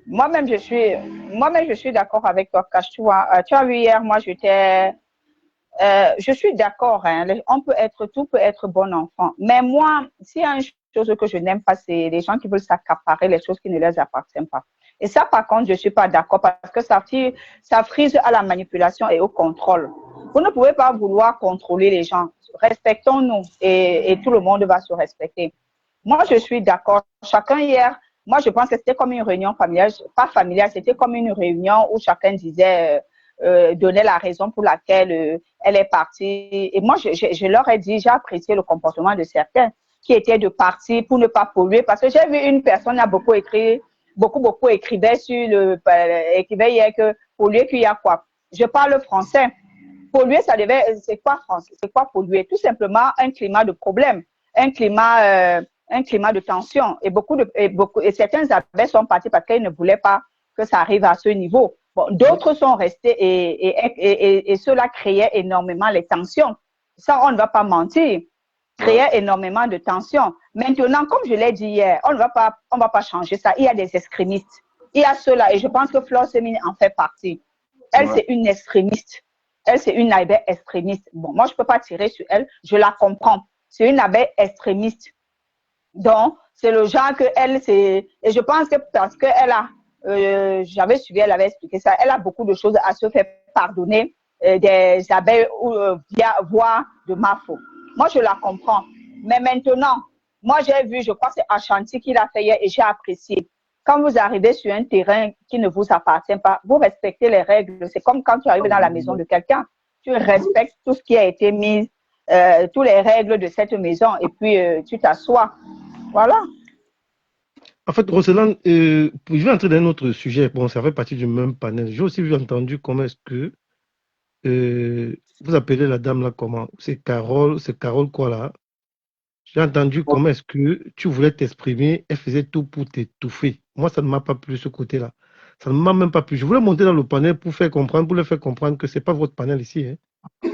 moi-même, je suis d'accord avec toi, Cash. Tu vois, tu as vu hier, moi, je suis d'accord. Hein, tout peut être bon enfant. Mais moi, s'il y a une chose que je n'aime pas, c'est les gens qui veulent s'accaparer les choses qui ne leur appartiennent pas. Et ça, par contre, je ne suis pas d'accord parce que ça frise à la manipulation et au contrôle. Vous ne pouvez pas vouloir contrôler les gens. Respectons-nous et tout le monde va se respecter. Moi, je suis d'accord. Chacun hier, moi, je pense que c'était comme une réunion familiale, pas familiale, c'était comme une réunion où chacun disait donner la raison pour laquelle elle est partie. Et moi, je leur ai dit, j'ai apprécié le comportement de certains qui étaient de partir pour ne pas polluer. Parce que j'ai vu une personne a beaucoup écrit, beaucoup écrivait écrivait hier que polluer, qu'il y a quoi? Je parle français. Polluer, c'est quoi français? C'est quoi polluer? Tout simplement un climat de problème, un climat de tension. Et certains abeilles sont partis parce qu'ils ne voulaient pas que ça arrive à ce niveau. Bon, d'autres sont restés et cela créait énormément les tensions. Ça, on ne va pas mentir. Créait énormément de tensions. Maintenant, comme je l'ai dit hier, on va pas changer ça. Il y a des extrémistes. Il y a ceux-là, et je pense que Flore Semine en fait partie. Elle, c'est une extrémiste. Elle, c'est une abeille extrémiste. Bon, moi, je peux pas tirer sur elle. Je la comprends. C'est une abeille extrémiste. Donc, c'est le genre que elle, c'est, et je pense que parce que elle a, j'avais suivi, elle avait expliqué ça, elle a beaucoup de choses à se faire pardonner des abeilles via voie de ma faute. Moi, je la comprends. Mais maintenant, moi, j'ai vu, je crois que c'est Ashanti qui l'a fait hier et j'ai apprécié. Quand vous arrivez sur un terrain qui ne vous appartient pas, vous respectez les règles. C'est comme quand tu arrives dans la maison de quelqu'un. Tu respectes tout ce qui a été mis, toutes les règles de cette maison et puis tu t'assois. Voilà. En fait, Roselyne, je vais entrer dans un autre sujet. Bon, ça fait partie du même panel. J'ai aussi entendu comment est-ce que vous appelez la dame là comment? C'est Carole quoi là? J'ai entendu comment est-ce que tu voulais t'exprimer, elle faisait tout pour t'étouffer. Moi, ça ne m'a pas plu ce côté-là. Ça ne m'a même pas plu. Je voulais monter dans le panel pour leur faire comprendre que ce n'est pas votre panel ici. Hein.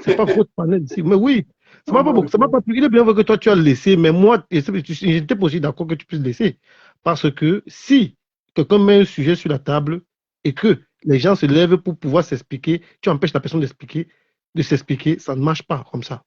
Ce n'est pas votre panel ici. Mais oui, ça ne m'a pas plu. Il est bien vrai que toi, tu as laissé, mais moi, j'étais pas aussi d'accord que tu puisses laisser. Parce que si quelqu'un met un sujet sur la table et que les gens se lèvent pour pouvoir s'expliquer, tu empêches la personne de s'expliquer, ça ne marche pas comme ça.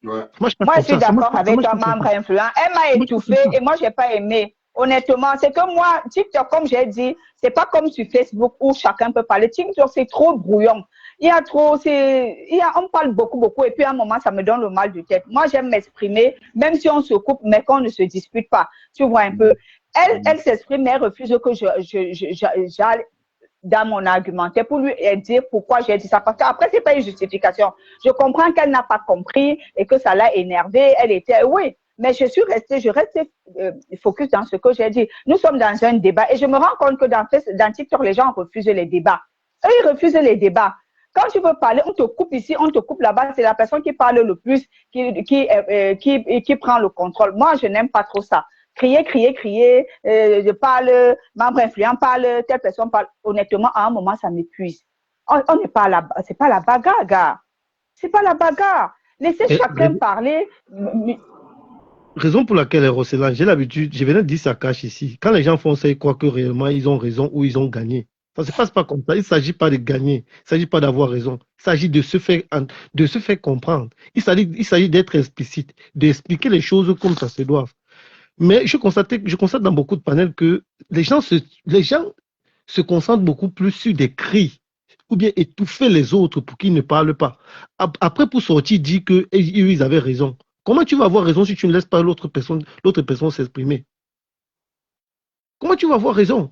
Ouais. Moi, je suis d'accord avec un membre influent. Elle m'a étouffé et moi, je n'ai pas aimé. Honnêtement, c'est que moi, TikTok, comme j'ai dit, c'est pas comme sur Facebook où chacun peut parler. TikTok, c'est trop brouillon. On parle beaucoup et puis à un moment, ça me donne le mal de tête. Moi, j'aime m'exprimer, même si on se coupe, mais qu'on ne se dispute pas. Tu vois un peu. Elle s'exprime, mais elle refuse que j'aille dans mon argumentaire pour lui dire pourquoi j'ai dit ça. Parce qu'après, c'est pas une justification. Je comprends qu'elle n'a pas compris et que ça l'a énervée. Elle était, oui, mais je reste focus dans ce que j'ai dit. Nous sommes dans un débat et je me rends compte que dans TikTok, les gens refusent les débats. Eux, ils refusent les débats. Quand tu veux parler, on te coupe ici, on te coupe là-bas. C'est la personne qui parle le plus qui prend le contrôle. Moi, je n'aime pas trop ça. Crier, je parle, membre influent parle, telle personne parle. Honnêtement, à un moment, ça m'épuise. On n'est pas là, c'est pas la bagarre, gars. C'est pas la bagarre. Laissez chacun parler. Raison pour laquelle, Roselyne, j'ai l'habitude, je venais de dire ça cache ici. Quand les gens font ça, ils croient que réellement ils ont raison ou ils ont gagné. Ça ne se passe pas comme ça. Il ne s'agit pas de gagner. Il ne s'agit pas d'avoir raison. Il s'agit de se faire comprendre. Il s'agit d'être explicite, d'expliquer les choses comme ça se doit. Mais je constate dans beaucoup de panels que les gens se concentrent beaucoup plus sur des cris ou bien étouffer les autres pour qu'ils ne parlent pas. Après, pour sortir, dire qu'ils avaient raison. Comment tu vas avoir raison si tu ne laisses pas l'autre personne s'exprimer? Comment tu vas avoir raison?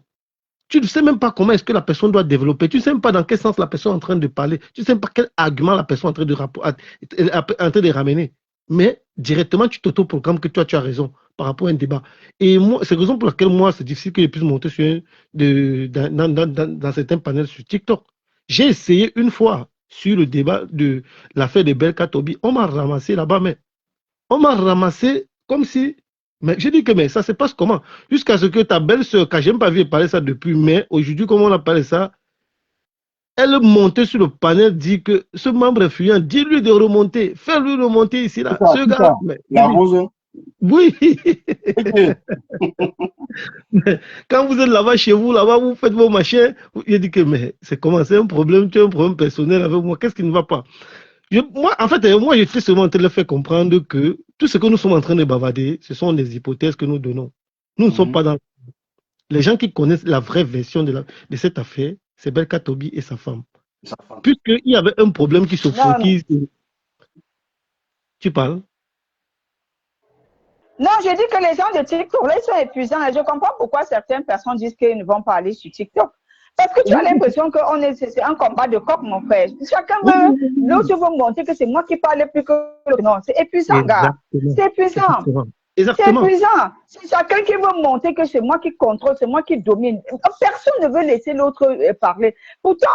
Tu ne sais même pas comment est-ce que la personne doit développer. Tu ne sais même pas dans quel sens la personne est en train de parler. Tu ne sais même pas quel argument la personne est en train de ramener. Mais directement, tu t'auto-programmes que toi, tu as raison par rapport à un débat. Et moi, c'est la raison pour laquelle moi, c'est difficile que je puisse monter dans certains panels sur TikTok. J'ai essayé une fois sur le débat de l'affaire de Belka Tobi. On m'a ramassé là-bas, mais on m'a ramassé comme si... Mais j'ai dit que mais ça se passe comment? Jusqu'à ce que ta belle-sœur, car je n'ai pas vu parler ça depuis, mais aujourd'hui, comment on a parlé ça? Elle montait sur le panel, dit que ce membre influent, dis-lui de remonter, fais-lui remonter ici, là. Ce gars, mais, la rose. Oui. Mais quand vous êtes là-bas chez vous, là-bas, vous faites vos machins, il dit que mais c'est comment? C'est un problème, tu as un problème personnel avec moi, qu'est-ce qui ne va pas? Moi, j'étais seulement en train de leur faire comprendre que tout ce que nous sommes en train de bavarder, ce sont des hypothèses que nous donnons. Nous ne sommes pas dans... Les gens qui connaissent la vraie version de cette affaire, c'est Belka Tobi et sa femme. Puisqu'il y avait un problème qui se focus... Tu parles? Non, je dis que les gens de TikTok, là, ils sont épuisants. Et je comprends pourquoi certaines personnes disent qu'ils ne vont pas aller sur TikTok. Parce que tu as l'impression que c'est un combat de coq, mon frère. Chacun veut, l'autre veut montrer que c'est moi qui parle plus que l'autre. Non, c'est épuisant, gars. C'est épuisant. C'est épuisant. C'est chacun qui veut montrer que c'est moi qui contrôle, c'est moi qui domine. Personne ne veut laisser l'autre parler. Pourtant,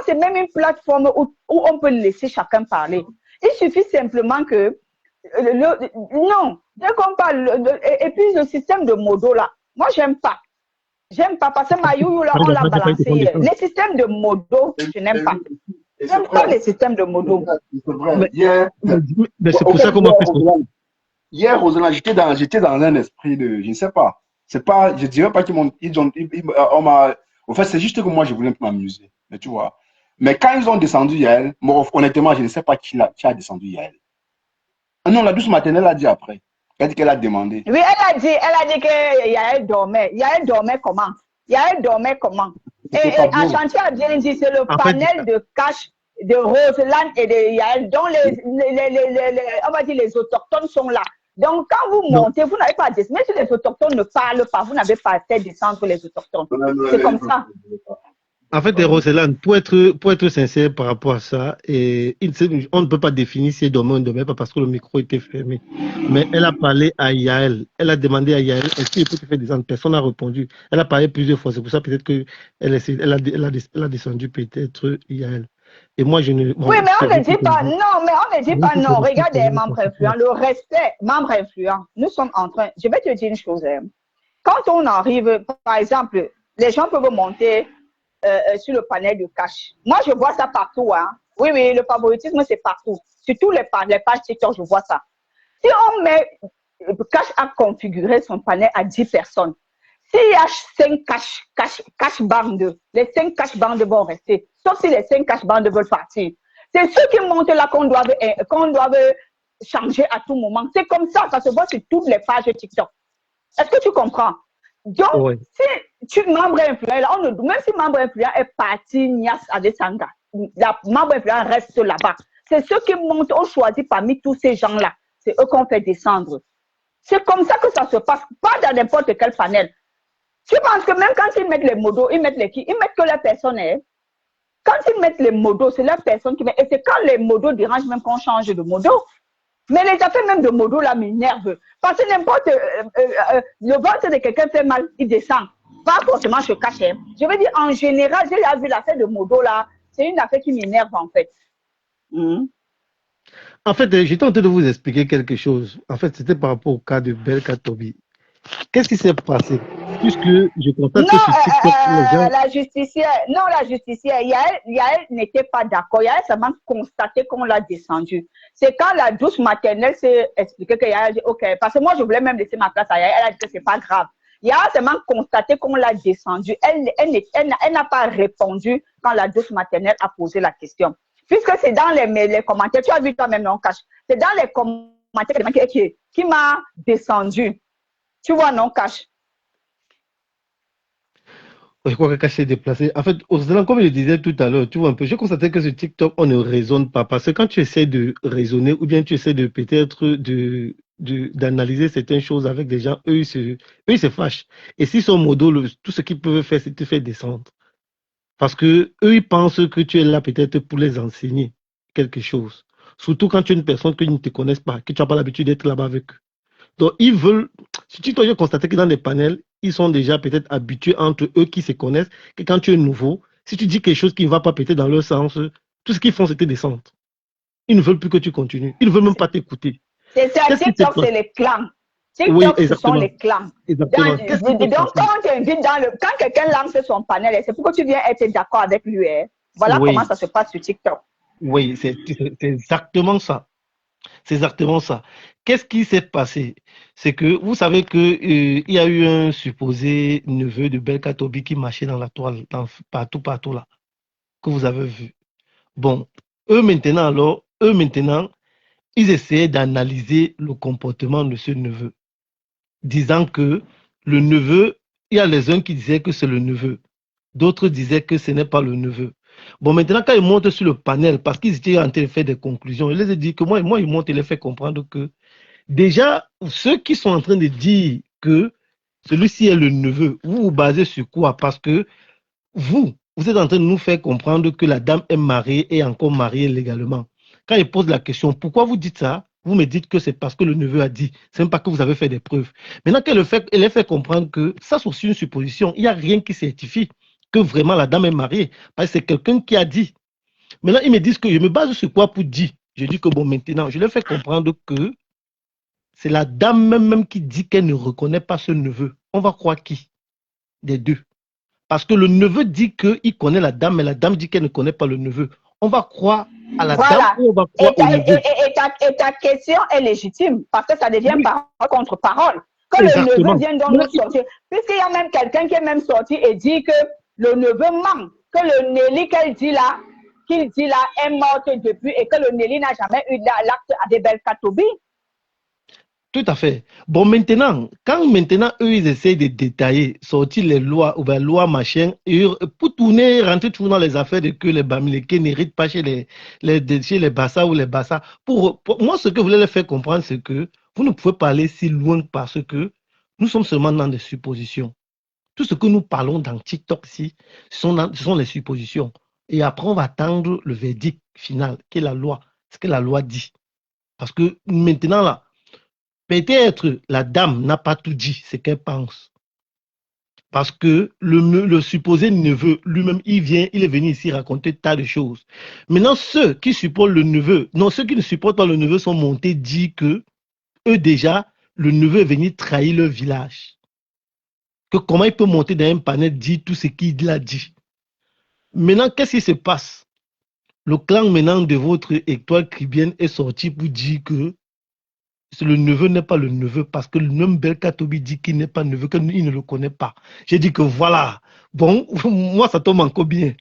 c'est même une plateforme où on peut laisser chacun parler. Il suffit simplement que non, dès qu'on parle, et puis le système de modo là, moi j'aime pas. J'aime pas parce que Mayou là, on l'a balancé hier. Les systèmes de modo, je n'aime pas. J'aime pas les systèmes de modo. Mais c'est pour ça qu'on m'a fait. Hier, Rosana, j'étais dans un esprit de, je ne sais pas. C'est pas, je dirais pas qu'ils m'ont, on m'a, en fait, c'est juste que moi, je voulais m'amuser. Mais tu vois. Mais quand ils ont descendu Yael, moi, honnêtement, je ne sais pas qui a descendu Yael. Ah non, la douce maternelle a dit après. Elle a dit qu'elle a demandé. Oui, elle a dit que Yael dormait. Yael dormait comment? Yael dormait comment? Et Ashanti a bien dit, c'est le panel de cash de Roseland et de Yael, dont on va dire les autochtones sont là. Donc, quand vous montez, vous n'avez pas à descendre. Mais si les autochtones ne parlent pas, vous n'avez pas à faire descendre les autochtones. C'est comme ça. En fait, Roseland, pour être sincère par rapport à ça, on ne peut pas définir si elle dormait ou ne dormait pas parce que le micro était fermé. Mais elle a parlé à Yael. Elle a demandé à Yael, est-ce qu'il peut te faire descendre? Personne n'a répondu. Elle a parlé plusieurs fois. C'est pour ça peut-être qu'elle a descendu peut-être Yael. Et moi, je ne... Oui, mais on ne dit pas non, mais on ne dit pas non. Regardez, membres influents, le respect, membres influents, nous sommes en train... Je vais te dire une chose. Quand on arrive, par exemple, les gens peuvent monter sur le panel de cash. Moi, je vois ça partout. Hein. Oui, le favoritisme, c'est partout. Sur tous les pages TikTok, je vois ça. Si on met cash à configurer son panel à 10 personnes, s'il y a 5 cash bandes, les 5 cash bandes vont rester. Sauf si les 5 cash bandes veulent partir. C'est ceux qui montent là qu'on doit changer à tout moment. C'est comme ça, ça se voit sur toutes les pages TikTok. Est-ce que tu comprends? Donc, si tu es membre influent, là, même si membre influent est parti, Nias Adesanga, la membre influent reste là-bas. C'est ceux qui montent, on choisit parmi tous ces gens-là. C'est eux qu'on fait descendre. C'est comme ça que ça se passe, pas dans n'importe quel panel. Tu penses que même quand ils mettent les modos, ils mettent les qui? Ils mettent que la personne est. Quand ils mettent les modos, c'est la personne qui met. Et c'est quand les modos dérangent même qu'on change de modo. Mais les affaires même de modo là m'énervent. Parce que n'importe le ventre de quelqu'un fait mal, il descend. Pas forcément se cacher. Je veux dire, en général, j'ai vu l'affaire de modo là, c'est une affaire qui m'énerve en fait. En fait, j'étais en train de vous expliquer quelque chose. En fait, c'était par rapport au cas de Belka Tobi. Qu'est-ce qui s'est passé? Puisque je constate que sur TikTok, les gens... la justicière, Yael n'était pas d'accord. Yael seulement constaté qu'on l'a descendu. C'est quand la douce maternelle s'est expliqué que Yael a dit, ok, parce que moi, je voulais même laisser ma place à Yael. Elle a dit que c'est pas grave. Yael a seulement constaté qu'on l'a descendu. Elle n'a pas répondu quand la douce maternelle a posé la question. Puisque c'est dans les commentaires, tu as vu toi-même, non, Cash? C'est dans les commentaires qui m'a descendu. Tu vois, non, Cash? Je crois que Cash s'est déplacé. En fait, comme je le disais tout à l'heure, tu vois un peu, j'ai constaté que sur TikTok, on ne raisonne pas. Parce que quand tu essaies de raisonner, ou bien tu essaies de peut-être d'analyser certaines choses avec des gens, eux, ils se fâchent. Et s'ils sont modos, tout ce qu'ils peuvent faire, c'est te faire descendre. Parce que eux, ils pensent que tu es là peut-être pour les enseigner quelque chose. Surtout quand tu es une personne qu'ils ne te connaissent pas, que tu n'as pas l'habitude d'être là-bas avec eux. Donc, ils veulent, si tu dois constater que dans les panels, ils sont déjà peut-être habitués entre eux qui se connaissent, que quand tu es nouveau, si tu dis quelque chose qui ne va pas peut-être dans leur sens, tout ce qu'ils font, c'est te descendre. Ils ne veulent plus que tu continues. Ils ne veulent même pas t'écouter. C'est ça, TikTok, c'est les clans. TikTok, ce sont les clans. Exactement. Donc, quand quelqu'un lance son panel, c'est pour que tu viennes être d'accord avec lui. Hein. Voilà comment ça se passe sur TikTok. Oui, c'est exactement ça. C'est exactement ça. Qu'est-ce qui s'est passé? C'est que vous savez qu'il y a eu un supposé neveu de Belka Tobi qui marchait dans la toile, partout là, que vous avez vu. Bon, eux maintenant, ils essayaient d'analyser le comportement de ce neveu, disant que le neveu, il y a les uns qui disaient que c'est le neveu, d'autres disaient que ce n'est pas le neveu. Bon, maintenant, quand ils montent sur le panel, parce qu'ils étaient en train de faire des conclusions, ils les ont dit que moi, ils montent et les fait comprendre que déjà, ceux qui sont en train de dire que celui-ci est le neveu, vous vous basez sur quoi? Parce que vous êtes en train de nous faire comprendre que la dame est mariée et encore mariée légalement. Quand il pose la question, pourquoi vous dites ça? Vous me dites que c'est parce que le neveu a dit. C'est même pas que vous avez fait des preuves. Maintenant qu'elle elle a fait comprendre que ça, c'est aussi une supposition. Il n'y a rien qui certifie que vraiment la dame est mariée. Parce que c'est quelqu'un qui a dit. Maintenant, ils me disent que je me base sur quoi pour dire. Je dis que bon, maintenant, je leur fais comprendre que c'est la dame même qui dit qu'elle ne reconnaît pas ce neveu. On va croire qui des deux? Parce que le neveu dit qu'il connaît la dame, mais la dame dit qu'elle ne connaît pas le neveu. On va croire à la dame ou on va croire au neveu? Et ta question est légitime, parce que ça devient parole contre parole. Que Exactement. le neveu vient donc nous sortir. Puisqu'il y a même quelqu'un qui est même sorti et dit que le neveu ment, que le Nelly qu'il dit là est morte depuis et que le Nelly n'a jamais eu l'acte à des belles Katobi. Tout à fait. Bon, maintenant, quand maintenant eux, ils essayent de détailler, sortir les lois, ou bien lois, machin, et pour tourner, rentrer toujours dans les affaires de que les Bamileke n'héritent pas chez les Bassa ou les Bassa. Pour moi, ce que je voulais leur faire comprendre, c'est que vous ne pouvez pas aller si loin parce que nous sommes seulement dans des suppositions. Tout ce que nous parlons dans TikTok ici, ce sont les suppositions. Et après, on va attendre le verdict final, qui est la loi, ce que la loi dit. Parce que maintenant, là, peut-être la dame n'a pas tout dit, ce qu'elle pense. Parce que le supposé neveu, lui-même, il est venu ici raconter tas de choses. Maintenant, ceux qui supportent le neveu, non, ceux qui ne supportent pas le neveu sont montés, dit que, eux déjà, le neveu est venu trahir leur village. Que comment il peut monter dans un panel, dire tout ce qu'il a dit. Maintenant, qu'est-ce qui se passe? Le clan maintenant de votre étoile cribienne est sorti pour dire que le neveu n'est pas le neveu parce que le même Belka Tobi dit qu'il n'est pas neveu, qu'il ne le connaît pas. J'ai dit que voilà, bon, moi ça tombe encore bien.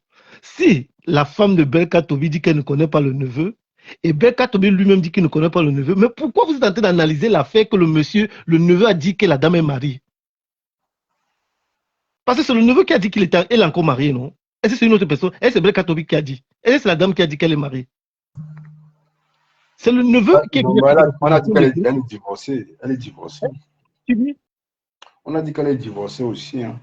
Si la femme de Belka Tobi dit qu'elle ne connaît pas le neveu, et Belka Tobi lui-même dit qu'il ne connaît pas le neveu, mais pourquoi vous êtes en train d'analyser l'affaire que le neveu a dit que la dame est mariée? Parce que c'est le neveu qui a dit qu'elle est encore mariée, non? Est-ce que c'est une autre personne? Est-ce que c'est Belka Tobi qui a dit? Est-ce que c'est la dame qui a dit qu'elle est mariée? C'est le neveu qui est venu. On a dit qu'elle est divorcée. Elle est divorcée. On a dit qu'elle est divorcée aussi. Hein.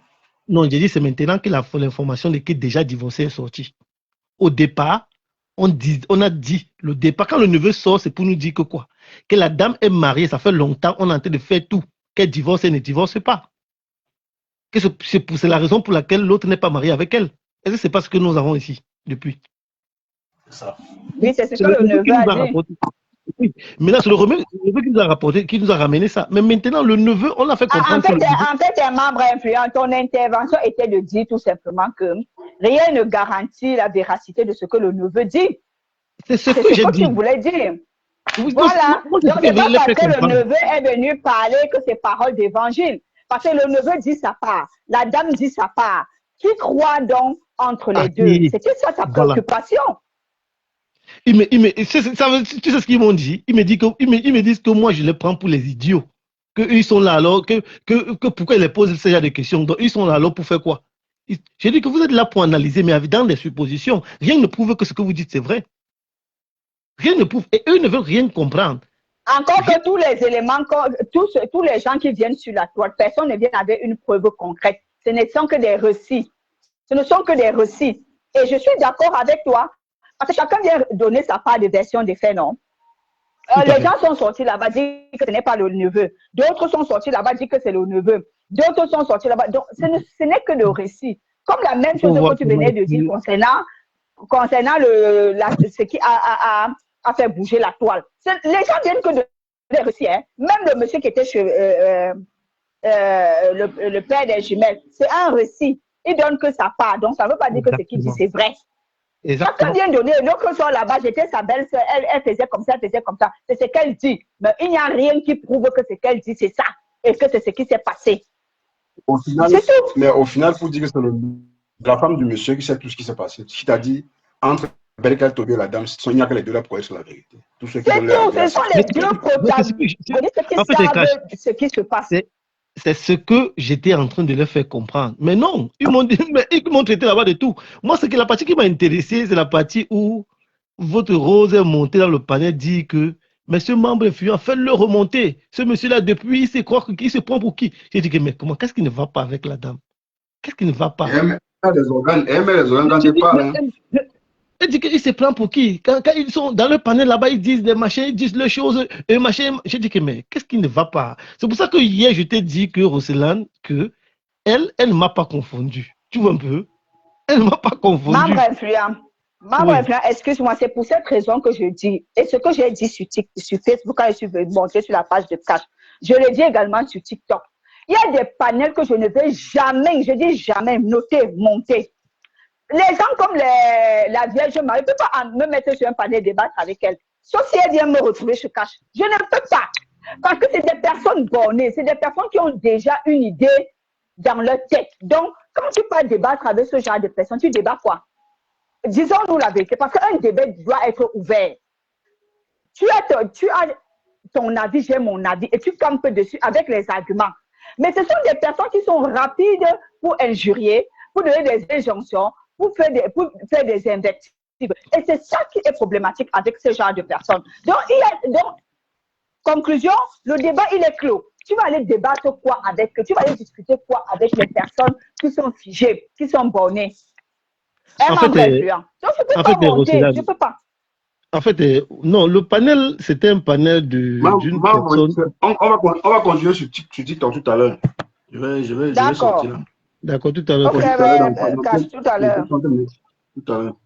Non, j'ai dit c'est maintenant que l'information de qui est déjà divorcée est sortie. Au départ, on a dit, le départ, quand le neveu sort, c'est pour nous dire que quoi? Que la dame est mariée, ça fait longtemps, on est en train de faire tout. Qu'elle divorce et ne divorce pas. Que c'est la raison pour laquelle l'autre n'est pas marié avec elle. Est-ce que c'est pas ce que nous avons ici depuis? C'est ça. Oui, c'est ce que le neveu a dit. Oui. Maintenant, c'est le neveu qui nous a rapporté, qui nous a ramené ça. Mais maintenant, le neveu, on l'a fait comprendre. En fait, un membre influent, ton intervention était de dire tout simplement que rien ne garantit la véracité de ce que le neveu dit. C'est ce que j'ai dit. Tu voulais dire. Oui, voilà. Donc, c'est pas parce que le neveu est venu parler que c'est parole d'évangile. Parce que le neveu dit sa part, la dame dit sa part. Qui croit donc entre les deux? C'était ça sa préoccupation. Tu sais ce qu'ils m'ont dit? Ils me disent que moi je les prends pour les idiots. Qu'ils sont là alors, que pourquoi ils les posent ce genre de questions? Donc ils sont là alors pour faire quoi? J'ai dit que vous êtes là pour analyser, mais dans des suppositions. Rien ne prouve que ce que vous dites c'est vrai. Rien ne prouve. Et eux ne veulent rien comprendre. Encore que tous les éléments, tous les gens qui viennent sur la toile, personne ne vient avec une preuve concrète. Ce ne sont que des récits. Ce ne sont que des récits. Et je suis d'accord avec toi, parce que chacun vient donner sa part de version des faits, non? Les gens sont sortis là-bas, disent que ce n'est pas le neveu. D'autres sont sortis là-bas, disent que c'est le neveu. D'autres sont sortis là-bas. Donc, ce n'est que le récit. Comme la même chose que tu venais de dire concernant ce qui a fait bouger la toile. Les gens viennent que de les récits. Hein. Même le monsieur qui était chez le père des jumelles, c'est un récit. Il donne que sa part. Donc, ça ne veut pas dire que ce qu'il dit, c'est vrai. Chacun vient donner. L'autre soir là-bas, j'étais sa belle-sœur, elle faisait comme ça, elle faisait comme ça. C'est ce qu'elle dit. Mais il n'y a rien qui prouve que ce qu'elle dit, c'est ça. Et que c'est ce qui s'est passé. Au final, mais au final, il faut dire que c'est la femme du monsieur qui sait tout ce qui s'est passé. Qui t'a dit, entre Belka Tobi et la dame, il n'y a que les deux là pour être sur la vérité. Tout ce qui ce sont les deux protagonistes qui savent ce qui se passe. C'est ce que j'étais en train de leur faire comprendre. Mais non, ils m'ont traité là-bas de tout. Moi, c'est que la partie qui m'a intéressé, c'est la partie où votre Rose est montée dans le panel, dit que mais ce membre influent, faites-le remonter. Ce monsieur-là, depuis, il se prend pour qui? J'ai dit que mais comment, qu'est-ce qui ne va pas avec la dame? Qu'est-ce qui ne va pas? les organes, elle met les organes quand elle parle. Hein. Elle dit qu'il se prend pour qui? Quand ils sont dans le panel là-bas, ils disent des machins, ils disent les choses, et machin. J'ai dit que, mais qu'est-ce qui ne va pas? C'est pour ça que hier, je t'ai dit que Roselyne, que elle ne m'a pas confondu. Tu vois un peu? Elle ne m'a pas confondu. Membre influent. Membre influent, excuse-moi, c'est pour cette raison que je dis, et ce que j'ai dit sur Facebook, quand je suis montré sur la page de Cash, je le dis également sur TikTok. Il y a des panels que je ne vais jamais, je dis jamais, noter, monter. Les gens comme la Vierge Marie ne peuvent pas me mettre sur un panel débattre avec elle. Sauf si elle vient me retrouver sur Cash. Je ne peux pas. Parce que c'est des personnes bornées, c'est des personnes qui ont déjà une idée dans leur tête. Donc, quand tu peux débattre avec ce genre de personnes, tu débats quoi? Disons-nous la vérité, parce qu'un débat doit être ouvert. Tu as ton avis, j'ai mon avis, et tu campes dessus avec les arguments. Mais ce sont des personnes qui sont rapides pour injurier, pour donner des injonctions, pour faire des invectives. Et c'est ça qui est problématique avec ce genre de personnes. Donc, conclusion, le débat, il est clos. Tu vas aller débattre quoi avec eux? Tu vas aller discuter quoi avec les personnes qui sont figées, qui sont bornées? En fait, je peux pas. En fait, non, le panel, c'était un panel d'une personne. On va continuer sur TikTok tout à l'heure. Je vais sortir là. D'accord, tout à l'heure. Ok, tout à l'heure. Tout à l'heure.